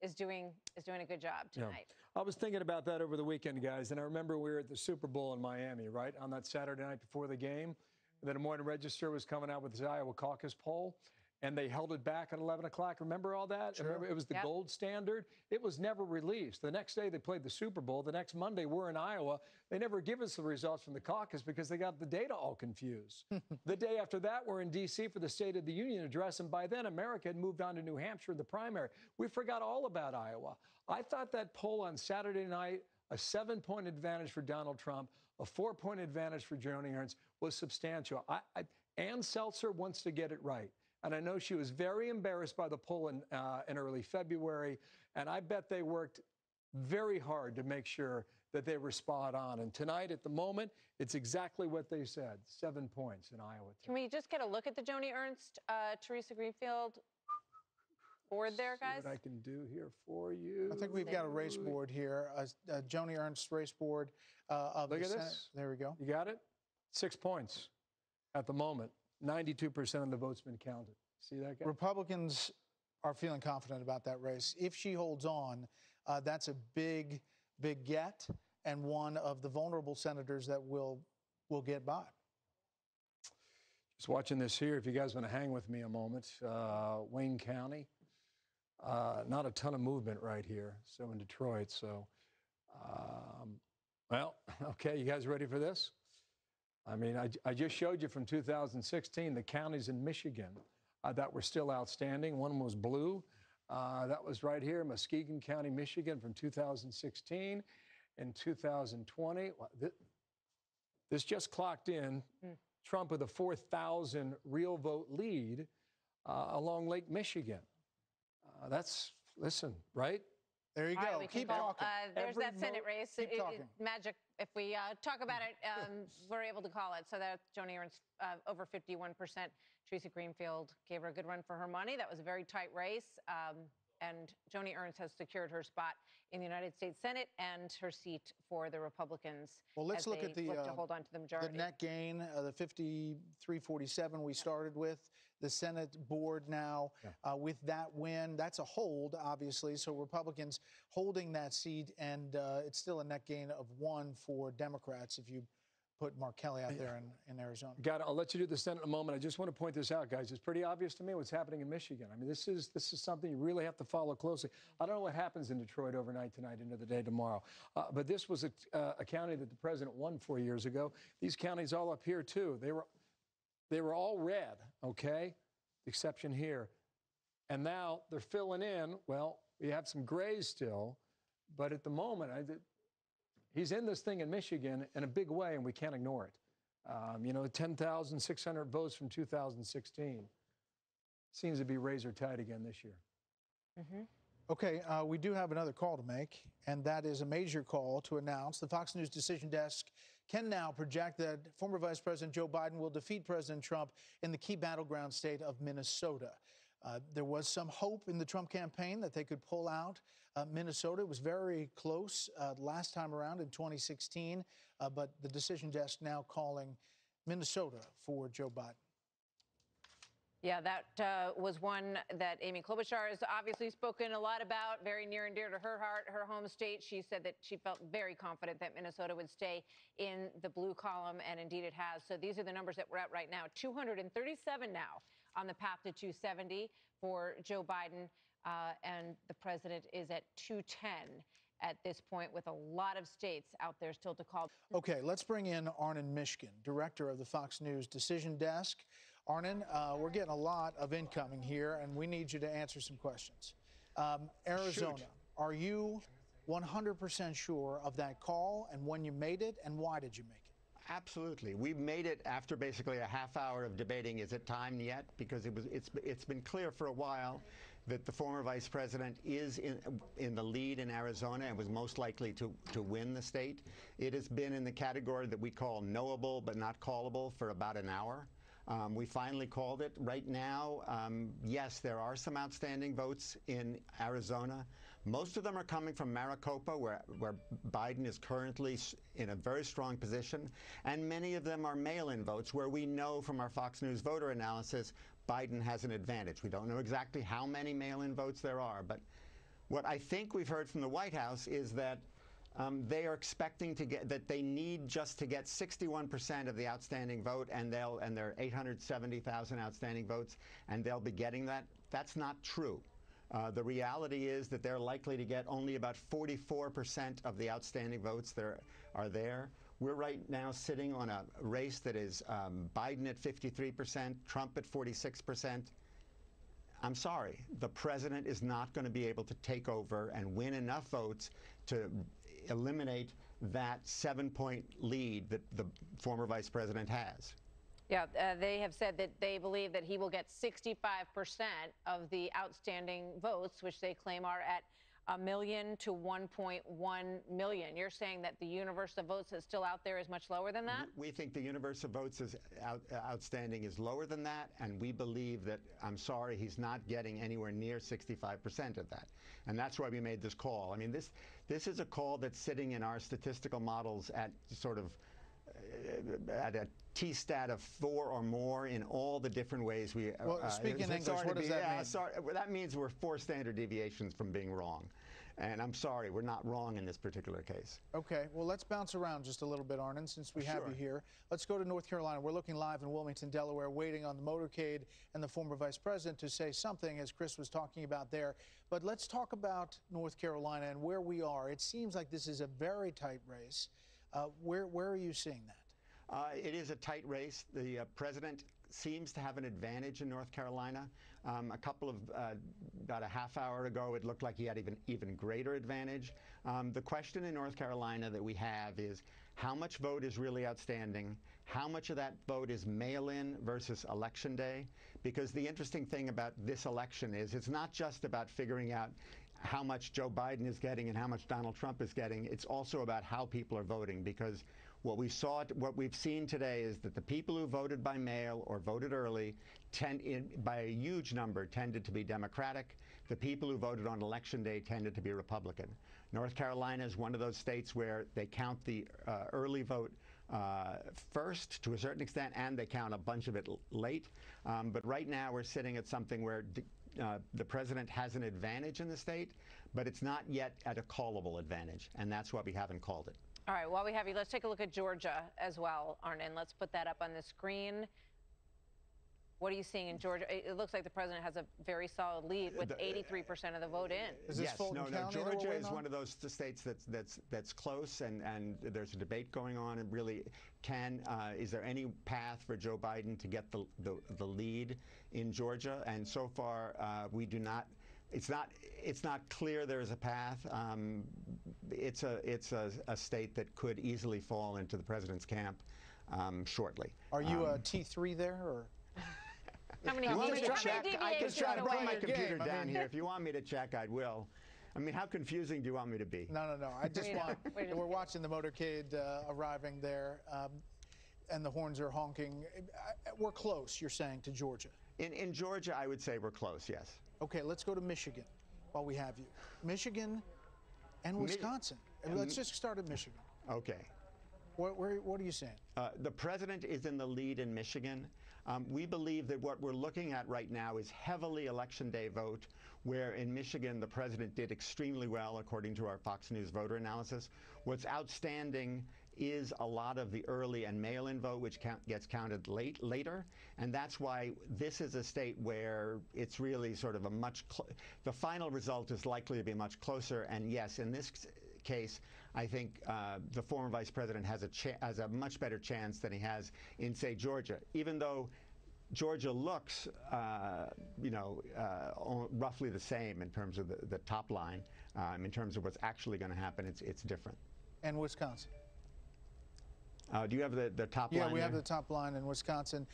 is doing a good job tonight. Yeah. I was thinking about that over the weekend, guys, and I remember we were at the Super Bowl in Miami, right, on that Saturday night before the game. The Des Moines Register was coming out with his Iowa caucus poll, and they held it back at 11 o'clock. Remember all that? Sure. Remember, it was the gold standard. It was never released. The next day they played the Super Bowl. The next Monday we're in Iowa. They never give us the results from the caucus because they got the data all confused. The day after that, we're in D.C. for the State of the Union address, and by then America had moved on to New Hampshire, the primary. We forgot all about Iowa. I thought that poll on Saturday night, a 7-point advantage for Donald Trump, a 4-point advantage for Joni Ernst, was substantial. Ann Seltzer wants to get it right. And I know she was very embarrassed by the poll in early February, and I bet they worked very hard to make sure that they were spot on. And tonight, at the moment, it's exactly what they said, 7 points in Iowa. Can we just get a look at the Joni Ernst, Teresa Greenfield board there, guys? See what I can do here for you. I think we've got a race board here, a Joni Ernst race board of Look the at Senate. this. There we go. You got it? 6 points at the moment. 92% of the votes been counted. See that, guy? Republicans are feeling confident about that race. If she holds on, that's a big, big get, and one of the vulnerable senators that will get by. Just watching this here, if you guys want to hang with me a moment, Wayne County, not a ton of movement right here. So in Detroit, so, well, okay, you guys ready for this? I mean, I just showed you from 2016 the counties in Michigan that were still outstanding. One was blue. That was right here, Muskegon County, Michigan, from 2016. In 2020, this just clocked in. Trump with a 4,000 real vote lead along Lake Michigan. Listen, right? There you go. Right, Keep talking. There's that Senate race. Keep talking. Magic. If we talk about it, we're able to call it. So that's Joni Ernst over 51%. Teresa Greenfield gave her a good run for her money. That was a very tight race. And Joni Ernst has secured her spot in the United States Senate and her seat for the Republicans. Well, let's look at the to hold on to the majority. The net gain, the 53-47 we started with. The Senate board now with that win. That's a hold, obviously. So Republicans holding that seat, and it's still a net gain of 1 for Democrats if you put Mark Kelly out there in Arizona. I'll let you do the Senate in a moment. I just want to point this out, guys. It's pretty obvious to me what's happening in Michigan. I mean, this is something you really have to follow closely. I don't know what happens in Detroit overnight tonight into the day tomorrow, but this was a county that the president won 4 years ago. These counties all up here too. They were all red, okay, exception here, and now they're filling in. Well, we have some grays still, but at the moment, he's in this thing in Michigan in a big way, and we can't ignore it. You know, 10,600 votes from 2016 seems to be razor tight again this year. Mm-hmm. Okay, we do have another call to make, and that is a major call to announce the Fox News Decision Desk can now project that former Vice President Joe Biden will defeat President Trump in the key battleground state of Minnesota. There was some hope in the Trump campaign that they could pull out Minnesota. It was very close last time around in 2016, but the Decision Desk now calling Minnesota for Joe Biden. Yeah, that was one that Amy Klobuchar has obviously spoken a lot about, very near and dear to her heart, her home state. She said that she felt very confident that Minnesota would stay in the blue column, and indeed it has. So these are the numbers that we're at right now. 237 now on the path to 270 for Joe Biden, and the president is at 210 at this point, with a lot of states out there still to call. Okay, let's bring in Arnon Mishkin, director of the Fox News Decision Desk. Arnon, we're getting a lot of incoming here, and we need you to answer some questions. Arizona, are you 100% sure of that call and when you made it, and why did you make it? Absolutely. We made it after basically a half hour of debating, is it time yet? Because it's been clear for a while that the former vice president is in the lead in Arizona and was most likely to win the state. It has been in the category that we call knowable but not callable for about an hour. We finally called it. Right now, yes, there are some outstanding votes in Arizona. Most of them are coming from Maricopa, where Biden is currently in a very strong position, and many of them are mail-in votes, where we know from our Fox News voter analysis Biden has an advantage. We don't know exactly how many mail-in votes there are, but what I think we've heard from the White House is that they are expecting to get that they need just to get 61% of the outstanding vote, and there are 870,000 outstanding votes, and they'll be getting that. That's not true. The reality is that they're likely to get only about 44% of the outstanding votes that are there. We're right now sitting on a race that is Biden at 53%, Trump at 46%. I'm sorry, the president is not going to be able to take over and win enough votes to eliminate that 7-point lead that the former vice president has. Yeah, they have said that they believe that he will get 65% of the outstanding votes, which they claim are at 1 million to 1.1 million. You're saying that the universe of votes that's still out there is much lower than that? We think the universe of votes is outstanding is lower than that, and we believe that, I'm sorry, he's not getting anywhere near 65% of that. And that's why we made this call. I mean, this is a call that's sitting in our statistical models at sort of at a T-stat of 4 or more in all the different ways we... Well, speaking in English, what does that mean? Sorry, that means we're 4 standard deviations from being wrong. And I'm sorry, we're not wrong in this particular case. Okay, well, let's bounce around just a little bit, Arnon, since we have you here. Let's go to North Carolina. We're looking live in Wilmington, Delaware, waiting on the motorcade and the former vice president to say something, as Chris was talking about there. But let's talk about North Carolina and where we are. It seems like this is a very tight race. Where are you seeing that? It is a tight race. The president seems to have an advantage in North Carolina. About a half hour ago, it looked like he had even greater advantage. The question in North Carolina that we have is how much vote is really outstanding? How much of that vote is mail-in versus election day? Because the interesting thing about this election is it's not just about figuring out how much Joe Biden is getting and how much Donald Trump is getting. It's also about how people are voting, because what we've seen today is that the people who voted by mail or voted early by a huge number tended to be Democratic. The people who voted on election day tended to be Republican. North Carolina is one of those states where they count the early vote first to a certain extent, and they count a bunch of it late. But right now we're sitting at something where the president has an advantage in the state, but it's not yet at a callable advantage, and that's why we haven't called it. All right, while we have you, let's take a look at Georgia as well, Arnon. Let's put that up on the screen. What are you seeing in Georgia? It looks like the president has a very solid lead with 83% of the vote in. Is this Georgia is one of those states that's close, and there's a debate going on. And really, is there any path for Joe Biden to get the lead in Georgia? And so far, we do not. It's not clear there is a path. It's a state that could easily fall into the president's camp shortly. Are you a T3 there, or? How many I brought my your computer game. down here. If you want me to check, I will. I mean, how confusing do you want me to be? No. I just want. We're watching the motorcade arriving there, and the horns are honking. We're close, you're saying, to Georgia. In Georgia, I would say we're close. Yes. Okay, let's go to Michigan while we have you. Michigan and Wisconsin. Let's just start at Michigan. Okay. What are you saying? The president is in the lead in Michigan. We believe that what we're looking at right now is heavily election day vote, where in Michigan the president did extremely well according to our Fox News voter analysis. What's outstanding is a lot of the early and mail-in vote, which gets counted later, and that's why this is a state where it's really sort of the final result is likely to be much closer. And yes, in this case, I think the former vice president has a much better chance than he has in, say, Georgia, even though Georgia looks, roughly the same in terms of the top line. In terms of what's actually going to happen, it's different. And Wisconsin. Do you have the top line? Yeah, we have the top line in Wisconsin,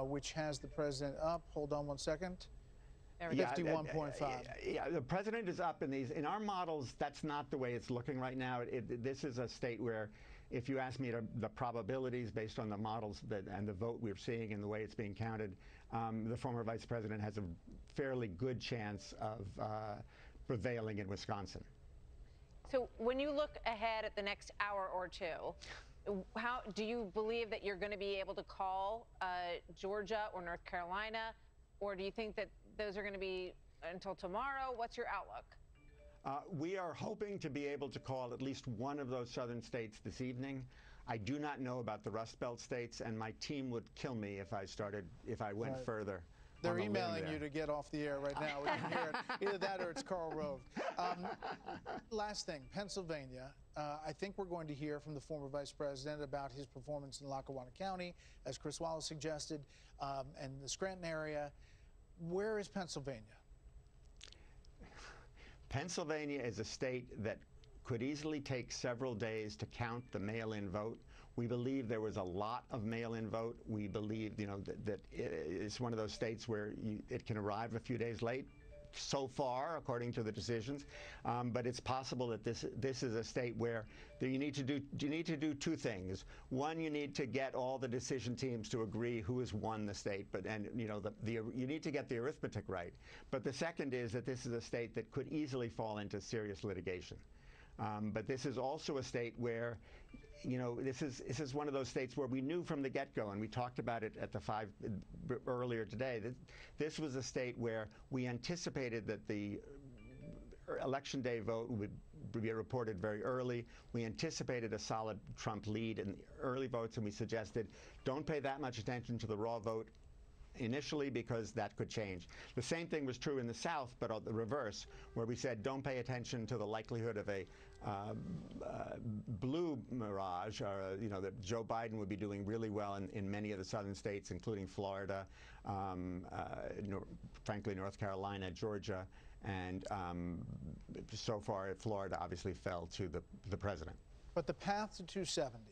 which has the president up. Hold on one second. 51.5. Yeah, the president is up in these. In our models, that's not the way it's looking right now. This is a state where, if you ask me the probabilities based on the models and the vote we're seeing and the way it's being counted, the former vice president has a fairly good chance of prevailing in Wisconsin. So when you look ahead at the next hour or two, how do you believe that you're going to be able to call Georgia or North Carolina, or do you think that those are going to be until tomorrow? What's your outlook? We are hoping to be able to call at least one of those southern states this evening. I do not know about the Rust Belt states, and my team would kill me if I went further. They're emailing you to get off the air right now. We can hear it. Either that or it's Karl Rove. Last thing, Pennsylvania. I think we're going to hear from the former vice president about his performance in Lackawanna County, as Chris Wallace suggested, and the Scranton area. Where is Pennsylvania? Pennsylvania is a state that could easily take several days to count the mail-in vote. We believe there was a lot of mail-in vote. We believe, that it's one of those states where it can arrive a few days late. So far, according to the decisions, but it's possible that this is a state where you need to do two things. One, you need to get all the decision teams to agree who has won the state, you need to get the arithmetic right. But the second is that this is a state that could easily fall into serious litigation. But this is also a state where, this is one of those states where we knew from the get-go, and we talked about it at the 5 earlier today, that this was a state where we anticipated that the election day vote would be reported very early. We anticipated a solid Trump lead in the early votes, and we suggested don't pay that much attention to the raw vote initially, because that could change. The same thing was true in the South, but on the reverse, where we said don't pay attention to the likelihood of a blue mirage, or that Joe Biden would be doing really well in many of the southern states, including Florida, frankly North Carolina, Georgia, and so far Florida obviously fell to the president. But the path to 270,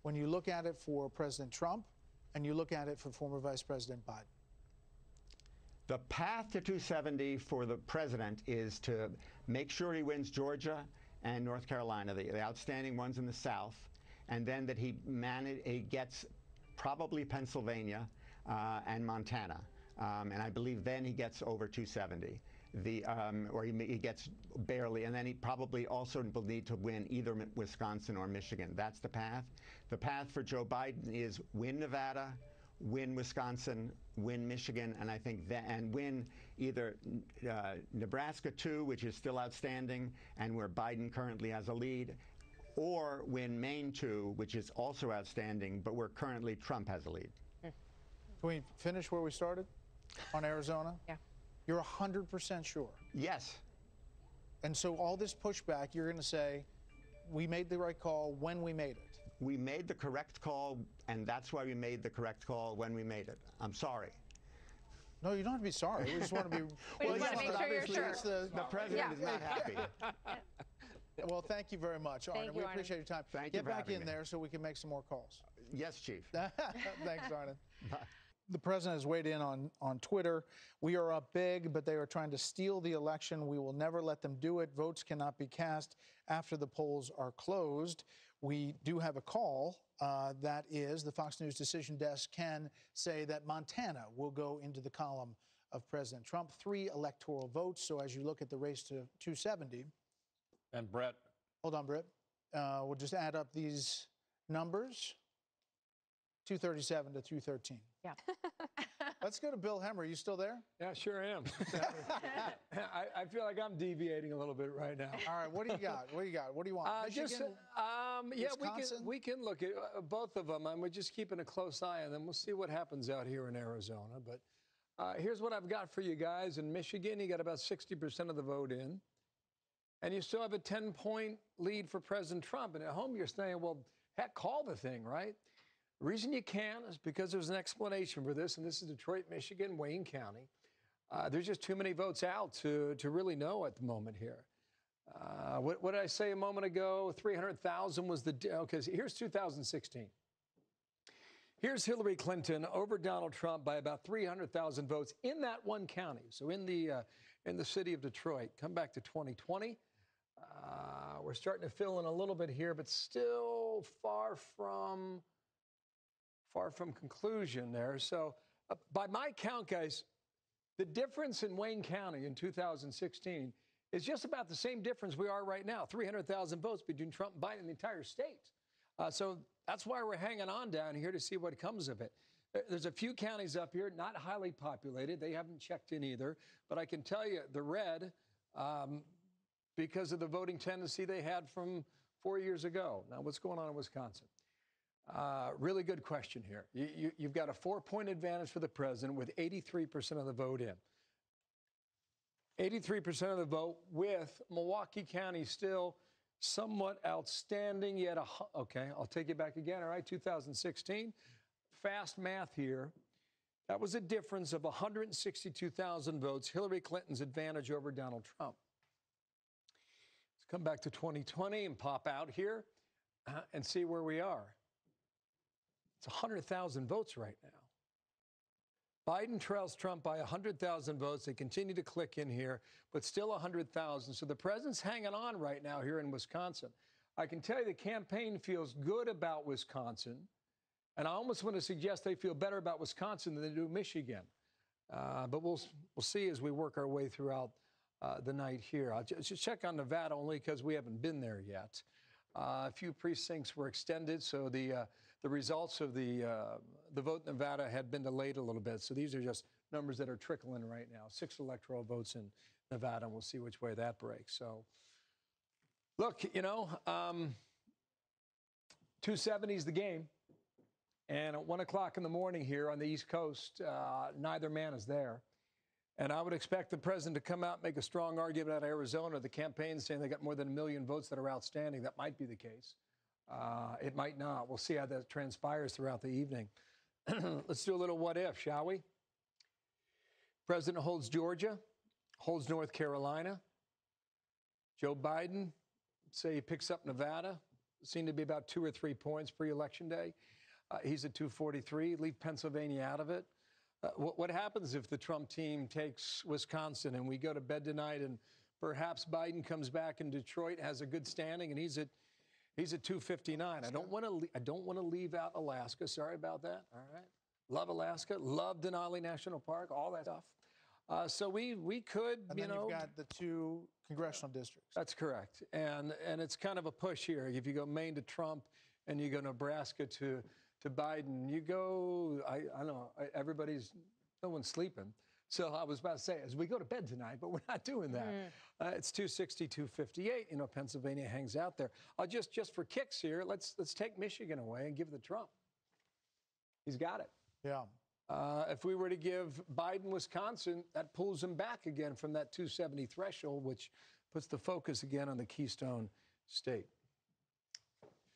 when you look at it for President Trump and you look at it for former Vice President Biden? The path to 270 for the president is to make sure he wins Georgia and North Carolina, the outstanding ones in the South, and then that he gets probably Pennsylvania and Montana. And I believe then he gets over 270. Or he gets barely, and then he probably also will need to win either Wisconsin or Michigan. That's the path. The path for Joe Biden is win Nevada, win Wisconsin, win Michigan, and I think and win either Nebraska too, which is still outstanding, and where Biden currently has a lead, or win Maine 2, which is also outstanding, but where currently Trump has a lead. Can we finish where we started on Arizona? Yeah. You're 100% sure? Yes. And so all this pushback, you're going to say, we made the right call when we made it. We made the correct call, and that's why we made the correct call when we made it. I'm sorry. No, you don't have to be sorry. We just want to be. We just want to make sure you're sure. The president is not happy. Well, thank you very much, Arna. We appreciate your time. Thank you for Get back having in me. there so we can make some more calls. Yes, Chief. Thanks, Arna. Bye. The president has weighed in on Twitter. We are up big, but they are trying to steal the election. We will never let them do it. Votes cannot be cast after the polls are closed. We do have a call. That is, the Fox News decision desk can say that Montana will go into the column of President Trump. 3 electoral votes. So as you look at the race to 270. And Brett. Hold on, Brett. We'll just add up these numbers. 237 to 213. Yeah. Let's go to Bill Hemmer. Are you still there? Yeah, sure am. I feel like I'm deviating a little bit right now. All right, what do you got? What do you got? What do you want? Michigan, yeah, Wisconsin? we can look at both of them. We're just keeping a close eye on them. We'll see what happens out here in Arizona. But here's what I've got for you guys. In Michigan, you got about 60% of the vote in. And you still have a 10-point lead for President Trump. And at home, you're saying, well, heck, call the thing, right? The reason you can is because there's an explanation for this, and this is Detroit, Michigan, Wayne County. There's just too many votes out to really know at the moment here. What did I say a moment ago? 300,000 was the... Okay, so here's 2016. Here's Hillary Clinton over Donald Trump by about 300,000 votes in that one county. So in the city of Detroit. Come back to 2020. We're starting to fill in a little bit here, but still far from conclusion there. So by my count, guys, the difference in Wayne County in 2016 is just about the same difference we are right now, 300,000 votes between Trump and Biden in the entire state. So that's why we're hanging on down here to see what comes of it. There's a few counties up here, not highly populated. They haven't checked in either. But I can tell you the red, because of the voting tendency they had from 4 years ago. Now, what's going on in Wisconsin? Really good question here. You've got a 4-point advantage for the president with 83% of the vote in. 83% of the vote with Milwaukee County still somewhat outstanding. Yet, okay, I'll take you back again. All right, 2016. Fast math here. That was a difference of 162,000 votes. Hillary Clinton's advantage over Donald Trump. Let's come back to 2020 and pop out here and see where we are. It's 100,000 votes right now. Biden trails Trump by 100,000 votes. They continue to click in here, but still 100,000. So the president's hanging on right now here in Wisconsin. I can tell you the campaign feels good about Wisconsin, and I almost want to suggest they feel better about Wisconsin than they do Michigan. But we'll see as we work our way throughout the night here. I'll just check on Nevada only because we haven't been there yet. A few precincts were extended, so the results of the vote in Nevada had been delayed a little bit. So these are just numbers that are trickling right now. 6 electoral votes in Nevada, and we'll see which way that breaks. So, look, 270 is the game. And at 1 o'clock in the morning here on the East Coast, neither man is there. And I would expect the president to come out and make a strong argument out of Arizona. The campaign's saying they got more than 1 million votes that are outstanding. That might be the case. It might not. We'll see how that transpires throughout the evening. Let's do a little what if, shall we? President holds Georgia, holds North Carolina. Joe Biden, say he picks up Nevada. Seem to be about 2 or 3 points pre-election day. He's at 243. Leave Pennsylvania out of it. What happens if the Trump team takes Wisconsin and we go to bed tonight and perhaps Biden comes back in Detroit, has a good standing, and he's at 259. I don't want to leave out Alaska. Sorry about that. All right. Love Alaska. Love Denali National Park. All that stuff. So we could, and then you've got the 2 congressional districts. That's correct. And it's kind of a push here. If you go Maine to Trump and you go Nebraska to Biden, you go, I don't know, no one's sleeping. So I was about to say, as we go to bed tonight, but we're not doing that. It's 260, 258. You know, Pennsylvania hangs out there. Just for kicks here, let's take Michigan away and give the Trump. He's got it. Yeah. If we were to give Biden Wisconsin, that pulls him back again from that 270 threshold, which puts the focus again on the Keystone State.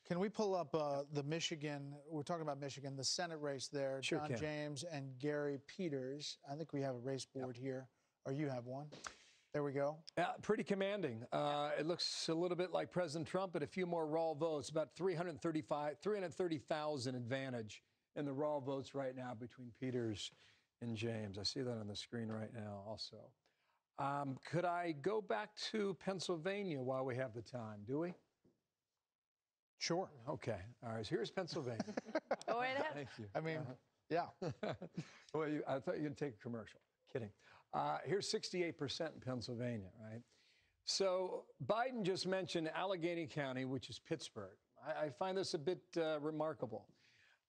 Can we pull up the Michigan, we're talking about Michigan, the Senate race there, Sure John can. James and Gary Peters. I think we have a race board here, or you have one. There we go. Yeah, pretty commanding. It looks a little bit like President Trump, but a few more raw votes, about 330,000 advantage in the raw votes right now between Peters and James. I see that on the screen right now also. Could I go back to Pennsylvania while we have the time? Do we? Sure. Okay. All right. So here's Pennsylvania. Go right ahead. Thank you. I mean, yeah. Well, I thought you were going to take a commercial. Kidding. Here's 68% in Pennsylvania, right? So Biden just mentioned Allegheny County, which is Pittsburgh. I find this a bit remarkable.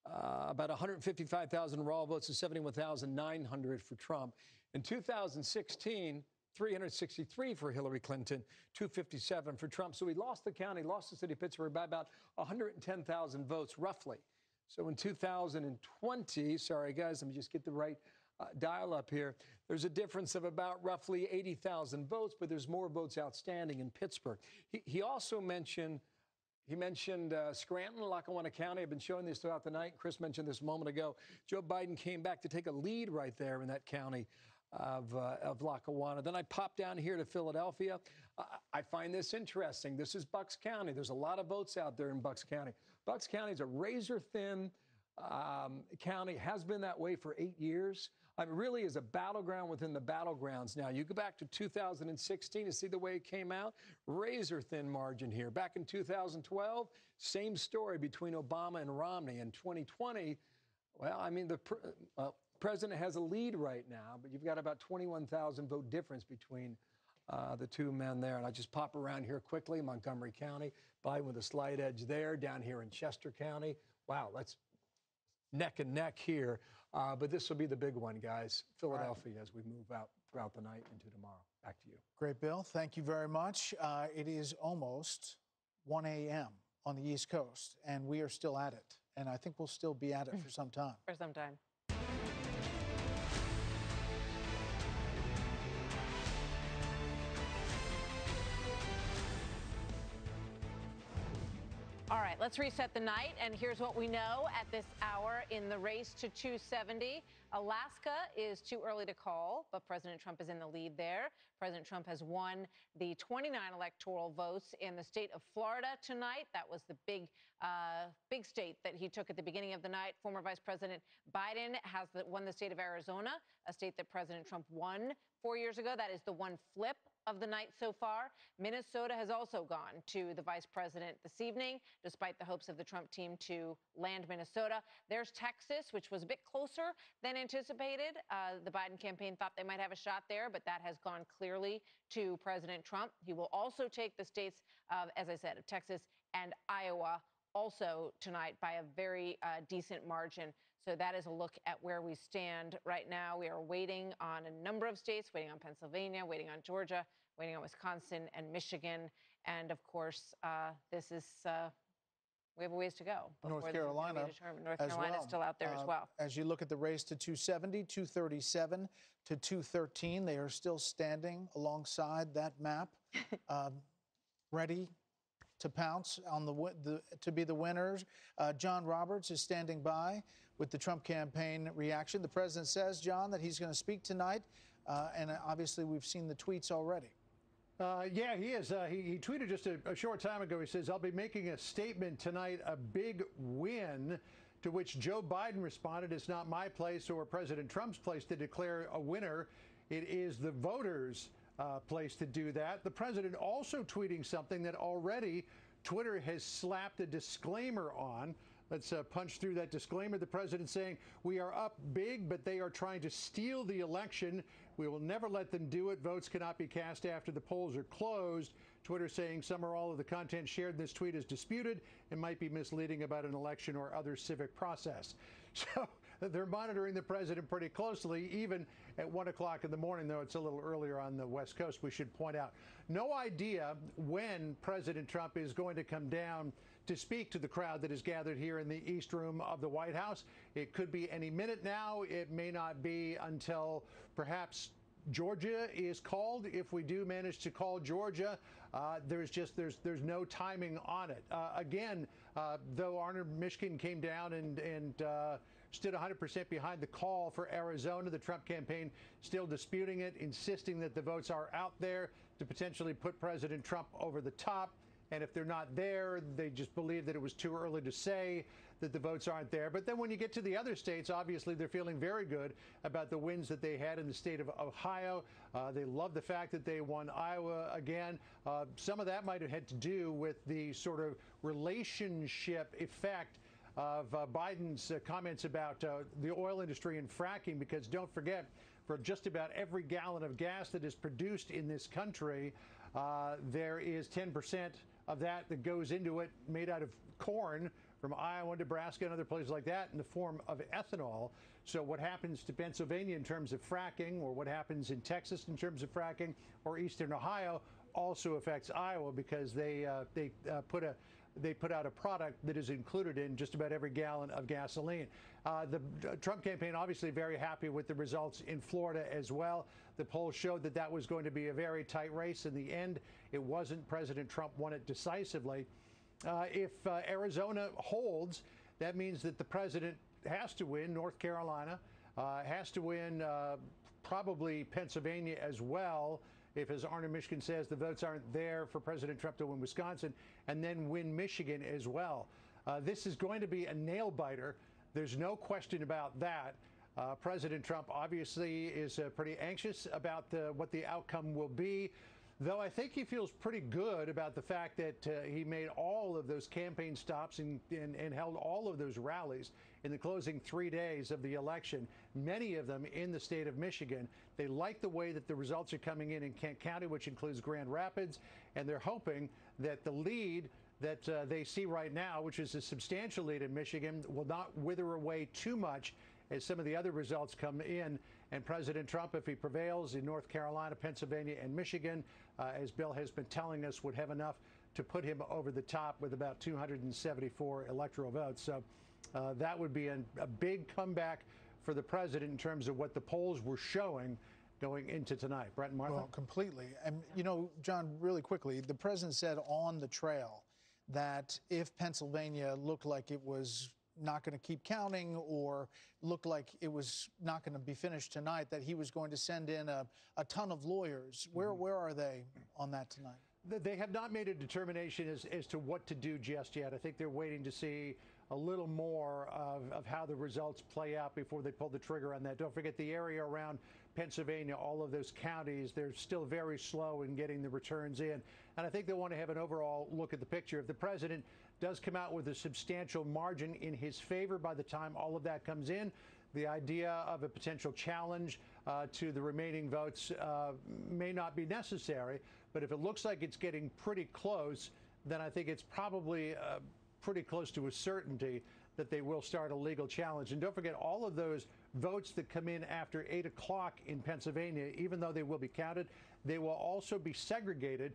About 155,000 raw votes and 71,900 for Trump. In 2016, 363 for Hillary Clinton, 257 for Trump. So he lost the county, lost the city of Pittsburgh by about 110,000 votes, roughly. So in 2020, sorry guys, let me just get the right dial up here. There's a difference of about roughly 80,000 votes, but there's more votes outstanding in Pittsburgh. He also mentioned Scranton, Lackawanna County. I've been showing this throughout the night. Chris mentioned this a moment ago. Joe Biden came back to take a lead right there in that county of Lackawanna. Then I popped down here to Philadelphia. I find this interesting. This is Bucks County. There's a lot of votes out there in Bucks County. Bucks County is a razor-thin county, has been that way for 8 years. It really is a battleground within the battlegrounds. Now, you go back to 2016 to see the way it came out. Razor-thin margin here. Back in 2012, same story between Obama and Romney. In 2020, well, I mean, the president has a lead right now, but you've got about 21,000 vote difference between the two men there. And I just pop around here quickly, Montgomery County, Biden with a slight edge there, down here in Chester County. Wow, that's neck and neck here. But this will be the big one, guys. Philadelphia, as we move out throughout the night into tomorrow. Back to you. Great, Bill. Thank you very much. It is almost 1 a.m. on the East Coast, and we are still at it. And I think we'll still be at it for some time. For some time. All right, let's reset the night, and here's what we know at this hour in the race to 270. Alaska is too early to call, but President Trump is in the lead there. President Trump has won the 29 electoral votes in the state of Florida tonight. That was the big state that he took at the beginning of the night. Former Vice President Biden has won the state of Arizona, a state that President Trump won 4 years ago. That is the one flip of the night so far. Minnesota has also gone to the vice president this evening, despite the hopes of the Trump team to land Minnesota. There's Texas, which was a bit closer than anticipated. The Biden campaign thought they might have a shot there, but that has gone clearly to President Trump. He will also take the states of, as I said, of Texas and Iowa also tonight by a very decent margin. So that is a look at where we stand right now. We are waiting on a number of states, waiting on Pennsylvania, waiting on Georgia, waiting on Wisconsin and Michigan. And of course, this is, we have a ways to go. North Carolina, North Carolina is still out there as well. As you look at the race to 270, 237 to 213, they are still standing alongside that map, ready to pounce on to be the winners. John Roberts is standing by with the Trump campaign reaction. The president says, John, that he's going to speak tonight, and obviously we've seen the tweets already. Yeah, he is. He tweeted just a short time ago. He says, I'll be making a statement tonight, a big win, to which Joe Biden responded, it's not my place or President Trump's place to declare a winner. It is the voters' place to do that. The president also tweeting something that already Twitter has slapped a disclaimer on. Let's punch through that disclaimer. The president saying, we are up big, but they are trying to steal the election. We will never let them do it. Votes cannot be cast after the polls are closed. Twitter saying some or all of the content shared in this tweet is disputed and might be misleading about an election or other civic process. So they're monitoring the president pretty closely, even at 1 o'clock in the morning, though it's a little earlier on the West Coast, we should point out. No idea when President Trump is going to come down to speak to the crowd that is gathered here in the East Room of the White House. It could be any minute now. It may not be until perhaps Georgia is called. If we do manage to call Georgia, there's no timing on it. Again, though Arnold Michigan came down and stood 100% behind the call for Arizona, the Trump campaign still disputing it, insisting that the votes are out there to potentially put President Trump over the top. And if they're not there, they just believe that it was too early to say that the votes aren't there. But then when you get to the other states, obviously they're feeling very good about the wins that they had in the state of Ohio. They love the fact that they won Iowa again. Some of that might have had to do with the sort of relationship effect of Biden's comments about the oil industry and fracking, because don't forget, for just about every gallon of gas that is produced in this country, there is 10% of that goes into it, made out of corn from Iowa, Nebraska, and other places like that, in the form of ethanol. So what happens to Pennsylvania in terms of fracking, or what happens in Texas in terms of fracking, or Eastern Ohio, also affects Iowa, because they put out a product that is included in just about every gallon of gasoline. The Trump campaign obviously very happy with the results in Florida as well. The polls showed that that was going to be a very tight race. In the end, it wasn't. President Trump won it decisively. If Arizona holds, that means that the president has to win North Carolina, has to win probably Pennsylvania as well, if, as Arnold Michigan says, the votes aren't there for President Trump to win Wisconsin, and then win Michigan as well. This is going to be a nail-biter. There's no question about that. President Trump obviously is pretty anxious about what the outcome will be, though I think he feels pretty good about the fact that he made all of those campaign stops and held all of those rallies in the closing 3 days of the election, many of them in the state of Michigan. They like the way that the results are coming in Kent County, which includes Grand Rapids, and they're hoping that the lead that they see right now, which is a substantial lead in Michigan, will not wither away too much as some of the other results come in. And President Trump, if he prevails in North Carolina, Pennsylvania, and Michigan, as Bill has been telling us, would have enough to put him over the top with about 274 electoral votes. So that would be a big comeback for the president in terms of what the polls were showing going into tonight. Brett and Martha? Well, completely. And, you know, John, really quickly, the president said on the trail that if Pennsylvania looked like it was not going to keep counting, or looked like it was not going to be finished tonight, that he was going to send in a ton of lawyers. Where are they on that tonight? They have not made a determination as to what to do just yet. I think they're waiting to see a little more of how the results play out before they pull the trigger on that. Don't forget the area around Pennsylvania, all of those counties, they're still very slow in getting the returns in. And I think they want to have an overall look at the picture. If the president does come out with a substantial margin in his favor by the time all of that comes in, the idea of a potential challenge to the remaining votes may not be necessary. But if it looks like it's getting pretty close, then I think it's probably pretty close to a certainty that they will start a legal challenge. And don't forget, all of those votes that come in after 8 o'clock in Pennsylvania, even though they will be counted, they will also be segregated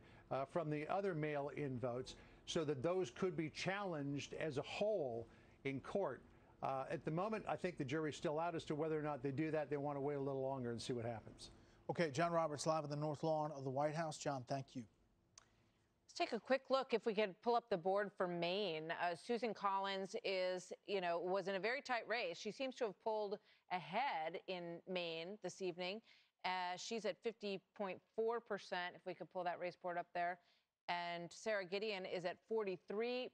from the other mail-in votes, so that those could be challenged as a whole in court. At the moment, I think the jury's still out as to whether or not they do that. They want to wait a little longer and see what happens. Okay, John Roberts, live on the North Lawn of the White House. John, thank you. Let's take a quick look, if we could pull up the board for Maine. Susan Collins was in a very tight race. She seems to have pulled ahead in Maine this evening. She's at 50.4%, if we could pull that race board up there. And Sarah Gideon is at 43%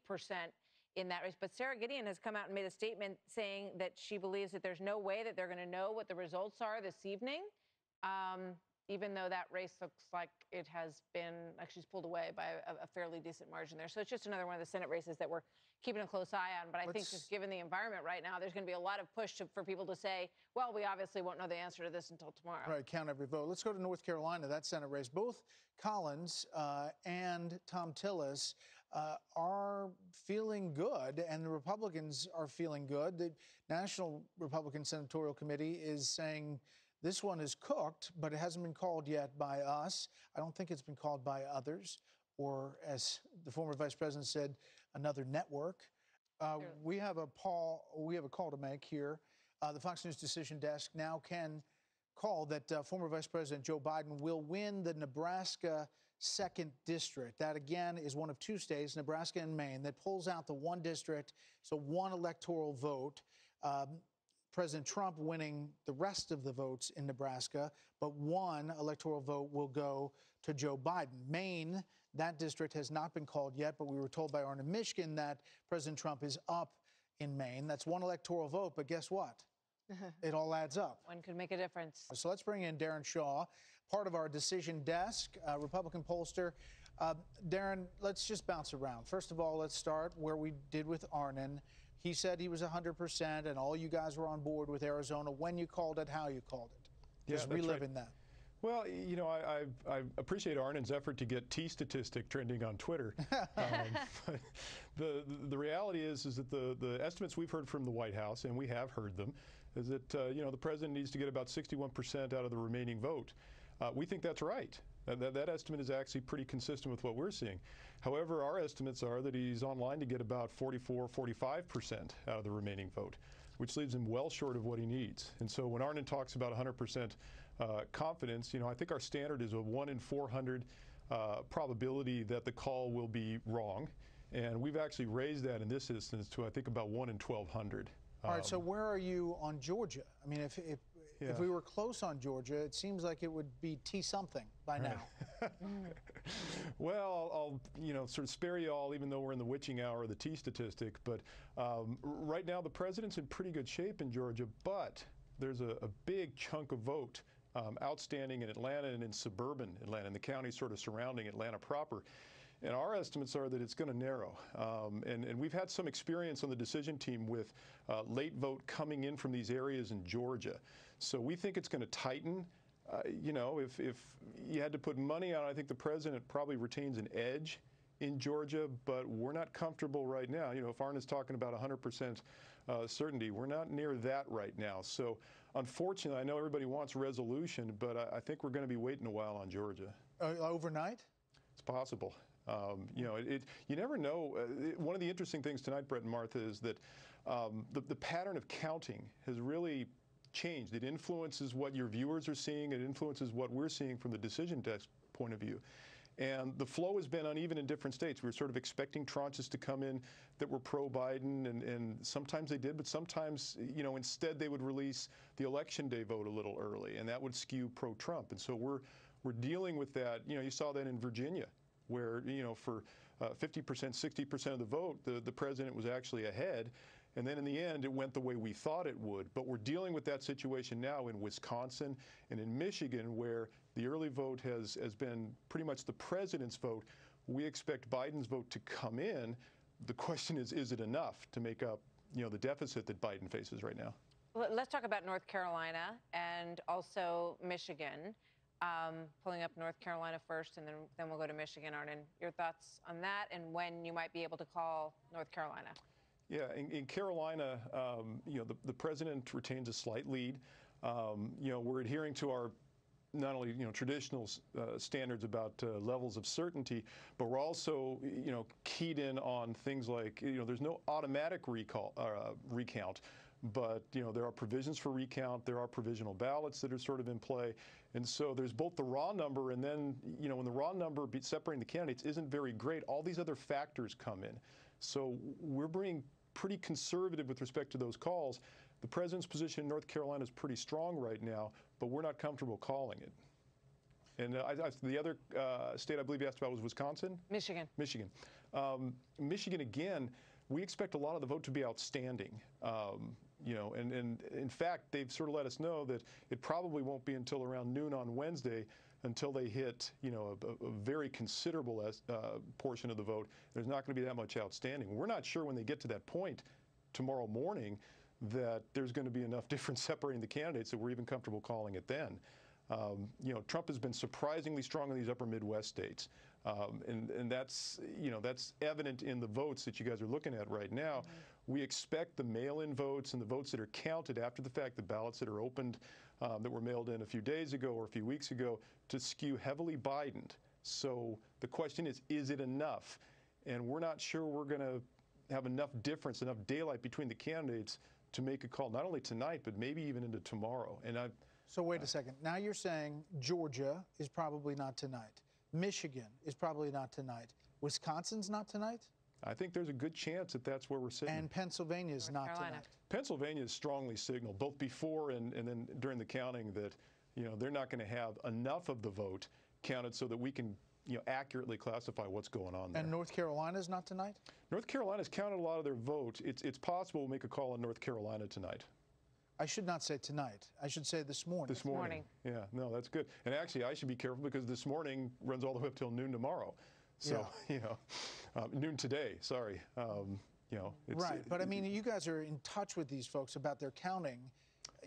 in that race. But Sarah Gideon has come out and made a statement saying that she believes that there's no way that they're going to know what the results are this evening, even though that race looks like it has been, like, she's pulled away by a fairly decent margin there. So it's just another one of the Senate races that we're keeping a close eye on. But I think just given the environment right now, there's going to be a lot of push for people to say, well, we obviously won't know the answer to this until tomorrow. Right, count every vote. Let's go to North Carolina, that Senate race. Both Collins and Thom Tillis are feeling good, and the Republicans are feeling good. The National Republican Senatorial Committee is saying This one is cooked, but it hasn't been called yet by us. I don't think it's been called by others, or as the former vice president said, another network. We have a call to make here. The Fox News Decision Desk now can call that former Vice President Joe Biden will win the Nebraska 2nd District. That, again, is one of two states, Nebraska and Maine, that pulls out the one district, so one electoral vote. President Trump winning the rest of the votes in Nebraska, but one electoral vote will go to Joe Biden. Maine, that district has not been called yet, but we were told by Arne Michigan that President Trump is up in Maine. That's one electoral vote, but guess what? It all adds up. One could make a difference. So let's bring in Darren Shaw, part of our decision desk, Republican pollster. Darren, let's just bounce around. First of all, let's start where we did with Arnon. He said he was 100%, and all you guys were on board with Arizona when you called it, how you called it. Just reliving that. Well, you know, I appreciate Arnon's effort to get T statistic trending on Twitter. The reality is that the estimates we've heard from the White House, and we have heard them, is that you know, the president needs to get about 61% out of the remaining vote. We think that's right. That estimate is actually pretty consistent with what we're seeing. However, our estimates are that he's on line to get about 44-45% out of the remaining vote, which leaves him well short of what he needs. And so when Arnon talks about 100% confidence, you know, I think our standard is a 1 in 400 probability that the call will be wrong. And we've actually raised that in this instance to, I think, about 1 in 1,200. All right, so where are you on Georgia? I mean, if we were close on Georgia, it seems like it would be T something by now. Well, I'll you know, sort of spare you all, even though we're in the witching hour of the T statistic. But right now, the president's in pretty good shape in Georgia, but there's a big chunk of vote outstanding in Atlanta and in suburban Atlanta, in the counties sort of surrounding Atlanta proper. And our estimates are that it's going to narrow. And we've had some experience on the decision team with late vote coming in from these areas in Georgia. So we think it's going to tighten. You know, if you had to put money on it, I think the president probably retains an edge in Georgia, but we're not comfortable right now. You know, if Arnon's talking about 100% certainty, we're not near that right now. So unfortunately, I know everybody wants resolution, but I think we're going to be waiting a while on Georgia. Overnight? It's possible. You know, you never know. One of the interesting things tonight, Brett and Martha, is that the pattern of counting has really changed. It influences what your viewers are seeing. It influences what we're seeing from the decision desk point of view. And the flow has been uneven in different states. We were sort of expecting tranches to come in that were pro-Biden, and sometimes they did, but sometimes, you know, instead they would release the Election Day vote a little early, and that would skew pro-Trump. And so we're dealing with that. You know, you saw that in Virginia, where, you know, for 50%, 60% of the vote, the president was actually ahead. And then in the end, it went the way we thought it would. But we're dealing with that situation now in Wisconsin and in Michigan, where the early vote has been pretty much the president's vote. We expect Biden's vote to come in. The question is it enough to make up, you know, the deficit that Biden faces right now? Let's talk about North Carolina and also Michigan. Pulling up North Carolina first, and then we'll go to Michigan. Arnon, your thoughts on that and when you might be able to call North Carolina? Yeah, in Carolina, you know, the president retains a slight lead. You know, we're adhering to our not only, you know, traditional standards about levels of certainty, but we're also, you know, keyed in on things like, you know, there's no automatic recount. But, you know, there are provisions for recount. There are provisional ballots that are sort of in play. And so there's both the raw number, and then, you know, when the raw number separating the candidates isn't very great, all these other factors come in. So we're being pretty conservative with respect to those calls. The president's position in North Carolina is pretty strong right now, but we're not comfortable calling it. And the other state I believe you asked about was Wisconsin? Michigan. Michigan. Michigan, again, we expect a lot of the vote to be outstanding. You know, and in fact, they've sort of let us know that it probably won't be until around noon on Wednesday until they hit, you know, a very considerable portion of the vote. There's not going to be that much outstanding. We're not sure when they get to that point tomorrow morning that there's going to be enough difference separating the candidates that we're even comfortable calling it then. You know, Trump has been surprisingly strong in these upper Midwest states. And that's, you know, that's evident in the votes that you guys are looking at right now. Mm-hmm. We expect the mail-in votes and the votes that are counted after the fact, the ballots that are opened that were mailed in a few days ago or a few weeks ago to skew heavily Biden. So the question is it enough? And we're not sure we're going to have enough difference, enough daylight between the candidates to make a call, not only tonight, but maybe even into tomorrow. And So wait a second. Now you're saying Georgia is probably not tonight. Michigan is probably not tonight. Wisconsin's not tonight? I think there's a good chance that that's where we're sitting. And Pennsylvania is not tonight. Pennsylvania is strongly signaled, both before and then during the counting, that they're not going to have enough of the vote counted so that we can accurately classify what's going on there. And North Carolina is not tonight? North Carolina's counted a lot of their vote. It's possible we'll make a call on North Carolina tonight. I should not say tonight. I should say this morning. This morning. Yeah, no, that's good. And actually, I should be careful because this morning runs all the way up till noon tomorrow. So, noon today, sorry. Right, but I mean, you guys are in touch with these folks about their counting.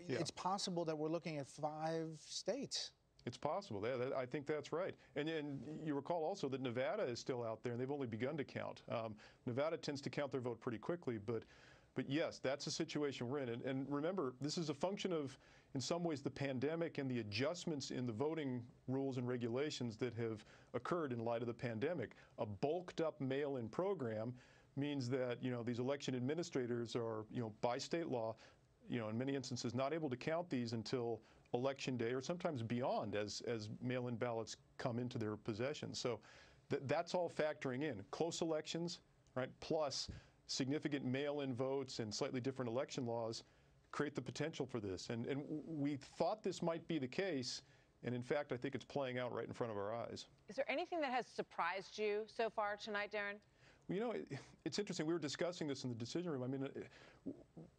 Yeah. It's possible that we're looking at 5 states. It's possible. I think that's right. And you recall also that Nevada is still out there, and they've only begun to count. Nevada tends to count their vote pretty quickly, but yes, that's the situation we're in. And remember, this is a function of, in some ways, the pandemic and the adjustments in the voting rules and regulations that have occurred in light of the pandemic. A bulked up mail-in program means that, these election administrators are, by state law, in many instances not able to count these until Election Day or sometimes beyond as mail-in ballots come into their possession. So that's all factoring in. Close elections, right, plus significant mail-in votes and slightly different election laws create the potential for this. And we thought this might be the case, and in fact, I think it's playing out right in front of our eyes. Is there anything that has surprised you so far tonight, Darren? Well, it's interesting. We were discussing this in the decision room. I mean,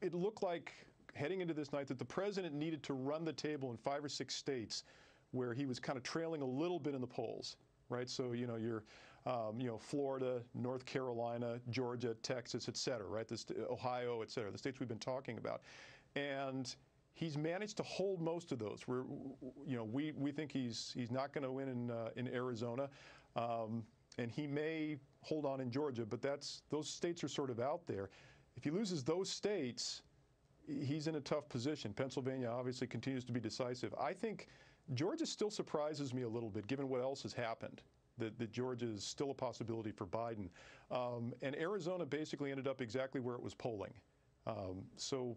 it looked like heading into this night that the president needed to run the table in 5 or 6 states where he was kind of trailing a little bit in the polls, right? So, you're, Florida, North Carolina, Georgia, Texas, et cetera, right? Ohio, et cetera, the states we've been talking about. And he's managed to hold most of those. We think he's not going to win in Arizona. And he may hold on in Georgia, but those states are sort of out there. If he loses those states, he's in a tough position. Pennsylvania obviously continues to be decisive. I think Georgia still surprises me a little bit, given what else has happened, that Georgia is still a possibility for Biden. And Arizona basically ended up exactly where it was polling. So,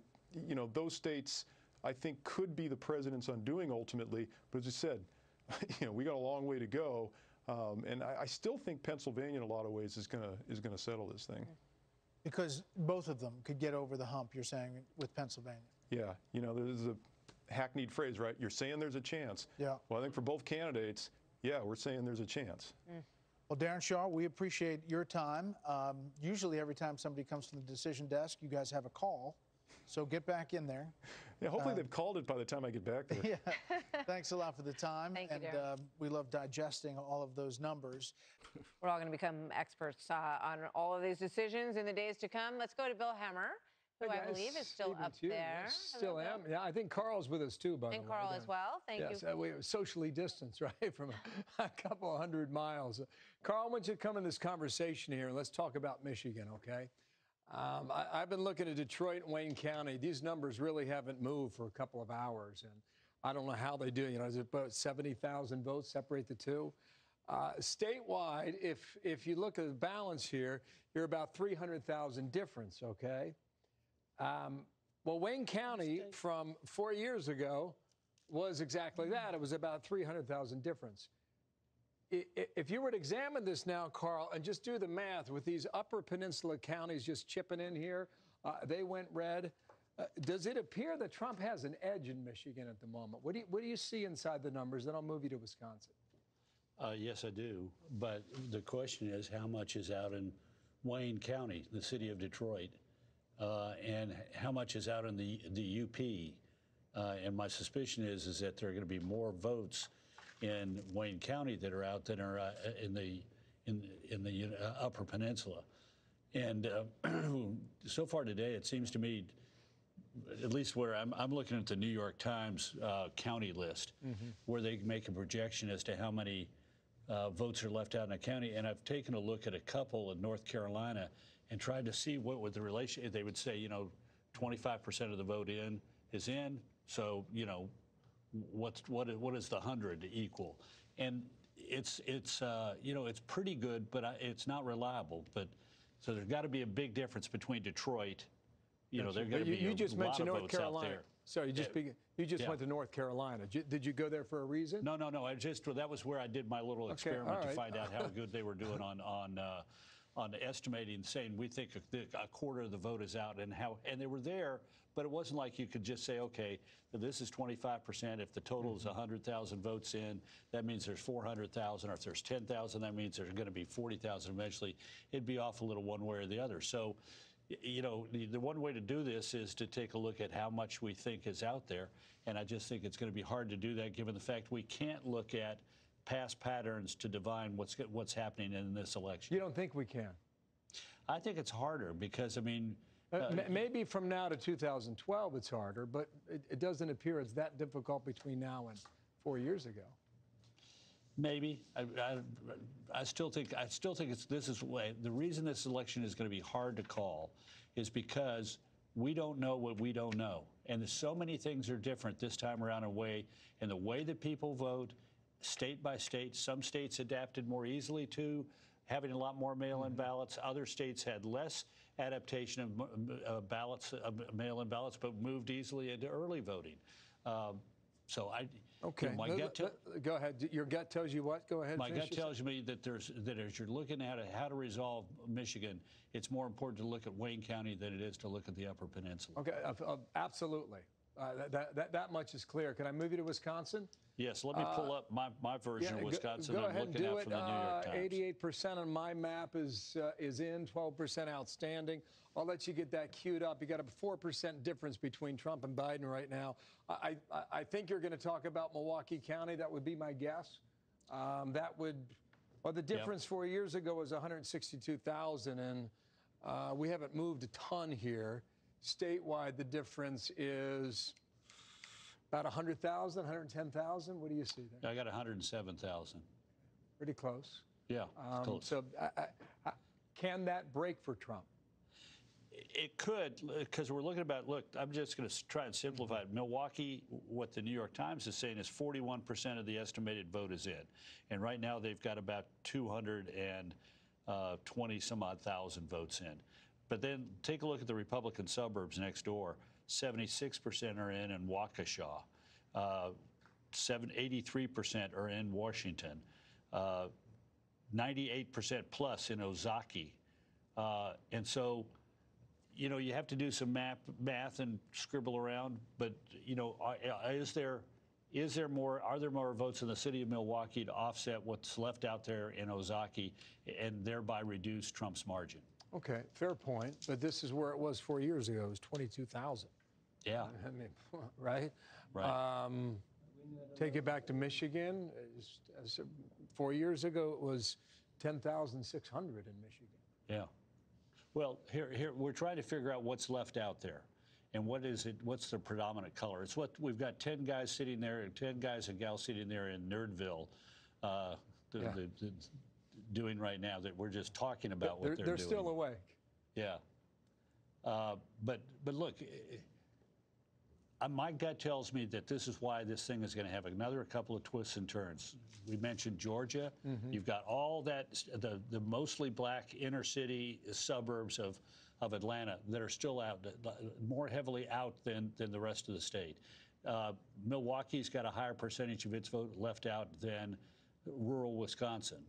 those states, I think, could be the president's undoing ultimately. But as you said, we got a long way to go. And I still think Pennsylvania, in a lot of ways, is going to settle this thing. Because both of them could get over the hump, you're saying, with Pennsylvania. Yeah, there's a hackneyed phrase, right? You're saying there's a chance. Yeah. Well, I think for both candidates, yeah, we're saying there's a chance. Well, Darren Shaw, we appreciate your time. Usually every time somebody comes to the decision desk, you guys have a call. So get back in there. Yeah, hopefully they've called it by the time I get back there. Yeah. Thanks a lot for the time. Thank you, Darren. We love digesting all of those numbers. We're all going to become experts on all of these decisions in the days to come. Let's go to Bill Hemmer, who I believe is still up there. Yes, still am. Yeah, I think Carl's with us too, by the way. And Carl as well. Thank you. Yes, we are socially distanced, right, from a couple 100 miles. Carl, I want you to come in this conversation here, and let's talk about Michigan, okay? I've been looking at Detroit and Wayne County. These numbers really haven't moved for a couple of hours, and I don't know how they do. Is it about 70,000 votes separate the two? Statewide, if you look at the balance here, you're about 300,000 difference, okay? Well, Wayne County from 4 years ago was exactly that. It was about 300,000 difference. If you were to examine this now, Carl, and just do the math with these Upper Peninsula counties just chipping in here, they went red. Does it appear that Trump has an edge in Michigan at the moment? What do you see inside the numbers? Then I'll move you to Wisconsin. Yes, I do. But the question is, how much is out in Wayne County, the city of Detroit, and how much is out in the UP? And my suspicion is that there are going to be more votes in Wayne County that are out than are in the Upper Peninsula. And so far today, it seems to me, at least where I'm looking at the New York Times county list, where they make a projection as to how many votes are left out in a county. And I've taken a look at a couple in North Carolina and tried to see what would the relation. They would say, 25% of the vote is in. So, what is the 100 equal? And it's pretty good, but it's not reliable. But so there's got to be a big difference between Detroit. They're going to be you just a lot mentioned of North votes Carolina. out there. Sorry, you just went to North Carolina. Did you go there for a reason? No. That was where I did my little experiment to find out how good they were doing on estimating, saying we think a quarter of the vote is out, and they were there, but it wasn't like you could just say, okay, this is 25%. If the total is 100,000 votes in, that means there's 400,000, or if there's 10,000, that means there's going to be 40,000 eventually. It'd be off a little one way or the other. So, the one way to do this is to take a look at how much we think is out there, and I just think it's going to be hard to do that given the fact we can't look at past patterns to divine what's happening in this election. You don't think we can? I think it's harder because, maybe from now to 2012 it's harder, but it doesn't appear it's that difficult between now and 4 years ago. Maybe. I still think this is the way. The reason this election is going to be hard to call is because we don't know what we don't know. And there's so many things are different this time around in the way that people vote, state by state. Some states adapted more easily to having a lot more mail-in ballots. Other states had less adaptation of mail-in ballots, but moved easily into early voting. Okay. Go ahead. Your gut tells you what? Go ahead. My gut tells me that as you're looking at how to resolve Michigan, it's more important to look at Wayne County than it is to look at the Upper Peninsula. Okay, absolutely. That much is clear. Can I move you to Wisconsin? Yes, let me pull up my version of Wisconsin. Go I'm ahead looking and do at from the New York Times. 88% on my map is in, 12% outstanding. I'll let you get that queued up. You got a 4% difference between Trump and Biden right now. I think you're going to talk about Milwaukee County. That would be my guess. The difference 4 years ago was 162,000, and we haven't moved a ton here. Statewide, the difference is about 100,000, 110,000. What do you see there? I got 107,000. Pretty close. Yeah, close. So can that break for Trump? It could, because we're looking about, I'm just going to try and simplify it. Milwaukee, what the New York Times is saying is 41% of the estimated vote is in. And right now they've got about 220 some odd thousand votes in. But then take a look at the Republican suburbs next door. 76% are in Waukesha. 83% are in Washington. 98% plus in Ozaukee. And so, you have to do some math and scribble around. But, are there more votes in the city of Milwaukee to offset what's left out there in Ozaukee and thereby reduce Trump's margin? Okay, fair point. But this is where it was 4 years ago. It was 22,000. Yeah. Right? Right. Take it back to Michigan. 4 years ago, it was 10,600 in Michigan. Yeah. Well, here we're trying to figure out what's left out there, and what's the predominant color. It's what we've got 10 guys sitting there, and 10 guys and gals sitting there in Nerdville, doing right now that we're just talking about what they're doing. They're still awake. Yeah. But look, my gut tells me that this is why this thing is going to have another couple of twists and turns. We mentioned Georgia. You've got all that, the mostly black inner city suburbs of Atlanta that are still out, more heavily out than the rest of the state. Milwaukee's got a higher percentage of its vote left out than rural Wisconsin.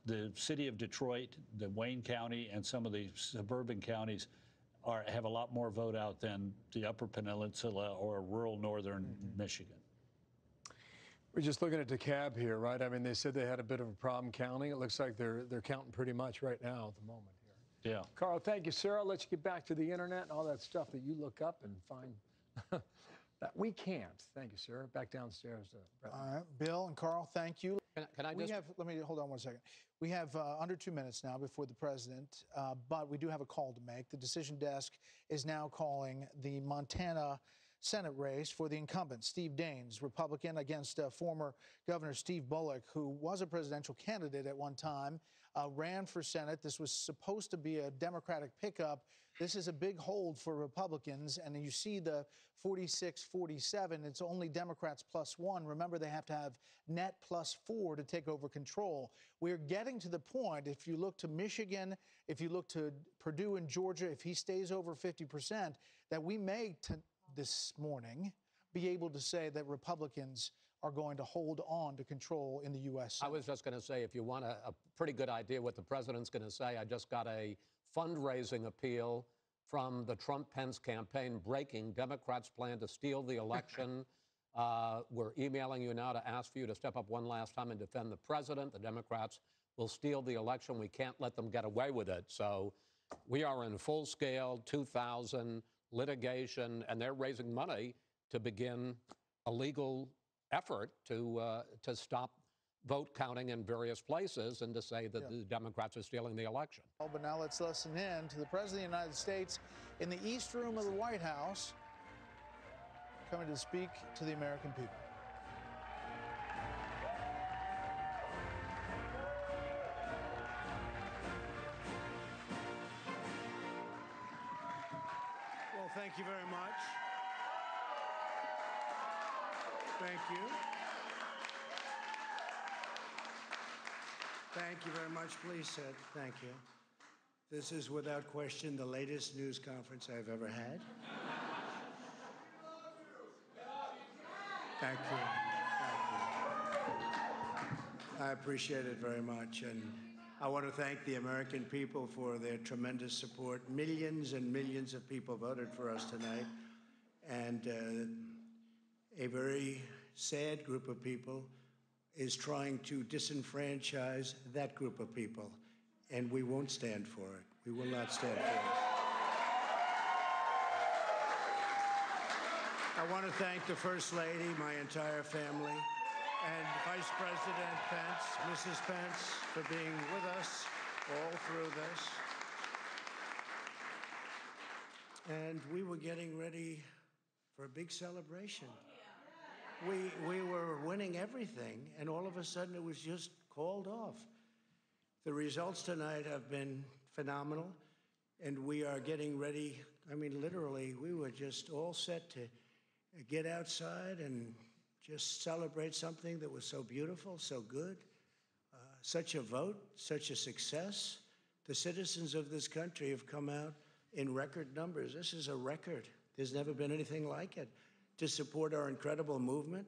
The city of Detroit, the Wayne County, and some of the suburban counties have a lot more vote out than the Upper Peninsula or rural northern Michigan. We're just looking at DeKalb here, right? I mean, they said they had a bit of a problem counting. It looks like they're counting pretty much right now at the moment here. Yeah. Carl, thank you, sir. I'll let you get back to the internet and all that stuff that you look up and find that we can't. Thank you, sir. Back downstairs. All right, Bill and Carl, thank you. Can I just... Let me hold on 1 second. We have under 2 minutes now before the president, but we do have a call to make. The decision desk is now calling the Montana Senate race for the incumbent, Steve Daines, Republican, against former Governor Steve Bullock, who was a presidential candidate at one time, ran for Senate. This was supposed to be a Democratic pickup. This is a big hold for Republicans, and you see the 46-47. It's only Democrats +1. Remember, they have to have net +4 to take over control. We're getting to the point, if you look to Michigan, if you look to Purdue and Georgia, if he stays over 50%, that we may, this morning, be able to say that Republicans are going to hold on to control in the U.S. Senate. I was just going to say, if you want a pretty good idea what the president's going to say, I just got a fundraising appeal from the Trump-Pence campaign breaking Democrats' plan to steal the election. We're emailing you now to ask for you to step up one last time and defend the president. The Democrats will steal the election. We can't let them get away with it. So we are in full-scale 2000 litigation, and they're raising money to begin a legal effort to stop vote counting in various places and to say that the Democrats are stealing the election. But now let's listen in to the President of the United States in the East Room of the White House, coming to speak to the American people. Well, thank you very much. Thank you. Thank you very much. Please sit. Thank you. This is without question the latest news conference I've ever had. Thank you. Thank you. I appreciate it very much. And I want to thank the American people for their tremendous support. Millions and millions of people voted for us tonight. And a very sad group of people is trying to disenfranchise that group of people. And we won't stand for it. We will not stand for it. I want to thank the First Lady, my entire family, and Vice President Pence, Mrs. Pence, for being with us all through this. And we were getting ready for a big celebration. We were winning everything, and all of a sudden it was just called off. The results tonight have been phenomenal, and we are getting ready. I mean, literally, we were just all set to get outside and just celebrate something that was so beautiful, so good, such a vote, such a success. The citizens of this country have come out in record numbers. This is a record. There's never been anything like it. To support our incredible movement.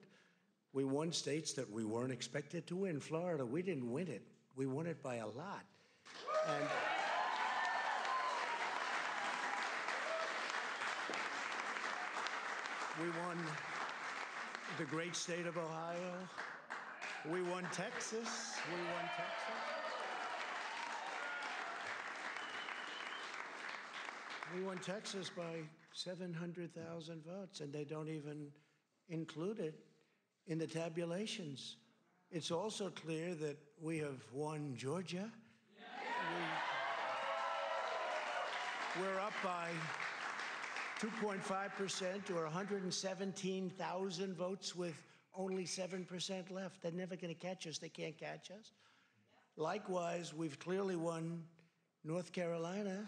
We won states that we weren't expected to win. Florida, we didn't win it. We won it by a lot. And we won the great state of Ohio. We won Texas. We won Texas. We won Texas by 700,000 votes, and they don't even include it in the tabulations. It's also clear that we have won Georgia. We're up by 2.5% or 117,000 votes with only 7% left. They're never going to catch us. They can't catch us. Likewise, we've clearly won North Carolina,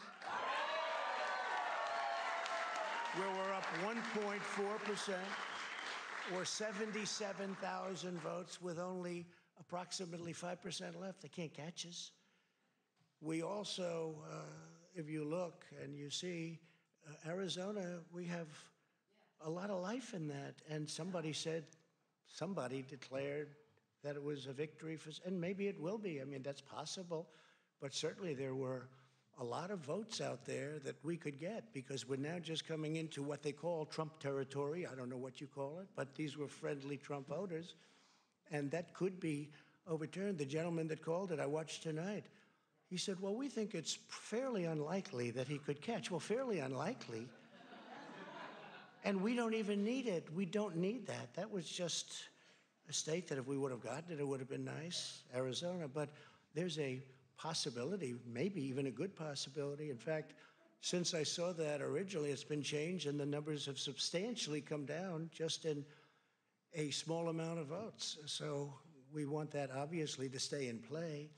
where we're up 1.4% or 77,000 votes with only approximately 5% left. They can't catch us. We also, if you look and you see, Arizona, we have a lot of life in that. And somebody declared that it was a victory for, and maybe it will be. I mean, that's possible. But certainly there were a lot of votes out there that we could get because we're now just coming into what they call Trump territory. I don't know what you call it, but these were friendly Trump voters. And that could be overturned. The gentleman that called it, I watched tonight, he said, well, we think it's fairly unlikely that he could catch. Well, fairly unlikely. And we don't even need it. We don't need that. That was just a state that if we would have gotten it, it would have been nice, Arizona. But there's a possibility, maybe even a good possibility. In fact, Since I saw that originally, it's been changed, and the numbers have substantially come down just in a small amount of votes. So we want that, obviously, to stay in play.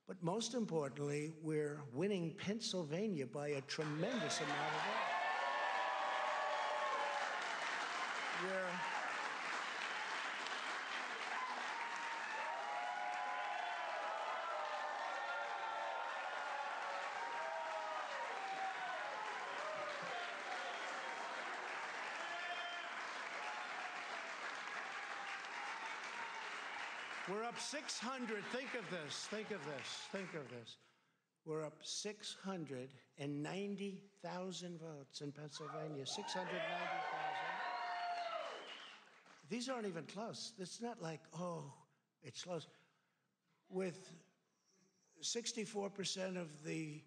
But most importantly, we're winning Pennsylvania by a tremendous amount of votes. We're up 600. Think of this. Think of this. Think of this. We're up 690,000 votes in Pennsylvania. 690,000. These aren't even close. It's not like, oh, it's close. With 64% of the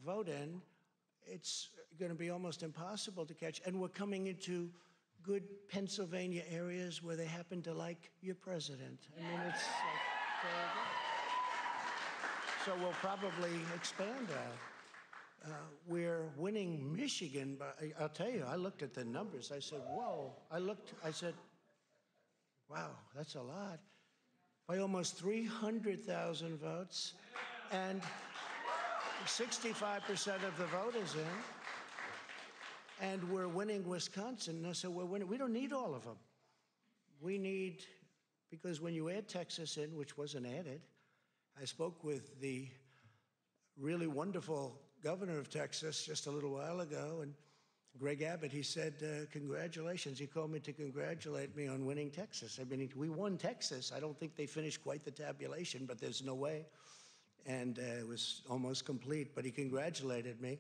vote in, it's going to be almost impossible to catch. And we're coming into good Pennsylvania areas where they happen to like your president. I mean, it's like very good. So we'll probably expand that. We're winning Michigan, but I'll tell you, I looked at the numbers. I said, whoa. I said, wow, that's a lot. By almost 300,000 votes, and 65% of the vote is in. And we're winning Wisconsin, so we're winning. We don't need all of them. We need, because when you add Texas in, which wasn't added, I spoke with the really wonderful governor of Texas just a little while ago, and Greg Abbott, he said, congratulations. He called me to congratulate me on winning Texas. I mean, we won Texas. I don't think they finished quite the tabulation, but there's no way. And it was almost complete, but he congratulated me.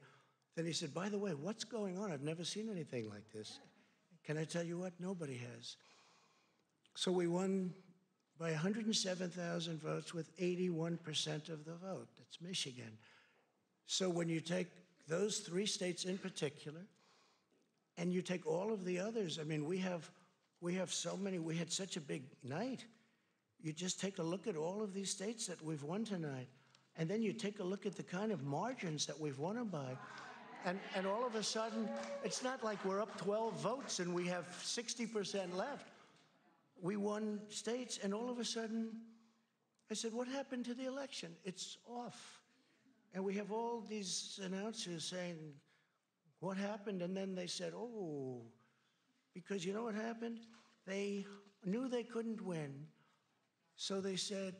Then he said, by the way, what's going on? I've never seen anything like this. Can I tell you what? Nobody has. So we won by 107,000 votes with 81% of the vote. That's Michigan. So when you take those three states in particular, and you take all of the others, I mean, we have so many, we had such a big night. You just take a look at all of these states that we've won tonight, and then you take a look at the kind of margins that we've won them by. And all of a sudden, it's not like we're up 12 votes and we have 60% left. We won states, and all of a sudden, I said, what happened to the election? It's off. And we have all these announcers saying, what happened? And then they said, oh, because you know what happened? They knew they couldn't win, so they said,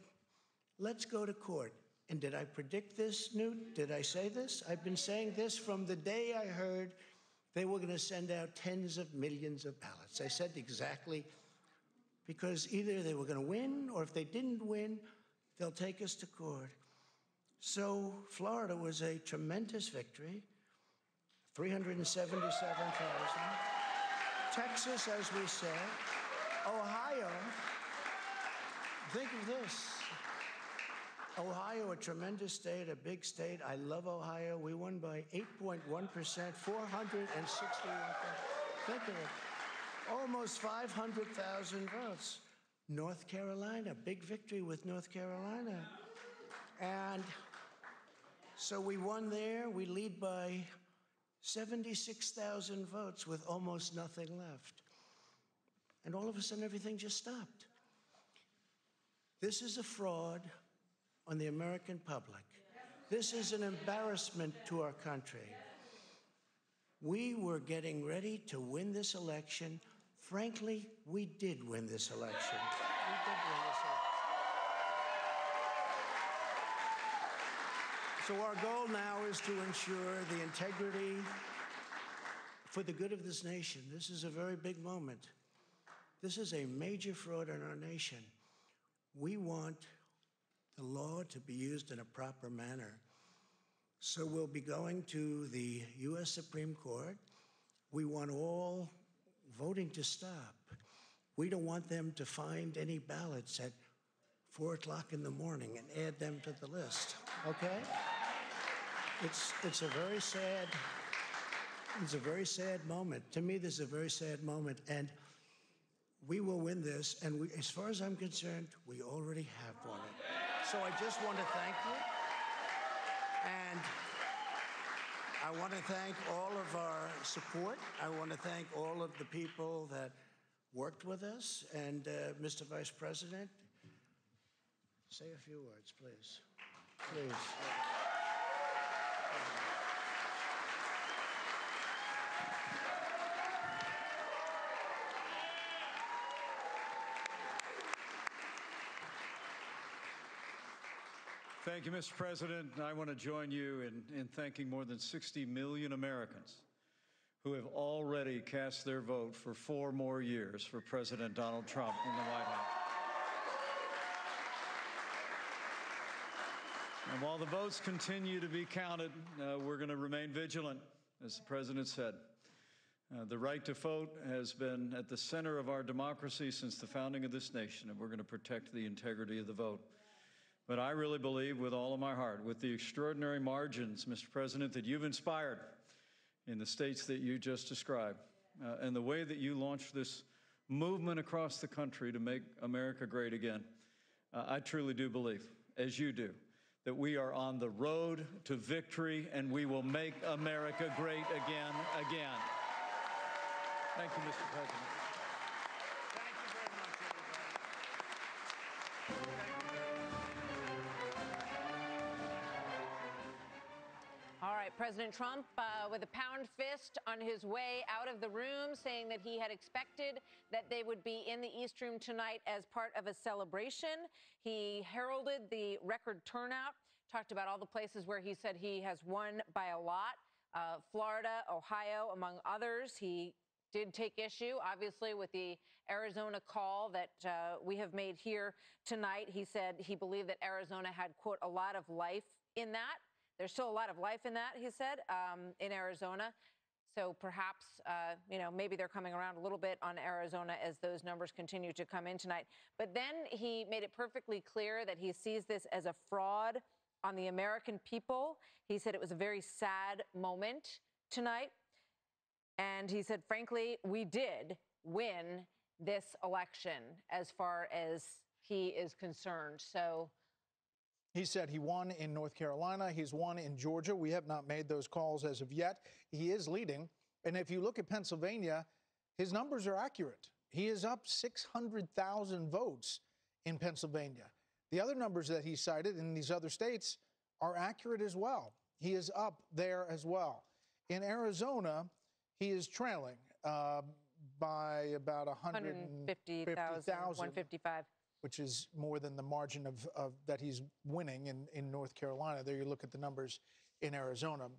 let's go to court. And did I predict this, Newt? Did I say this? I've been saying this from the day I heard they were going to send out tens of millions of ballots. I said exactly, because either they were going to win, or if they didn't win, they'll take us to court. So Florida was a tremendous victory, 377,000. Texas, as we said. Ohio, think of this. Ohio, a tremendous state, a big state. I love Ohio. We won by 8.1%, 461. Think of it. Almost 500,000 votes. North Carolina, big victory with North Carolina. And so we won there. We lead by 76,000 votes with almost nothing left. And all of a sudden, everything just stopped. This is a fraud on the American public. This is an embarrassment to our country. We were getting ready to win this election. Frankly, we did win this election. We did win this election. So our goal now is to ensure the integrity for the good of this nation. This is a very big moment. This is a major fraud in our nation. We want the law to be used in a proper manner. So we'll be going to the U.S. Supreme Court. We want all voting to stop. We don't want them to find any ballots at 4 o'clock in the morning and add them to the list, okay? It's a very sad moment. To me, this is a very sad moment, and we will win this, and as far as I'm concerned, we already have won it. So I just want to thank you, and I want to thank all of our support. I want to thank all of the people that worked with us. And Mr. Vice President, say a few words, please. Please. Thank you, Mr. President. I want to join you in thanking more than 60 million Americans who have already cast their vote for 4 more years for President Donald Trump in the White House. And while the votes continue to be counted, we're going to remain vigilant, as the President said. The right to vote has been at the center of our democracy since the founding of this nation, and we're going to protect the integrity of the vote. But I really believe with all of my heart, with the extraordinary margins, Mr. President, that you've inspired in the states that you just described, and the way that you launched this movement across the country to make America great again, I truly do believe, as you do, that we are on the road to victory and we will make America great again. Thank you, Mr. President. Thank you very much, everybody. All right, President Trump with a pound fist on his way out of the room, saying that he had expected that they would be in the East Room tonight as part of a celebration. He heralded the record turnout, talked about all the places where he said he has won by a lot, Florida, Ohio, among others. He did take issue, obviously, with the Arizona call that we have made here tonight. He said he believed that Arizona had, quote, a lot of life in that. There's still a lot of life in that, he said, in Arizona. So perhaps, maybe they're coming around a little bit on Arizona as those numbers continue to come in tonight. But then he made it perfectly clear that he sees this as a fraud on the American people. He said it was a very sad moment tonight. And he said, frankly, we did win this election as far as he is concerned. So he said he won in North Carolina. He's won in Georgia. We have not made those calls as of yet. He is leading. And if you look at Pennsylvania, his numbers are accurate. He is up 600,000 votes in Pennsylvania. The other numbers that he cited in these other states are accurate as well. He is up there as well. In Arizona, he is trailing by about 150,000, 155. which is more than the margin of that he's winning in North Carolina. There you look at the numbers in Arizona.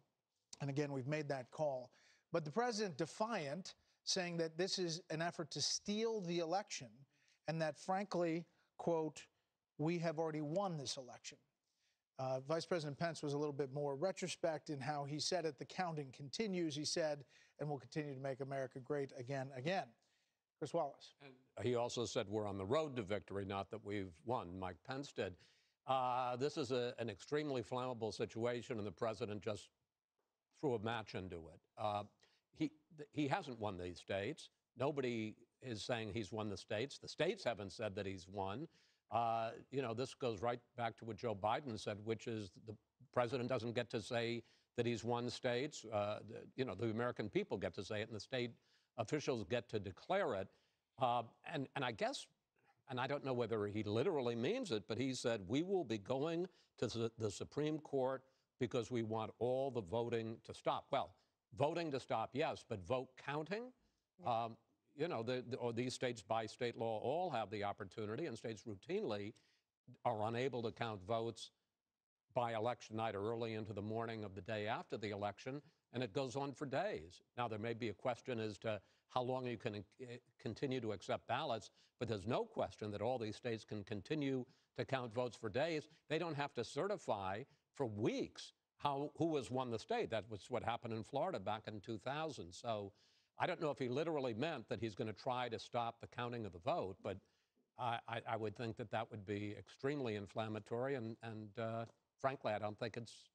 And again, we've made that call. But the president defiant, saying that this is an effort to steal the election and that, frankly, quote, we have already won this election. Vice President Pence was a little bit more retrospect in how he said it. The counting continues, he said, and will continue to make America great again. Chris Wallace. And he also said we're on the road to victory, not that we've won. Mike Pence did. This is an extremely flammable situation, and the president just threw a match into it. He hasn't won these states. Nobody is saying he's won the states. The states haven't said that he's won. This goes right back to what Joe Biden said, which is the president doesn't get to say that he's won states. The American people get to say it, and the state officials get to declare it. And I guess, and I don't know whether he literally means it, but he said, we will be going to the Supreme Court because we want all the voting to stop. Well, voting to stop, yes, but vote counting? Yeah. These states by state law all have the opportunity, and states routinely are unable to count votes by election night or early into the morning of the day after the election, and it goes on for days. Now, there may be a question as to how long you can continue to accept ballots, but there's no question that all these states can continue to count votes for days. They don't have to certify for weeks who has won the state. That was what happened in Florida back in 2000. So I don't know if he literally meant that he's going to try to stop the counting of the vote, but I would think that that would be extremely inflammatory, and frankly, I don't think it's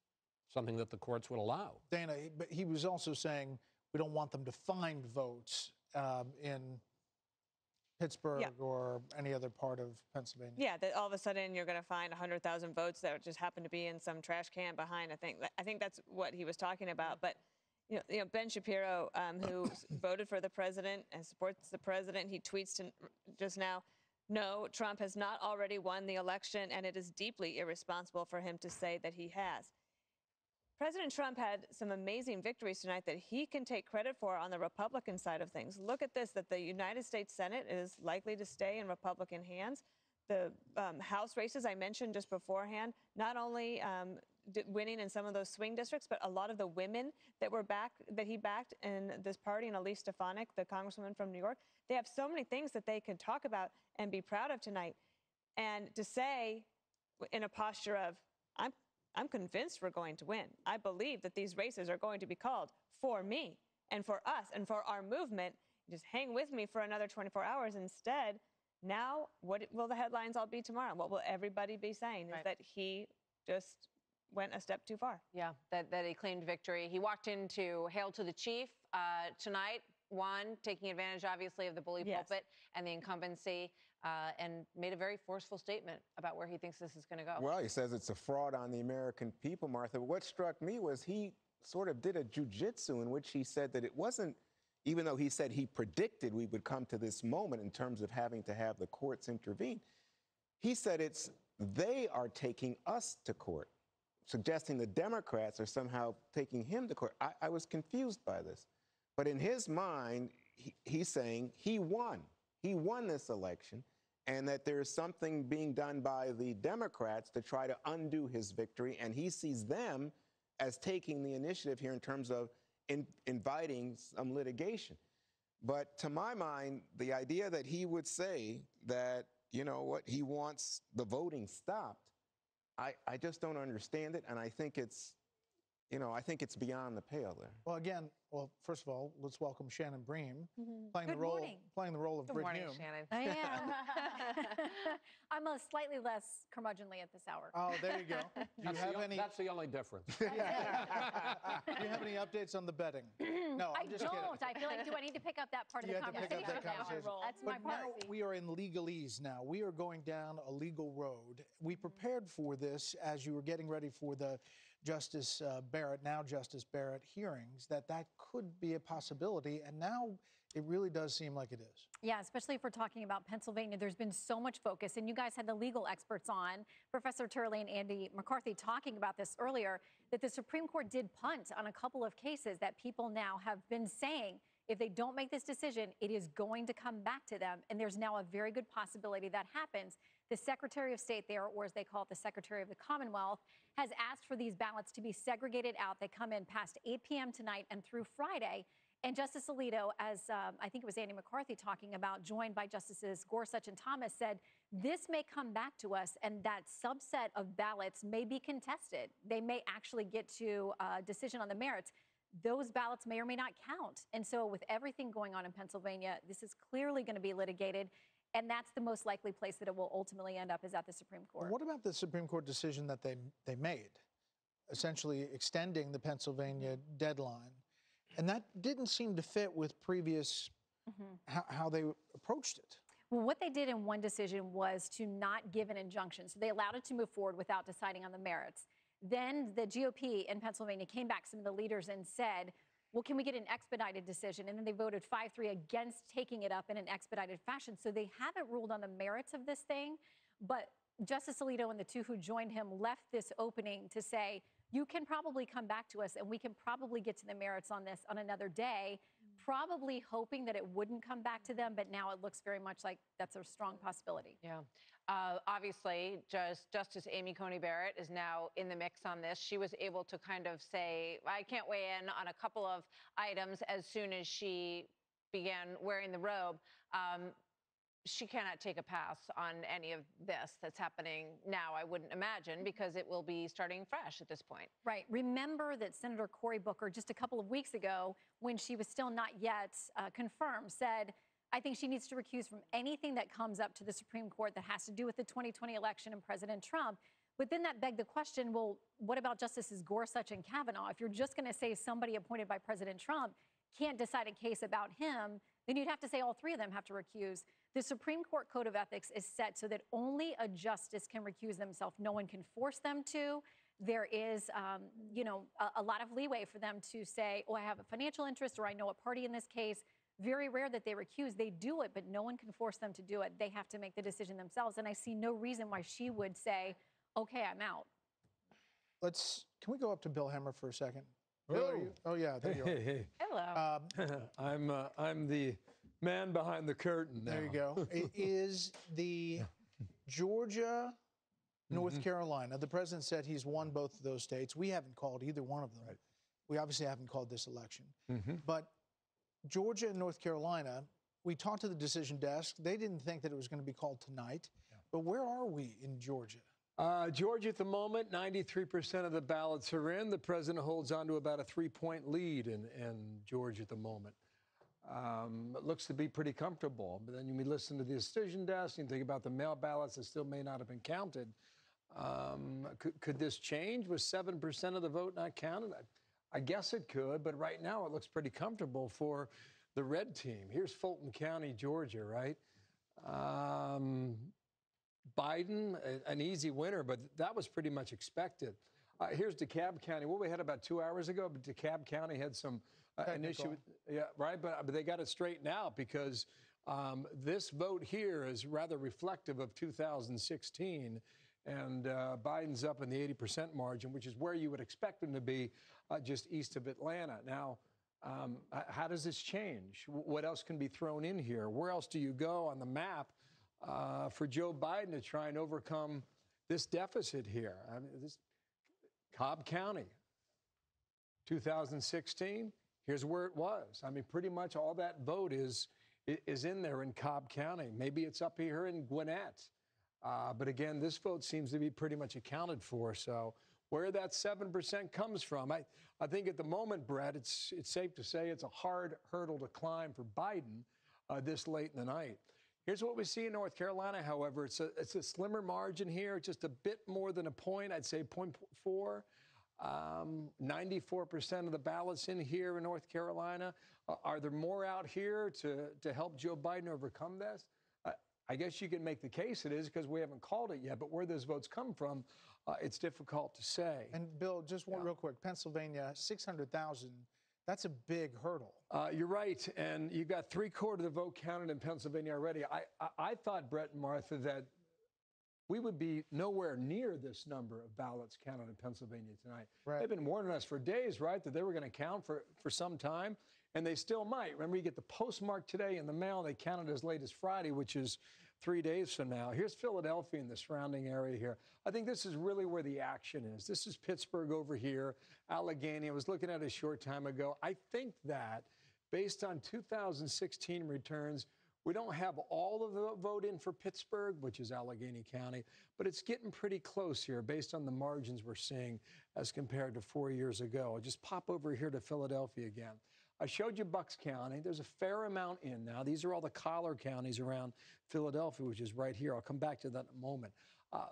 something that the courts would allow. Dana, but he was also saying we don't want them to find votes in Pittsburgh or any other part of Pennsylvania. Yeah, that all of a sudden you're going to find 100,000 votes that just happen to be in some trash can behind. I think that's what he was talking about. But you know Ben Shapiro, who voted for the president and supports the president, he tweets just now, "No, Trump has not already won the election, and it is deeply irresponsible for him to say that he has." President Trump had some amazing victories tonight that he can take credit for on the Republican side of things. Look at this, that the United States Senate is likely to stay in Republican hands. The House races I mentioned just beforehand, not only winning in some of those swing districts, but a lot of the women that he backed in this party, and Elise Stefanik, the congresswoman from New York, they have so many things that they can talk about and be proud of tonight. And to say in a posture of, I'm convinced we're going to win. I believe that these races are going to be called for me and for us and for our movement. Just hang with me for another 24 hours. Instead, now, what will the headlines all be tomorrow? What will everybody be saying? Is that he just went a step too far. Yeah, that he claimed victory. He walked into Hail to the Chief tonight, taking advantage, obviously, of the bully pulpit and the incumbency, and made a very forceful statement about where he thinks this is going to go. Well, he says it's a fraud on the American people, Martha. What struck me was he sort of did a jujitsu in which he said that it wasn't, even though he said he predicted we would come to this moment in terms of having to have the courts intervene, he said they are taking us to court, suggesting the Democrats are somehow taking him to court. I was confused by this. But in his mind, he's saying he won. He won this election, and that there is something being done by the Democrats to try to undo his victory, and he sees them as taking the initiative here in terms of inviting some litigation. But to my mind, the idea that he would say that, you know what, he wants the voting stopped, I just don't understand it, and I think it's, you know, I think it's beyond the pale there. Well, again, first of all, let's welcome Shannon Bream, playing Good the role morning. of Good Brit morning, Hume. Shannon. I am. I'm slightly less curmudgeonly at this hour. Oh, there you go. That's the only difference. Do you have any updates on the betting? No, I'm just kidding. I feel like, do I need to pick up that part of the conversation? That's my part. Now we are in legalese now. We are going down a legal road. We prepared for this as you were getting ready for the Justice Barrett hearings, that could be a possibility, and now it really does seem like it is. Yeah, especially if we're talking about Pennsylvania. There's been so much focus, and you guys had the legal experts on, Professor Turley and Andy McCarthy, talking about this earlier, that the Supreme Court did punt on a couple of cases that people now have been saying, if they don't make this decision, it is going to come back to them, and there's now a very good possibility that happens. The Secretary of State there, or as they call it, the Secretary of the Commonwealth, has asked for these ballots to be segregated out. They come in past 8 p.m. tonight and through Friday. And Justice Alito, as I think it was Andy McCarthy talking about, joined by Justices Gorsuch and Thomas, said this may come back to us and that subset of ballots may be contested. They may actually get to a decision on the merits. Those ballots may or may not count. And so with everything going on in Pennsylvania, this is clearly going to be litigated. And that's the most likely place that it will ultimately end up, is at the Supreme Court. What about the Supreme Court decision that they made, essentially extending the Pennsylvania deadline? And that didn't seem to fit with previous, how they approached it. Well, what they did in one decision was to not give an injunction. So they allowed it to move forward without deciding on the merits. Then the GOP in Pennsylvania came back, some of the leaders, and said, well, can we get an expedited decision? And then they voted 5-3 against taking it up in an expedited fashion. So they haven't ruled on the merits of this thing. But Justice Alito and the two who joined him left this opening to say, you can probably come back to us and we can probably get to the merits on this on another day, probably hoping that it wouldn't come back to them. But now it looks very much like that's a strong possibility. Yeah. Obviously, Justice Amy Coney Barrett is now in the mix on this. She was able to kind of say, I can't weigh in on a couple of items as soon as she began wearing the robe. She cannot take a pass on any of this that's happening now, I wouldn't imagine, because it will be starting fresh at this point. Right. Remember that Senator Cory Booker, just a couple of weeks ago, when she was still not yet confirmed, said, I think she needs to recuse from anything that comes up to the Supreme Court that has to do with the 2020 election and President Trump. But then that begged the question, well, what about Justices Gorsuch and Kavanaugh? If you're just going to say somebody appointed by President Trump can't decide a case about him, then you'd have to say all three of them have to recuse. The Supreme Court Code of Ethics is set so that only a justice can recuse themselves. No one can force them to. There is, a lot of leeway for them to say, oh, I have a financial interest, or I know a party in this case. Very rare that they recuse. They do it, but no one can force them to do it. They have to make the decision themselves. And I see no reason why she would say, okay, I'm out. Can we go up to Bill Hemmer for a second? Bill, are you? Oh, yeah, there you are. Hey. Hello. I'm the man behind the curtain now. There you go. Is the Georgia, North Carolina, the president said he's won both of those states. We haven't called either one of them. Right. We obviously haven't called this election. But Georgia and North Carolina, we talked to the decision desk. They didn't think that it was going to be called tonight. Yeah. But where are we in Georgia? Georgia at the moment, 93% of the ballots are in. The president holds on to about a 3-point lead in Georgia at the moment. It looks to be pretty comfortable. But then we listen to the decision desk and think about the mail ballots that still may not have been counted. Could this change with 7% of the vote not counted? I guess it could, but right now it looks pretty comfortable for the red team. Here's Fulton County, Georgia, right? Biden, an easy winner, but that was pretty much expected. Here's DeKalb County. Well, we had about 2 hours ago, but DeKalb County had some an issue. Yeah, right, but they got it straightened out because this vote here is rather reflective of 2016, and Biden's up in the 80% margin, which is where you would expect him to be, just east of Atlanta. Now, how does this change? What else can be thrown in here? Where else do you go on the map for Joe Biden to try and overcome this deficit here? I mean, this Cobb County, 2016, here's where it was. I mean, pretty much all that vote is in there in Cobb County. Maybe it's up here in Gwinnett. But again, this vote seems to be pretty much accounted for. So where that 7% comes from, I think at the moment, Brett, it's safe to say it's a hard hurdle to climb for Biden this late in the night. Here's what we see in North Carolina, however. It's a slimmer margin here, just a bit more than a point. I'd say 0.4. 94% of the ballots in here in North Carolina. Are there more out here to help Joe Biden overcome this? I guess you can make the case it is because we haven't called it yet, but where those votes come from, it's difficult to say. And Bill, just one real quick, Pennsylvania, 600,000, that's a big hurdle. You're right, and you got 3/4 of the vote counted in Pennsylvania already. I thought, Brett and Martha, that we would be nowhere near this number of ballots counted in Pennsylvania tonight. Right. They've been warning us for days, right, that they were going to count for some time, and they still might. Remember, you get the postmark today in the mail. They counted as late as Friday, which is 3 days from now. Here's Philadelphia and the surrounding area here. I think this is really where the action is. This is Pittsburgh over here, Allegheny. I was looking at it a short time ago. I think that based on 2016 returns, we don't have all of the vote in for Pittsburgh, which is Allegheny County, but it's getting pretty close here based on the margins we're seeing as compared to 4 years ago. I'll just pop over here to Philadelphia again. I showed you Bucks County. There's a fair amount in now. These are all the collar counties around Philadelphia, which is right here. I'll come back to that in a moment.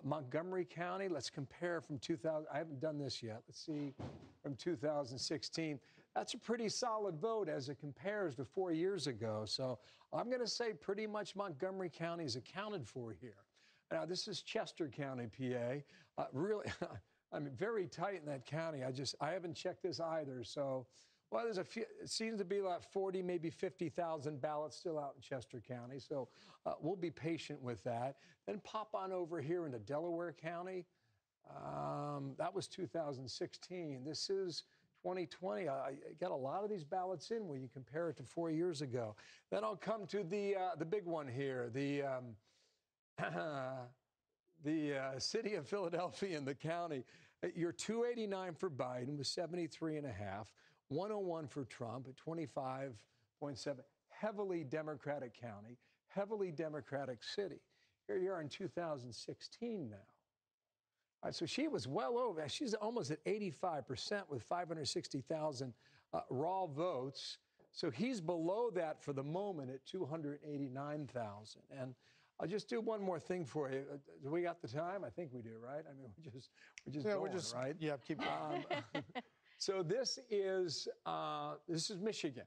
Montgomery County, let's compare from 2000. I haven't done this yet. Let's see from 2016. That's a pretty solid vote as it compares to 4 years ago. So I'm going to say pretty much Montgomery County is accounted for here. Now, this is Chester County, PA. Really, I mean, very tight in that county. I haven't checked this either. So, well, there's a few, it seems to be like 40, maybe 50,000 ballots still out in Chester County. So we'll be patient with that. Then pop on over here into Delaware County. That was 2016. This is 2020. I got a lot of these ballots in when you compare it to 4 years ago. Then I'll come to the big one here, the city of Philadelphia and the county. You're 289 for Biden with 73.5, 101 for Trump at 25.7. Heavily Democratic county, heavily Democratic city. Here you are in 2016 now. All right, so she was well over. She's almost at 85% with 560,000 raw votes. So he's below that for the moment at 289,000. And I'll just do one more thing for you. Do we got the time? I think we do, right? I mean, we're just going, right? Yeah, keep going. So this is Michigan.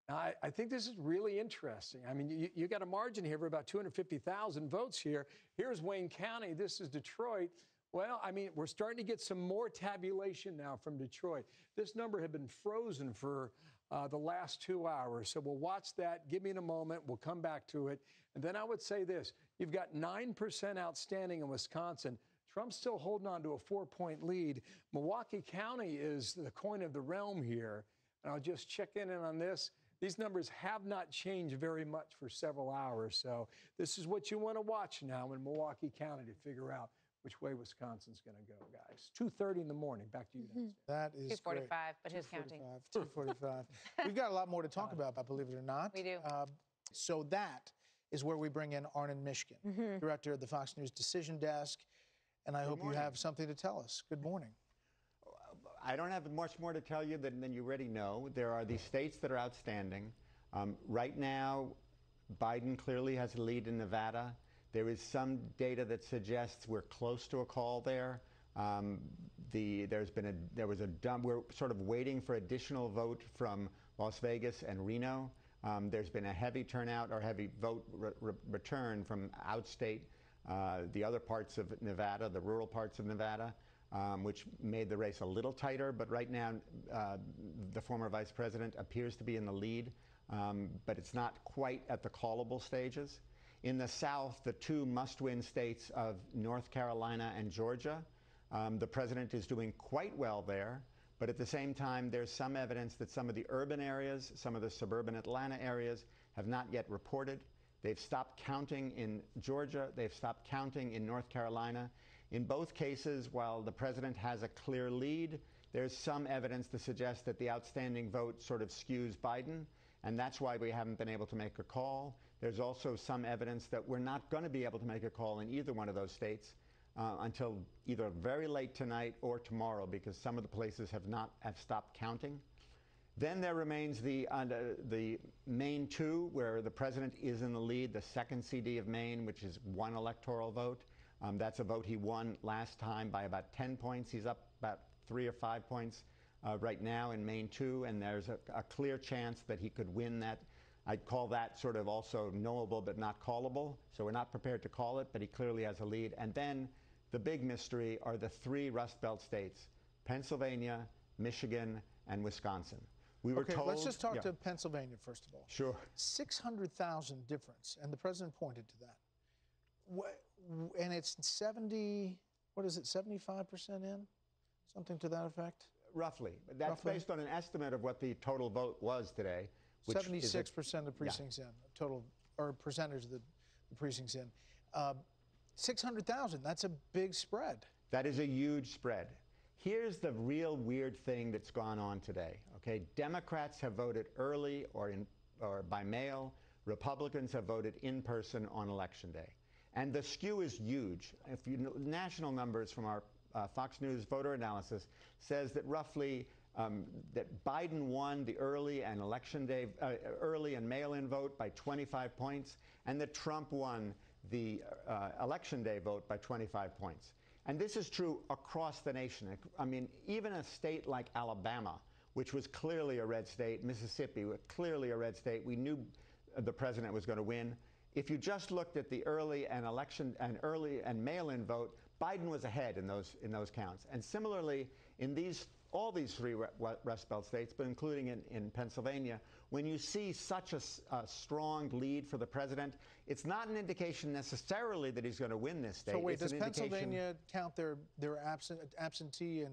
I think this is really interesting. I mean, you got a margin here of about 250,000 votes here. Here's Wayne County. This is Detroit. Well, I mean, we're starting to get some more tabulation now from Detroit. This number had been frozen for the last 2 hours. So we'll watch that. Give me a moment. We'll come back to it. And then I would say this. You've got 9% outstanding in Wisconsin. Trump's still holding on to a 4-point lead. Milwaukee County is the coin of the realm here. And I'll just check in on this. These numbers have not changed very much for several hours. So this is what you want to watch now in Milwaukee County to figure out which way Wisconsin's going to go, guys. 2:30 in the morning. Back to you, Dan. That is 2:45, great. but who's counting? 2:45. We've got a lot more to talk about, believe it or not. We do. So that is where we bring in Arnon Mishkin, director of the Fox News Decision Desk. And I hope you have something to tell us. Good morning. I don't have much more to tell you than you already know. There are these states that are outstanding. Right now, Biden clearly has a lead in Nevada. There is some data that suggests we're close to a call there. We're sort of waiting for additional vote from Las Vegas and Reno. There's been a heavy turnout or heavy vote return from outstate, the other parts of Nevada, the rural parts of Nevada. Which made the race a little tighter, but right now the former vice president appears to be in the lead, but it's not quite at the callable stages. In the South, the two must-win states of North Carolina and Georgia, the president is doing quite well there, but at the same time, there's some evidence that some of the urban areas, some of the suburban Atlanta areas have not yet reported. They've stopped counting in Georgia. They've stopped counting in North Carolina. In both cases, while the president has a clear lead, there's some evidence to suggest that the outstanding vote sort of skews Biden, and that's why we haven't been able to make a call. There's also some evidence that we're not going to be able to make a call in either one of those states until either very late tonight or tomorrow, because some of the places have stopped counting. Then there remains the Maine 2, where the president is in the lead, the second CD of Maine, which is one electoral vote. That's a vote he won last time by about 10 points. He's up about 3 or 5 points right now in Maine 2, and there's a clear chance that he could win that. I'd call that sort of also knowable but not callable. So we're not prepared to call it, but he clearly has a lead. And then the big mystery are the 3 Rust Belt states, Pennsylvania, Michigan, and Wisconsin. We were told, let's just talk to Pennsylvania first of all. Sure. 600,000 difference, and the president pointed to that. And it's 75% in? Something to that effect? Roughly. That's based on an estimate of what the total vote was today. 76% of precincts in, total, or percentage of the precincts in. 600,000, that's a big spread. That is a huge spread. Here's the real weird thing that's gone on today, okay? Democrats have voted early or by mail. Republicans have voted in person on Election Day. And the skew is huge. If you know, national numbers from our Fox News voter analysis says that roughly that Biden won the early and Election Day, early and mail-in vote by 25 points, and that Trump won the Election Day vote by 25 points. And this is true across the nation. I mean, even a state like Alabama, which was clearly a red state, Mississippi, clearly a red state, we knew the president was going to win. If you just looked at the early and mail-in vote, Biden was ahead in those counts. And similarly, in all these 3 Rust Belt states, but including in Pennsylvania, when you see such a strong lead for the president, it's not an indication necessarily that he's going to win this state. So wait, does Pennsylvania count their absentee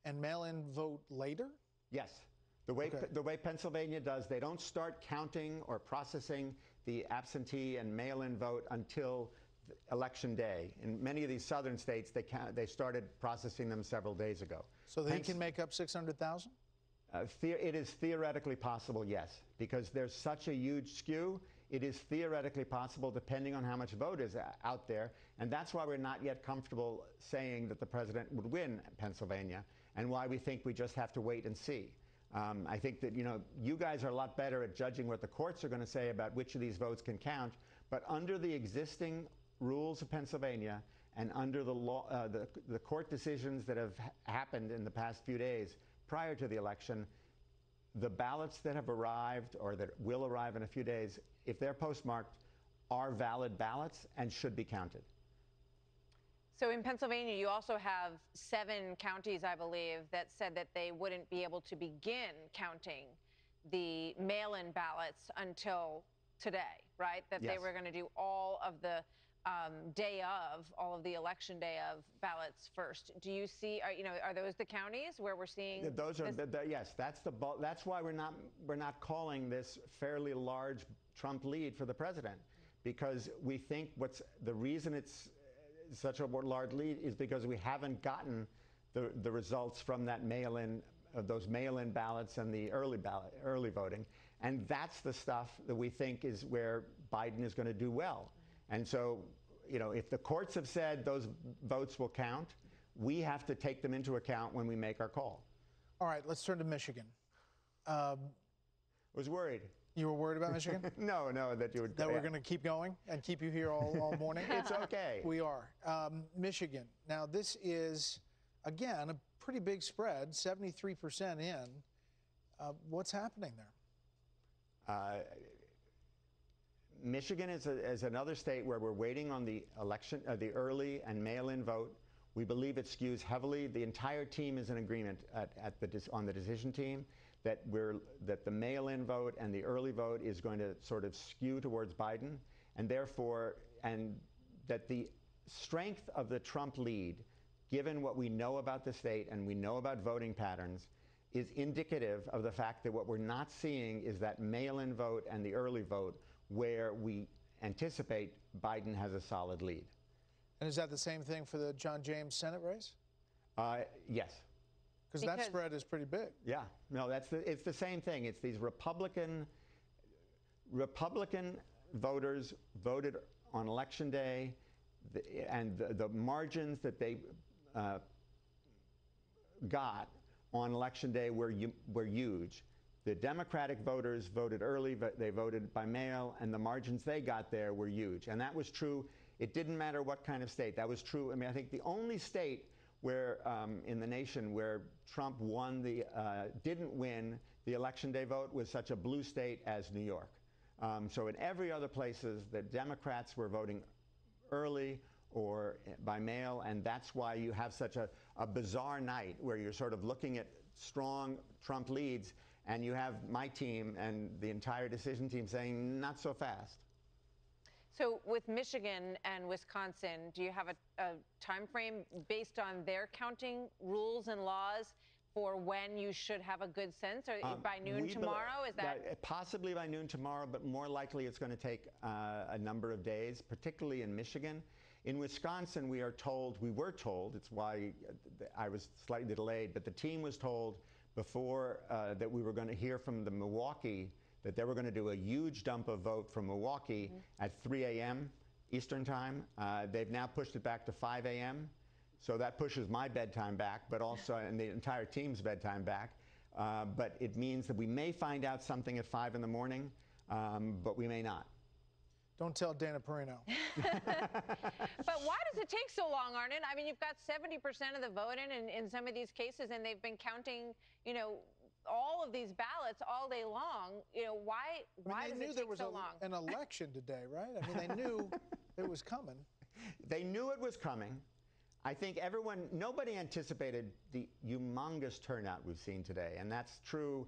and mail-in vote later? Yes. The way Pennsylvania does, they don't start counting or processing the absentee and mail-in vote until Election Day. In many of these southern states, they started processing them several days ago. So they can make up 600,000? It is theoretically possible, yes, because there's such a huge skew. It is theoretically possible, depending on how much vote is out there, and that's why we're not yet comfortable saying that the president would win Pennsylvania, and why we think we just have to wait and see. I think that, you guys are a lot better at judging what the courts are going to say about which of these votes can count, but under the existing rules of Pennsylvania and under the law, the court decisions that have happened in the past few days prior to the election, the ballots that have arrived or that will arrive in a few days, if they're postmarked, are valid ballots and should be counted. So in Pennsylvania, you also have 7 counties, I believe, that said that they wouldn't be able to begin counting the mail-in ballots until today, right? That Yes. they were going to do all of the all of the election day of ballots first. Do you see, are those the counties where we're seeing? Those are, yes, that's why we're not calling this fairly large Trump lead for the president, because we think the reason it's such a large lead is because we haven't gotten the results from that those mail-in ballots and the early voting, and that's the stuff that we think is where Biden is going to do well. And so, if the courts have said those votes will count, we have to take them into account when we make our call. All right, let's turn to Michigan. Was worried. You were worried about Michigan? No, that you would. That we're going to keep going and keep you here all morning? It's okay. We are. Michigan. Now, this is, again, a pretty big spread, 73% in. What's happening there? Michigan is another state where we're waiting on the election, the early and mail-in vote. We believe it skews heavily. The entire team is in agreement on the decision team that the mail-in vote and the early vote is going to sort of skew towards Biden, and that the strength of the Trump lead, given what we know about the state and we know about voting patterns, is indicative of the fact that what we're not seeing is that mail-in vote and the early vote where we anticipate Biden has a solid lead. And is that the same thing for the John James Senate race? Yes. Because that spread is pretty big. Yeah. No, it's the same thing. It's these Republican voters voted on Election Day, and the margins that they got on Election Day were huge. The Democratic voters voted early, but they voted by mail, and the margins they got there were huge. And that was true. It didn't matter what kind of state. That was true. I mean, I think the only state where in the nation where Trump didn't win the Election Day vote was such a blue state as New York. So in every other places, the Democrats were voting early or by mail, and that's why you have such a bizarre night where you're sort of looking at strong Trump leads, and you have my team and the entire decision team saying, not so fast. So with Michigan and Wisconsin, do you have a time frame based on their counting rules and laws for when you should have a good sense? Or by noon tomorrow? Is that possibly by noon tomorrow, but more likely it's going to take a number of days, particularly in Michigan. In Wisconsin, we were told, it's why I was slightly delayed, but the team was told before that we were going to hear from the Milwaukee, that they were going to do a huge dump of vote from Milwaukee at 3 a.m. Eastern time. They've now pushed it back to 5 a.m. So that pushes my bedtime back, but also, and the entire team's bedtime back. But it means that we may find out something at 5 in the morning, but we may not. Don't tell Dana Perino. But why does it take so long, Arnon? I mean, you've got 70% of the vote in some of these cases, and they've been counting, all of these ballots all day long. Why does it take so long? An election today, right? I mean, they knew it was coming. They knew it was coming. I think nobody anticipated the humongous turnout we've seen today, and that's true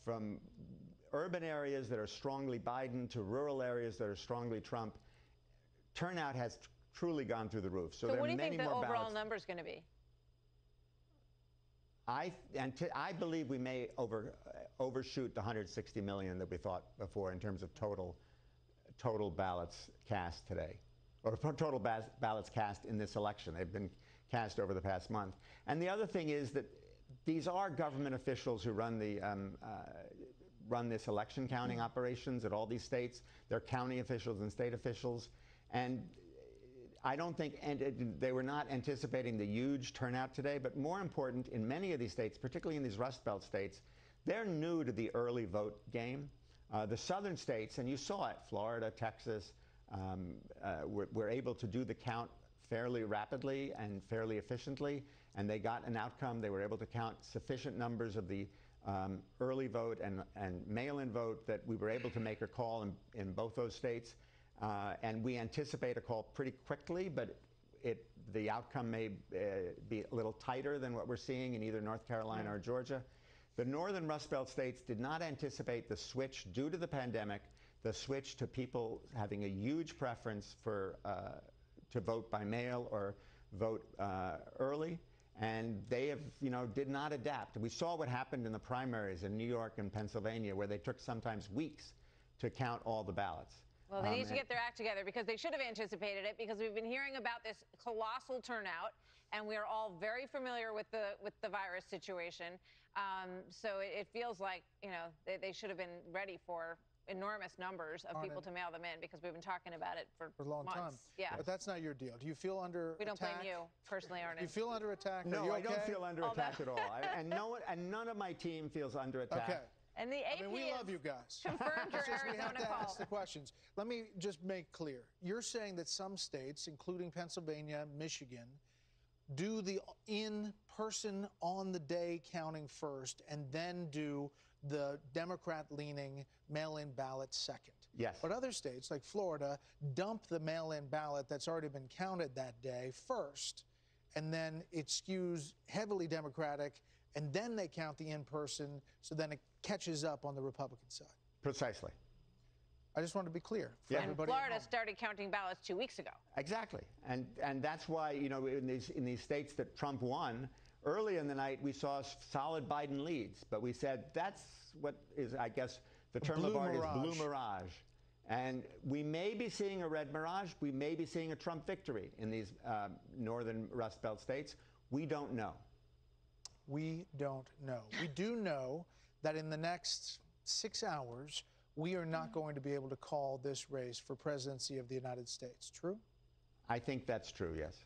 from urban areas that are strongly Biden to rural areas that are strongly Trump. Turnout has truly gone through the roof. So there what do are you many think the more overall number is going to be? I believe we may overshoot the 160 million that we thought before in terms of total ballots cast today, or total ballots cast in this election. They've been cast over the past month. And the other thing is that these are government officials who run this election counting operations at all these states. They're county officials and state officials. And I don't think they were not anticipating the huge turnout today, but more important, in many of these states, particularly in these Rust Belt states, they're new to the early vote game. The southern states, and you saw it, Florida, Texas, were able to do the count fairly rapidly and fairly efficiently, and they got an outcome. They were able to count sufficient numbers of the early vote and mail-in vote, that we were able to make a call in both those states. And we anticipate a call pretty quickly, but the outcome may be a little tighter than what we're seeing in either North Carolina or Georgia. The northern Rust Belt states did not anticipate the switch due to the pandemic, the switch to people having a huge preference for to vote by mail or vote early, and they have, did not adapt. We saw what happened in the primaries in New York and Pennsylvania, where they took sometimes weeks to count all the ballots. Well, they need to get their act together, because they should have anticipated it, because we've been hearing about this colossal turnout, and we are all very familiar with the virus situation. So it feels like, they should have been ready for enormous numbers of people to mail them in, because we've been talking about it for a long time. Yeah. But that's not your deal. Do you feel under We don't attack? blame you personally, Ernest. Do you feel under attack? No, Are you I okay? don't feel under attack at all. And none of my team feels under attack. Okay. And the AP we love you guys. confirmed your It's just we have Arizona to call. ask the questions. Let me just make clear. You're saying that some states, including Pennsylvania, Michigan, do the in-person on the day counting first, and then do the Democrat-leaning mail-in ballot second. Yes. But other states, like Florida, dump the mail-in ballot that's already been counted that day first, and then it skews heavily Democratic, and then they count the in-person, so then it catches up on the Republican side. Precisely. I just want to be clear for And everybody at Florida home. started counting ballots 2 weeks ago. Exactly. And that's why, in these states that Trump won, early in the night we saw solid Biden leads, but we said that's what is, I guess, the term of art is blue mirage. And we may be seeing a red mirage. We may be seeing a Trump victory in these northern Rust Belt states. We don't know. We don't know. We do know that in the next 6 hours, we are not going to be able to call this race for presidency of the United States. True? I think that's true, yes.